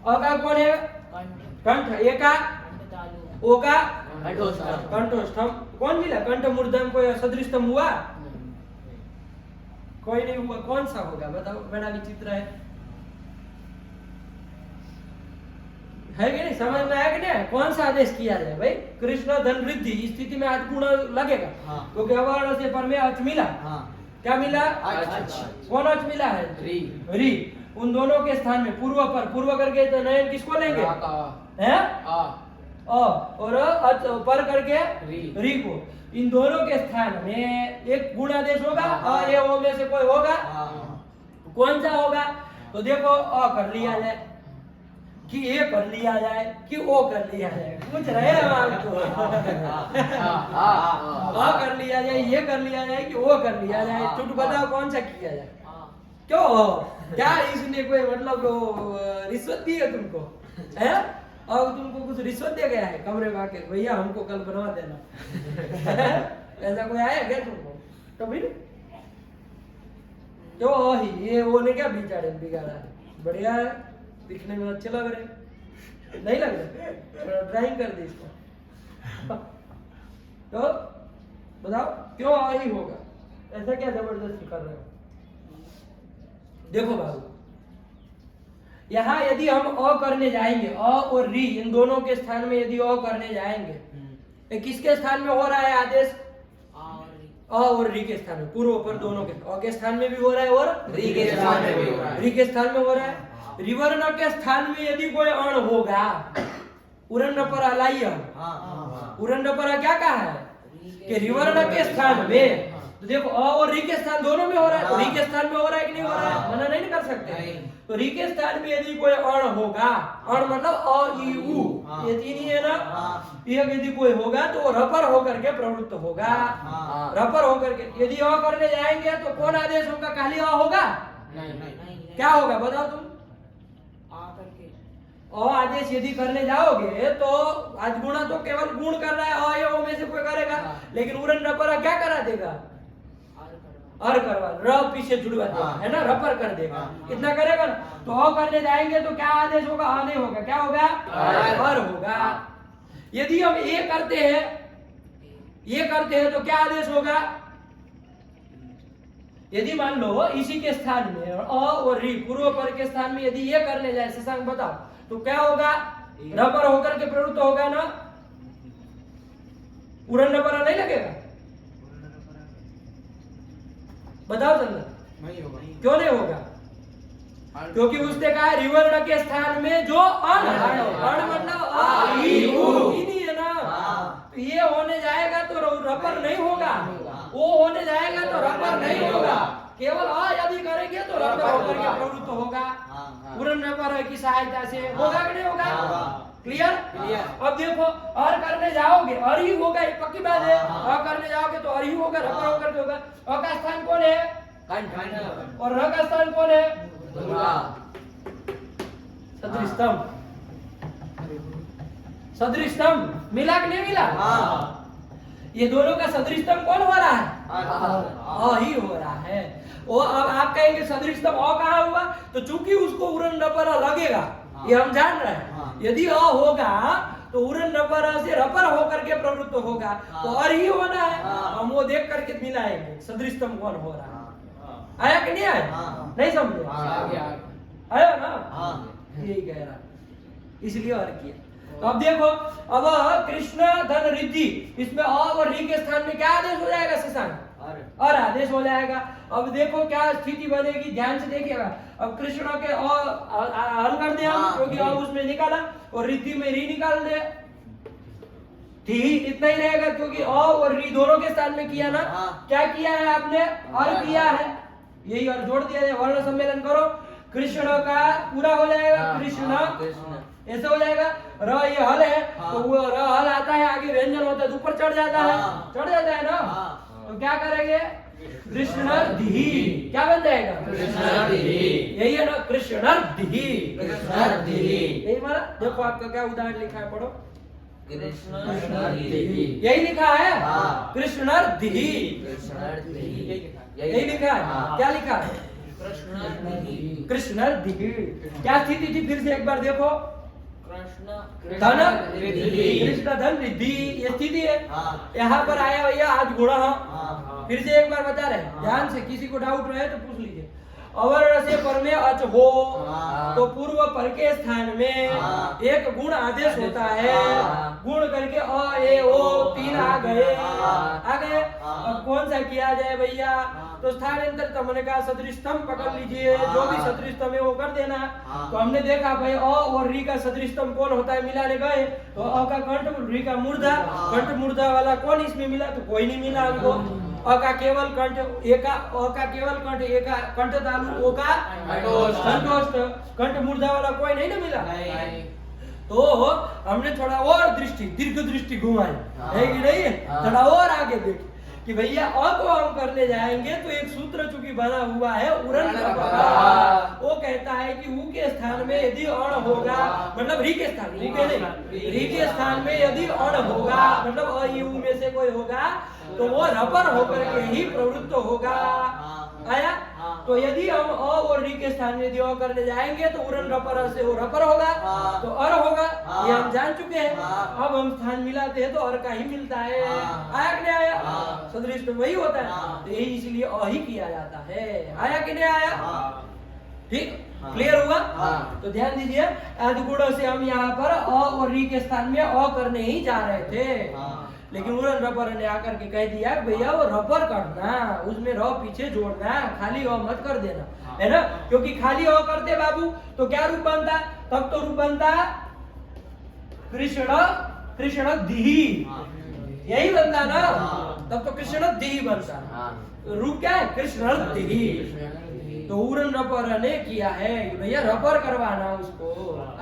अ का कौन है? कंठ। ए का? ओ का? कंठोष्ठम। कौन मिला? कंठ मूर्धम कोई सदृशतम हुआ? कोई नहीं हुआ। कौन सा होगा बताओ? बड़ा विचित्र है कि नहीं, समझ में आया कि नहीं? कौन सा आदेश किया जाए भाई? कृष्ण धन रिद्धि, इस स्थिति में आज गुण लगेगा, क्योंकि अवर्ण से पर में अच मिला। क्या मिला? कौन अच मिला है? री। उन दोनों के स्थान में पूर्व पर, पूर्व करके तो नयन किसको लेंगे? है और अच पर करके री को। इन दोनों के स्थान में एक गुण आदेश होगा और ये ओ में से कोई होगा। कौन सा होगा? तो देखो अ कर लिया जाए कि ए कर लिया जाए कि ओ कर लिया जाए, पूछ रहे हैं आपको। अ कर लिया जाए, ये कर लिया जाए कि ओ कर लिया जाए, चुट बताओ कौन सा किया जाए? क्यों? क्या इसने कोई मतलब रिश्वत दी है तुमको? है? और तुमको कुछ रिश्वत दिया गया है कमरे में आके, भैया हमको कल बनवा देना? ऐसा कोई आया क्या तुमको कभी? तो ये वो ने क्या बिचारे बिगाड़ा है? बढ़िया है, दिखने में अच्छे लग रहे, नहीं लग रहे? थोड़ा ड्राइंग कर दी इसको। तो बताओ क्यों ही होगा? ऐसा क्या जबरदस्ती कर रहे हो? देखो बाबू, यहाँ यदि हम अ करने जाएंगे, अ और री इन दोनों के स्थान में यदि अ करने जाएंगे, तो किसके स्थान में हो रहा है आदेश? अ और री के स्थान में, पूर्व पर दोनों के, अ के स्थान में भी हो रहा है और री के स्थान में भी हो रहा है। री के स्थान में हो रहा है। रिवर्ण के स्थान में यदि कोई अण होगा, उरन्न पर अलाइय, उरन्न पर क्या कहा है कि रिवर्ण के स्थान में, तो देखो अ और री के स्थान दोनों में हो रहा है, तो री के स्थान में हो रहा है कि नहीं हो रहा है? मना नहीं कर सकते। तो री के स्थान में यदि कोई अण होगा, अण मतलब अ ई उ, ये तीन ही है ना, ये यदि कोई होगा तो वो रपर होकर के प्रवृत्त होगा, रपर होकर के। यदि अ करने जाएंगे तो कौन आदेश होगा? खाली अ होगा? नहीं। क्या होगा बताओ तुम? अ आदेश यदि करने जाओगे तो आज गुणा तो केवल गुण कर रहा है, अ या ओ में से कोई करेगा, लेकिन उरन रपर क्या करा देगा? अर करवा, र पीछे जुड़वा देगा, है ना, रपर कर देगा। कितना करेगा ना? तो अ करने जाएंगे तो क्या आदेश होगा? अ नहीं होगा, क्या होगा? अर होगा। यदि हम ये करते हैं तो क्या आदेश होगा? यदि मान लो इसी के स्थान में अ और री पूर्व पर के स्थान में यदि ये करने जाए, शशांक बताओ, तो क्या होगा? रबर होकर के प्रवृत्त होगा ना, उड़न रबर नहीं लगेगा? बताओ चंदन, नहीं होगा। क्यों नहीं होगा? क्योंकि उसने कहा रिवर्ण के स्थान में जो अण मतलब आ ई उ नहीं है ना, तो ये होने जाएगा तो रबर नहीं होगा, वो होने जाएगा तो रबर नहीं होगा। केवल अ यदि करेंगे तो रबर होकर के प्रवृत्त होगा, उड़न रबर की सहायता से होगा कि नहीं होगा? क्लियर? अब देखो और करने जाओगे और ही होगा, ये पक्की बात है। और करने जाओगे तो और ही होगा, रबर होकर के होगा। अ का स्थान कौन है? कंठ। और र का स्थान कौन है? सदृष्टम। सदृष्टम मिला कि नहीं मिला? ये दोनों का सदृष्टम कौन हो रहा है? अ ही हो रहा है। वो अब आप कहेंगे सदृष्टम अ कहाँ हुआ? तो चूंकि उसको उरन रपर लगेगा, ये हम जान रहे हैं। यदि अ होगा तो उरन रपर से रपर होकर के प्रवृत्त होगा, तो और ही होना है। हम वो देख करके मिलाएंगे सदृष्टम कौन हो रहा है। आया कि नहीं आया? नहीं समझे? आया ना? यही कह रहा, इसलिए और किया। अब देखो, अब कृष्ण धन रिद्धि, इसमें अ और री के स्थान में क्या आदेश हो जाएगा शशांक? और आदेश हो जाएगा। अब देखो क्या स्थिति बनेगी, ध्यान से देखिएगा। अब कृष्ण के हल कर दे हम, क्योंकि उसमें निकाला, और रिद्धि में री निकाल दे, ठीक इतना ही रहेगा, क्योंकि अ और री दोनों के स्थान में किया ना। क्या किया है आपने? और किया है, यही और जोड़ दिया है। वर्ण सम्मेलन करो, कृष्ण का पूरा हो जाएगा, कृष्ण ऐसे हो जाएगा। र ये हल है, तो वो र हल आता है, आगे व्यंजन होता है, ऊपर चढ़ जाता है ना। तो क्या करेंगे? कृष्णर्धिः, क्या बन जाएगा? कृष्णर्धिः। यही है ना, कृष्णर्धिः। यही माना। देखो आपका क्या उदाहरण लिखा है, पढ़ो। यही लिखा है, कृष्णर्धिः। यही लिखा है। क्या लिखा है? कृष्णर्धिः। क्या स्थिति थी? फिर से एक बार देखो। धन कृष्ण धन रिद्धि, ये स्थिति है। यहाँ पर आया भैया आज गुणा। फिर से एक बार बता रहे, ध्यान से, किसी को डाउट रहे तो पूछ लीजिए। अवर्ण से पर में अच हो हाँ। तो पूर्व पर के स्थान में हाँ। एक गुण आदेश होता है। हाँ। गुण करके अ ए ओ तीन आ गए। हाँ। आ गए। हाँ। अब कौन सा किया जाए भैया? तो स्थानांतर हमने कहा सदृशतम पकड़ लीजिए, जो भी सदृशतम है वो कर देना। तो हमने देखा भाई अ और री का सदृशतम कौन होता है, मिलाने गए तो अ का कंठ, री का मूर्धा, कंठ मूर्धा वाला कौन इसमें मिला? तो कोई नहीं मिला हमको। अ का केवल कंठ, ए का अ का केवल कंठ, ए का कंठ तालु, ओ का कंठोष्ठ, कंठ मूर्धा वाला कोई नहीं ना मिला। तो हमने थोड़ा और दृष्टि, दीर्घ दृष्टि घुमाई, है कि नहीं? थोड़ा और आगे देख कि भैया अ को हम करने जाएंगे तो एक सूत्र चूंकि बना हुआ है उरण का, वो कहता है कि ऊ के स्थान में यदि अण होगा, मतलब री के स्थान, ऊ के नहीं, री के स्थान में यदि अण होगा, मतलब अ ई उ में से कोई होगा तो वो रपर होकर के ही प्रवृत्त होगा। आया? तो यदि हम अ और री के स्थान में यदि अ करने जाएंगे तो उरण रपर से वो रपर होगा, तो अर होगा, ये हम जान चुके हैं। अब हम स्थान मिलाते हैं तो अर का ही मिलता है। आया कि नहीं आया? सदृश तो वही होता है, तो यही इसलिए अ ही किया जाता है। आया कि नहीं आया? ठीक, क्लियर हुआ? तो ध्यान दीजिए, आदि गुणों से हम यहाँ पर अ और री के स्थान में अ करने ही जा रहे थे, लेकिन उरण रपर ने आकर के कह दिया भैया वो रपर करना, उसमें र पीछे जोड़ना, खाली अ मत कर देना, है ना? क्योंकि खाली अ करते बाबू तो क्या रूप बनता? तब तो रूप बनता कृष्ण कृष्ण दिही, यही बनता ना, तब तो कृष्ण दिही बनता। रूप क्या है? कृष्ण दिही। तो उरण रपर ने किया है कि भैया रपर करवाना उसको।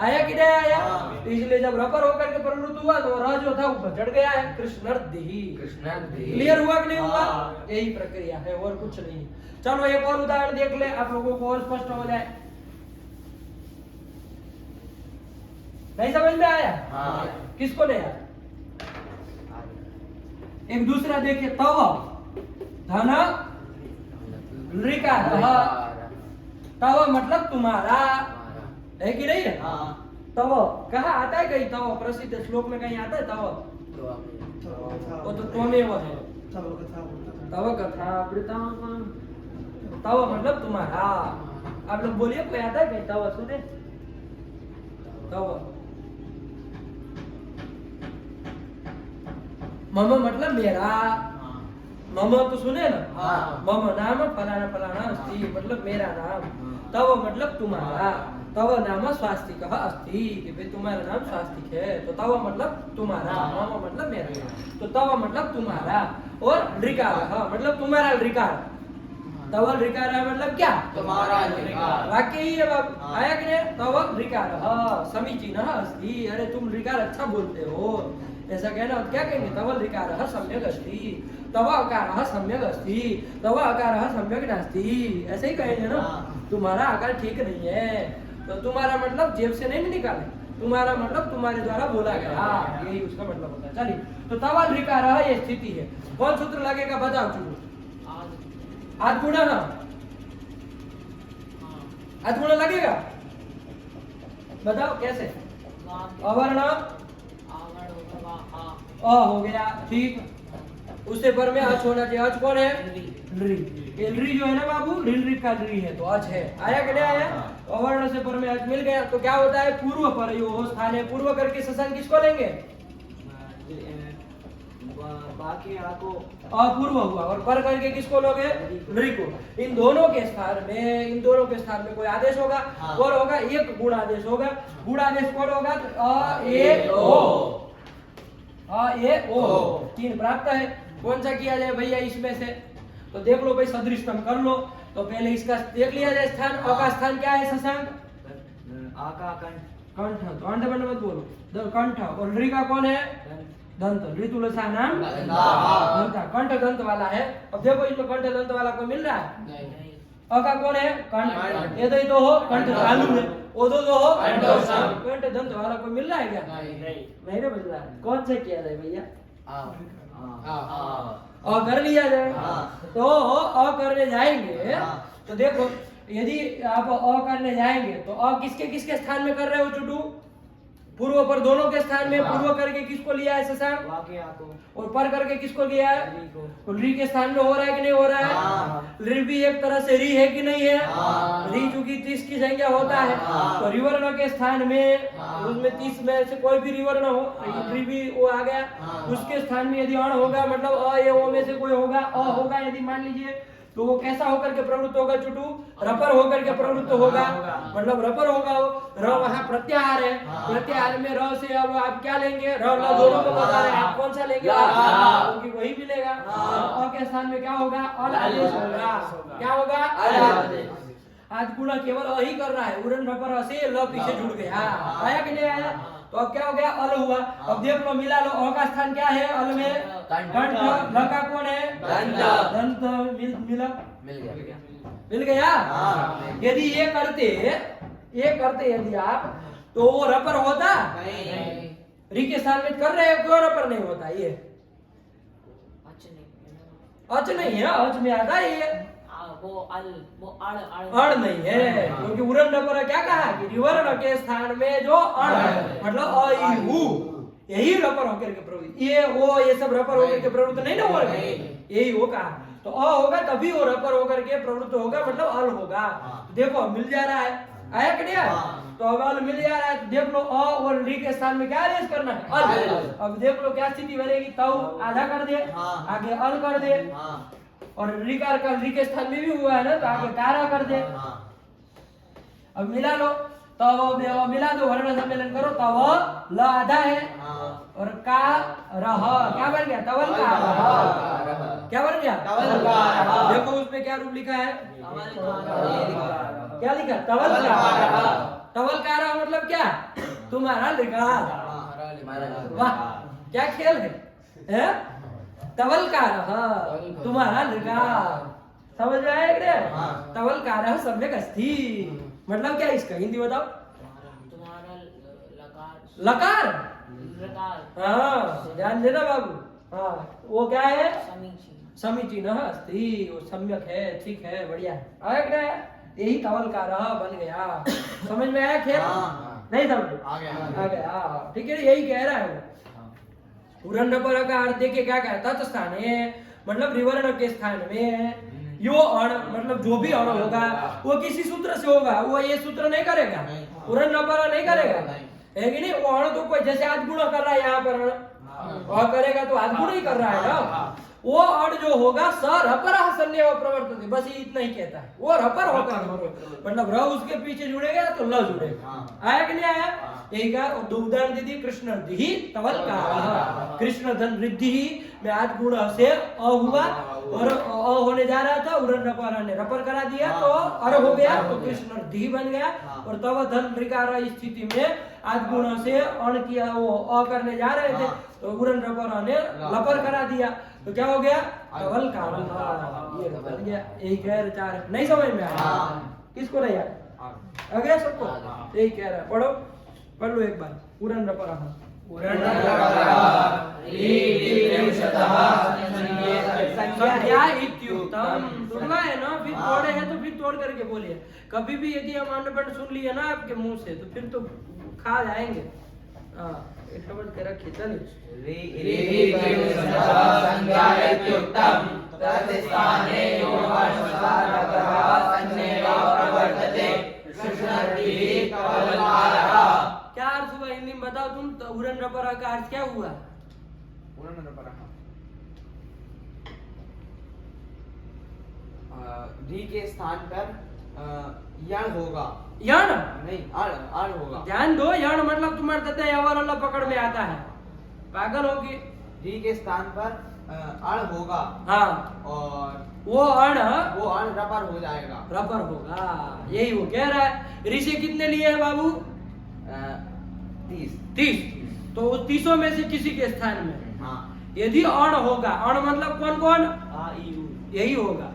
आया कि नहीं आया? तो इसलिए जब रपर होकर के प्रवृत्त हुआ तो र जो था ऊपर चढ़ गया है, कृष्णर्दिही। क्लियर हुआ कि नहीं हुआ? यही प्रक्रिया है और कुछ नहीं। चलो एक और उदाहरण देख ले, आप लोगों को और स्पष्ट हो जाए। नहीं समझ में आया? किसको नहीं आया? एक दूसरा देखिए, तव धन ऋकार, तव मतलब तुम्हारा, है कि नहीं है? तव कहाँ आता है? कहीं तव प्रसिद्ध श्लोक में कहीं आता है तव? वो तो त्वमेव है, तव कथा तव मतलब तुम्हारा। आप लोग बोलिए, कोई आता है कहीं तव? सुने तव। मम मतलब मेरा, मम तो सुने ना, मम नाम फलाना फलाना अस्ति, मतलब मेरा नाम। तव मतलब तुम्हारा, तव नाम स्वास्तिकः अस्ति, कि भाई तुम्हारा नाम स्वास्तिक है, तो तव मतलब तुम्हारा, मम मतलब मेरा, तो तव मतलब तुम्हारा। और ऋकारः मतलब तुम्हारा ऋकार, तव ऋकारः मतलब क्या? तुम्हारा ऋकार। वाक्य ही है बाबू। आया कि नहीं? तव ऋकारः समीचीनः अस्ति, अरे तुम ऋकार अच्छा बोलते हो, ऐसा कहना। क्या कहेंगे? तव ऋकारः सम्यक् अस्ति, तव अकारः सम्यक् अस्ति, तव अकारः सम्यक् नास्ति, ऐसे ही कहेंगे ना। तुम्हारा आकार ठीक नहीं है, तो तुम्हारा मतलब जेब से नहीं निकाले, तुम्हारा मतलब तुम्हारे द्वारा बोला गया, यही उसका मतलब होता है। चलिए, तो तव ऋकारः ये स्थिति है। कौन सूत्र लगेगा बताओ? चलो आद गुणा, आद गुणा लगेगा, बताओ कैसे? अवर्ण अ हो गया, ठीक, उससे पर में अच होना चाहिए। अच कौन है? री। ये री जो है ना बाबू, ऋ का री है तो अच है। आया कि नहीं आया? अवर्ण से पर में अच मिल गया तो क्या होता है? पूर्व पर यो स्थान है, पूर्व करके शशांक किसको लेंगे? बाकी को अपूर्व हुआ, और पर करके किसको लोगे? ऋ को। इन दोनों के स्थान में, इन दोनों के स्थान में कोई आदेश होगा, और होगा एक गुण आदेश होगा। गुण आदेश कौन होगा? अ ए ओ, अ ए ओ, तीन प्राप्त है। कौन सा किया जाए भैया इसमें से? तो देख लो भाई, सदृशतम कर लो। तो पहले इसका देख लिया जाए स्थान। अ का स्थान क्या है? शशांक आ का कंठ, कंठ, तो अंड बंड मत बोलो, कंठ। और ऋ का कौन है? दंत, ऋतुलसा नाम दंत, कंठ दंत वाला है। अब देखो इसमें कंठ दंत वाला कोई मिल रहा है? अ का कौन है? कंठ। ये तो हो कंठ तालु है, ओ दो हो कंठ दंत वाला कोई मिल रहा है क्या? नहीं ना मिल रहा है। कौन सा किया जाए भैया? अ कर लिया जाए। तो अ करने जाएंगे तो देखो, यदि आप अ करने जाएंगे तो अ किसके किसके स्थान में कर रहे हो चुटू? पूर्व पर दोनों के स्थान में पूर्व करके किसको लिया है शशांक? वाक्य को और पर करके किसको लिया है? री को तो री के स्थान में हो रहा है कि नहीं हो रहा है? री भी एक तरह से री है कि नहीं है? री चूंकि 30 की संख्या होता है तो रिवर्ण के स्थान में उसमें 30 में से कोई भी रिवर्ण हो, री भी वो आ गया, उसके स्थान में यदि अण होगा मतलब अ या ओ में से कोई होगा, अ होगा यदि मान लीजिए तो वो कैसा होकर के प्रवृत्त होगा चुटू? रपर होकर के प्रवृत्त होगा, मतलब रपर होगा वो। र वहाँ प्रत्याहार है, प्रत्याहार में र से अब आप क्या लेंगे? र ल दोनों को बता रहे हैं, आप कौन सा लेंगे? क्योंकि वही मिलेगा। अ के स्थान में क्या होगा? अल आदेश होगा। क्या होगा? अल आदेश। आज गुणा केवल अ ही कर रहा है, उड़न रपर अ से ल पीछे जुड़ गया, आया कि नहीं आया? तो अब क्या हो गया? अल हुआ। अब देख लो मिला लो, अ का स्थान क्या है अल में? कंठ। ल का कौन है? दंत। दंत मिला, मिल गया। यदि ये करते यदि आप तो वो रपर होता? नहीं। री के स्थान में कर रहे हो, क्यों रपर नहीं होता? ये अच नहीं है, अच में आता है ये, वो अड़ नहीं है, क्योंकि उड़न रपर क्या कहा कि रिवर्ण के स्थान में जो अड़ है मतलब अ ई उ यही रपर होकर के प्रवृत्त, ये वो ये सब रपर होकर के प्रवृत्त नहीं ना हो रहे, यही हो कहा। तो अ होगा तभी वो रपर होकर के प्रवृत्त होगा मतलब अल होगा। देखो मिल जा रहा है, आया कि नहीं आया? तो अब अल मिल जा रहा है, देख लो अ और री के स्थान में क्या आदेश करना है? अल। अब देख लो क्या स्थिति बनेगी, तव आधा कर दे, आगे अल कर दे, और ऋकार का री के स्थान में भी हुआ है ना तो आगे कारा कर दे। अब मिला लो, तब मिला दो, वर्ण सम्मेलन करो, तब ल आधा है और का रह क्या बन गया? तवल का रह। क्या बन गया? तवल का रह। देखो उसमें क्या रूप लिखा है? क्या लिखा? तवल का रह। तवल का रह मतलब क्या? तुम्हारा लिखा। वाह क्या खेल है? तवल का रह तुम्हारा लिखा, समझ में आया क्या? तवल का रह सम्यक अस्ति मतलब क्या? इसका हिंदी बताओ। तुम्हारा लकार। लकार हाँ ध्यान देना बाबू। हाँ वो क्या है? समीचीन समीचीन अस्ति, वो सम्यक है, ठीक है, बढ़िया है। आया क्या? यही तवल का रह बन गया। समझ में आया खेल? नहीं समझ? आ गया। ठीक है, यही कह रहा है वो। उड़न रपर का अर्थ देखिए क्या कहता है? तत्स्थान है मतलब रिवर्ण के स्थान में यो अण मतलब जो भी अण होगा वो किसी सूत्र से होगा, वो ये सूत्र नहीं करेगा, उड़न रपर नहीं करेगा, है कि नहीं? वो अण तो कोई जैसे आज गुण कर रहा है यहाँ पर और करेगा तो आज गुण ही कर रहा है ना। वो अण जो होगा स रपर सन्निव प्रवर्तते, बस ये इतना ही कहता है, वो रपर होगा मतलब र उसके पीछे जुड़ेगा तो ल जुड़ेगा। आया कि नहीं आया? यही कहा। दो उदाहरण दे दिए, कृष्ण धी तवल का, कृष्ण धन रिद्धि में आज गुण से अ हुआ और अ होने जा रहा था, उड़न रपर ने रपर करा दिया तो अर हो गया तो कृष्ण धी बन गया, और तब धन ऋकार स्थिति में आज गुण से अण किया वो अ करने जा रहे थे तो उड़न रपर ने लपर करा दिया तो क्या हो गया? तवल का ये बन गया। यही कह रहे चार, नहीं समझ में आया? किसको नहीं आया? आ गया सबको? यही कह रहा है, पढ़ो पढ़ लो एक बार। उड़न रपर संज्ञा इत्युक्तम। सुनना है ना? फिर तोड़े हैं तो फिर तोड़ करके बोलिए। कभी भी यदि हम अंडपंड सुन लिए ना आपके मुंह से तो फिर तो खा जाएंगे। एक समझ के रखिए। चलिए क्या अर्थ हुआ हिंदी में बताओ तुम? तो उड़न रपर का अर्थ क्या हुआ? उड़न रपर री के स्थान पर यण होगा। यण नहीं, अण होगा। ध्यान दो, यण मतलब तुम्हारे तथा यवर अल्लाह पकड़ में आता है, पागल होगी। री के स्थान पर अण होगा। हाँ, और वो अण रपर हो जाएगा, रपर होगा। यही वो कह रहा है। ऋषि कितने लिए है बाबू? 30। तो 30 में से किसी के स्थान में हाँ। यदि अण होगा, अण मतलब कौन कौन? यही होगा।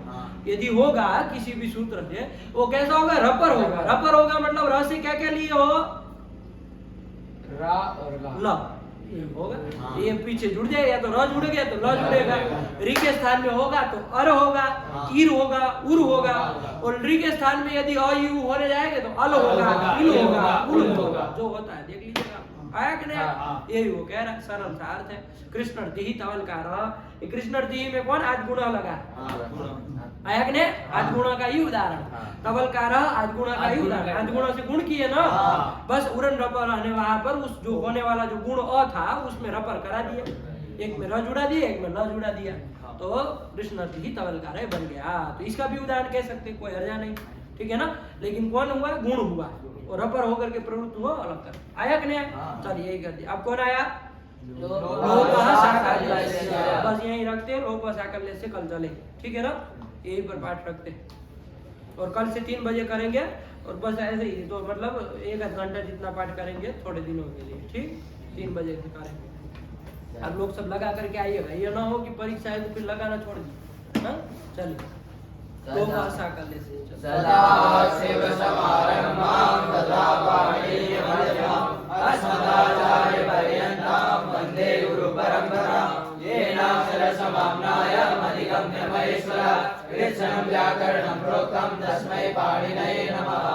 यदि होगा किसी भी सूत्र से, वो कैसा होगा? रपर होगा। रपर होगा मतलब र से क्या क्या लिए हो? रा और ल। ये होगा। ये पीछे जुड़ जाएगा, या तो र जुड़ गया तो ल जुड़ेगा। री के स्थान में होगा तो अर होगा, ईर होगा, उर होगा। और री के स्थान में यदि अ यू होने जाएंगे तो अल होगा, इल होगा, उल होगा। जो होता है देख लीजिएगा, आया कि नहीं? यही वो कह रहा है, सरल सा अर्थ है। कृष्णार्थी तवलकार, कृष्णार्थी में कौन आज गुणा लगा, आया कि नहीं? आज गुणा का ही उदाहरण। तवलकार आज गुणा का ही उदाहरण। आज गुणा से गुण किए ना, बस उरन रपर रहने वहां पर उस जो होने वाला जो गुण अ था उसमें रपर करा दिया, एक में र जुड़ा दिया, एक में ल जुड़ा दिया, तो कृष्णार्थी तवलकार बन गया। तो इसका भी उदाहरण कह सकते, कोई हर्जा नहीं, ठीक है ना। लेकिन कौन हुआ, गुण हुआ, और रपर होकर के प्रवृत्त हुआ अलग कर, आया कि नहीं? चलिए यही कर दिया। अब कौन आया? लोपः साकल्य। बस यही रखते, लोपः साकल्य से कल चले, ठीक है ना। यही पर पाठ रखते, और कल से 3 बजे करेंगे, और बस ऐसे ही तो मतलब 1 घंटा जितना पाठ करेंगे थोड़े दिनों के लिए, ठीक। 3 बजे से करेंगे। अब लोग सब लगा करके आइएगा, ये ना हो कि परीक्षा है तो फिर लगाना छोड़ दी। हाँ चलिए, लोपः साकल्य से सदाशिव समारंभां तथा पाणिनिमध्यमाम् अस्मदाचार्यपर्यन्तां वन्दे गुरुपरम्परां। येनाक्षरसमाम्नायम् अधिगम्य महेश्वरः कृत्स्नं व्याकरणं प्रोक्तं तस्मै पाणिनये नमः।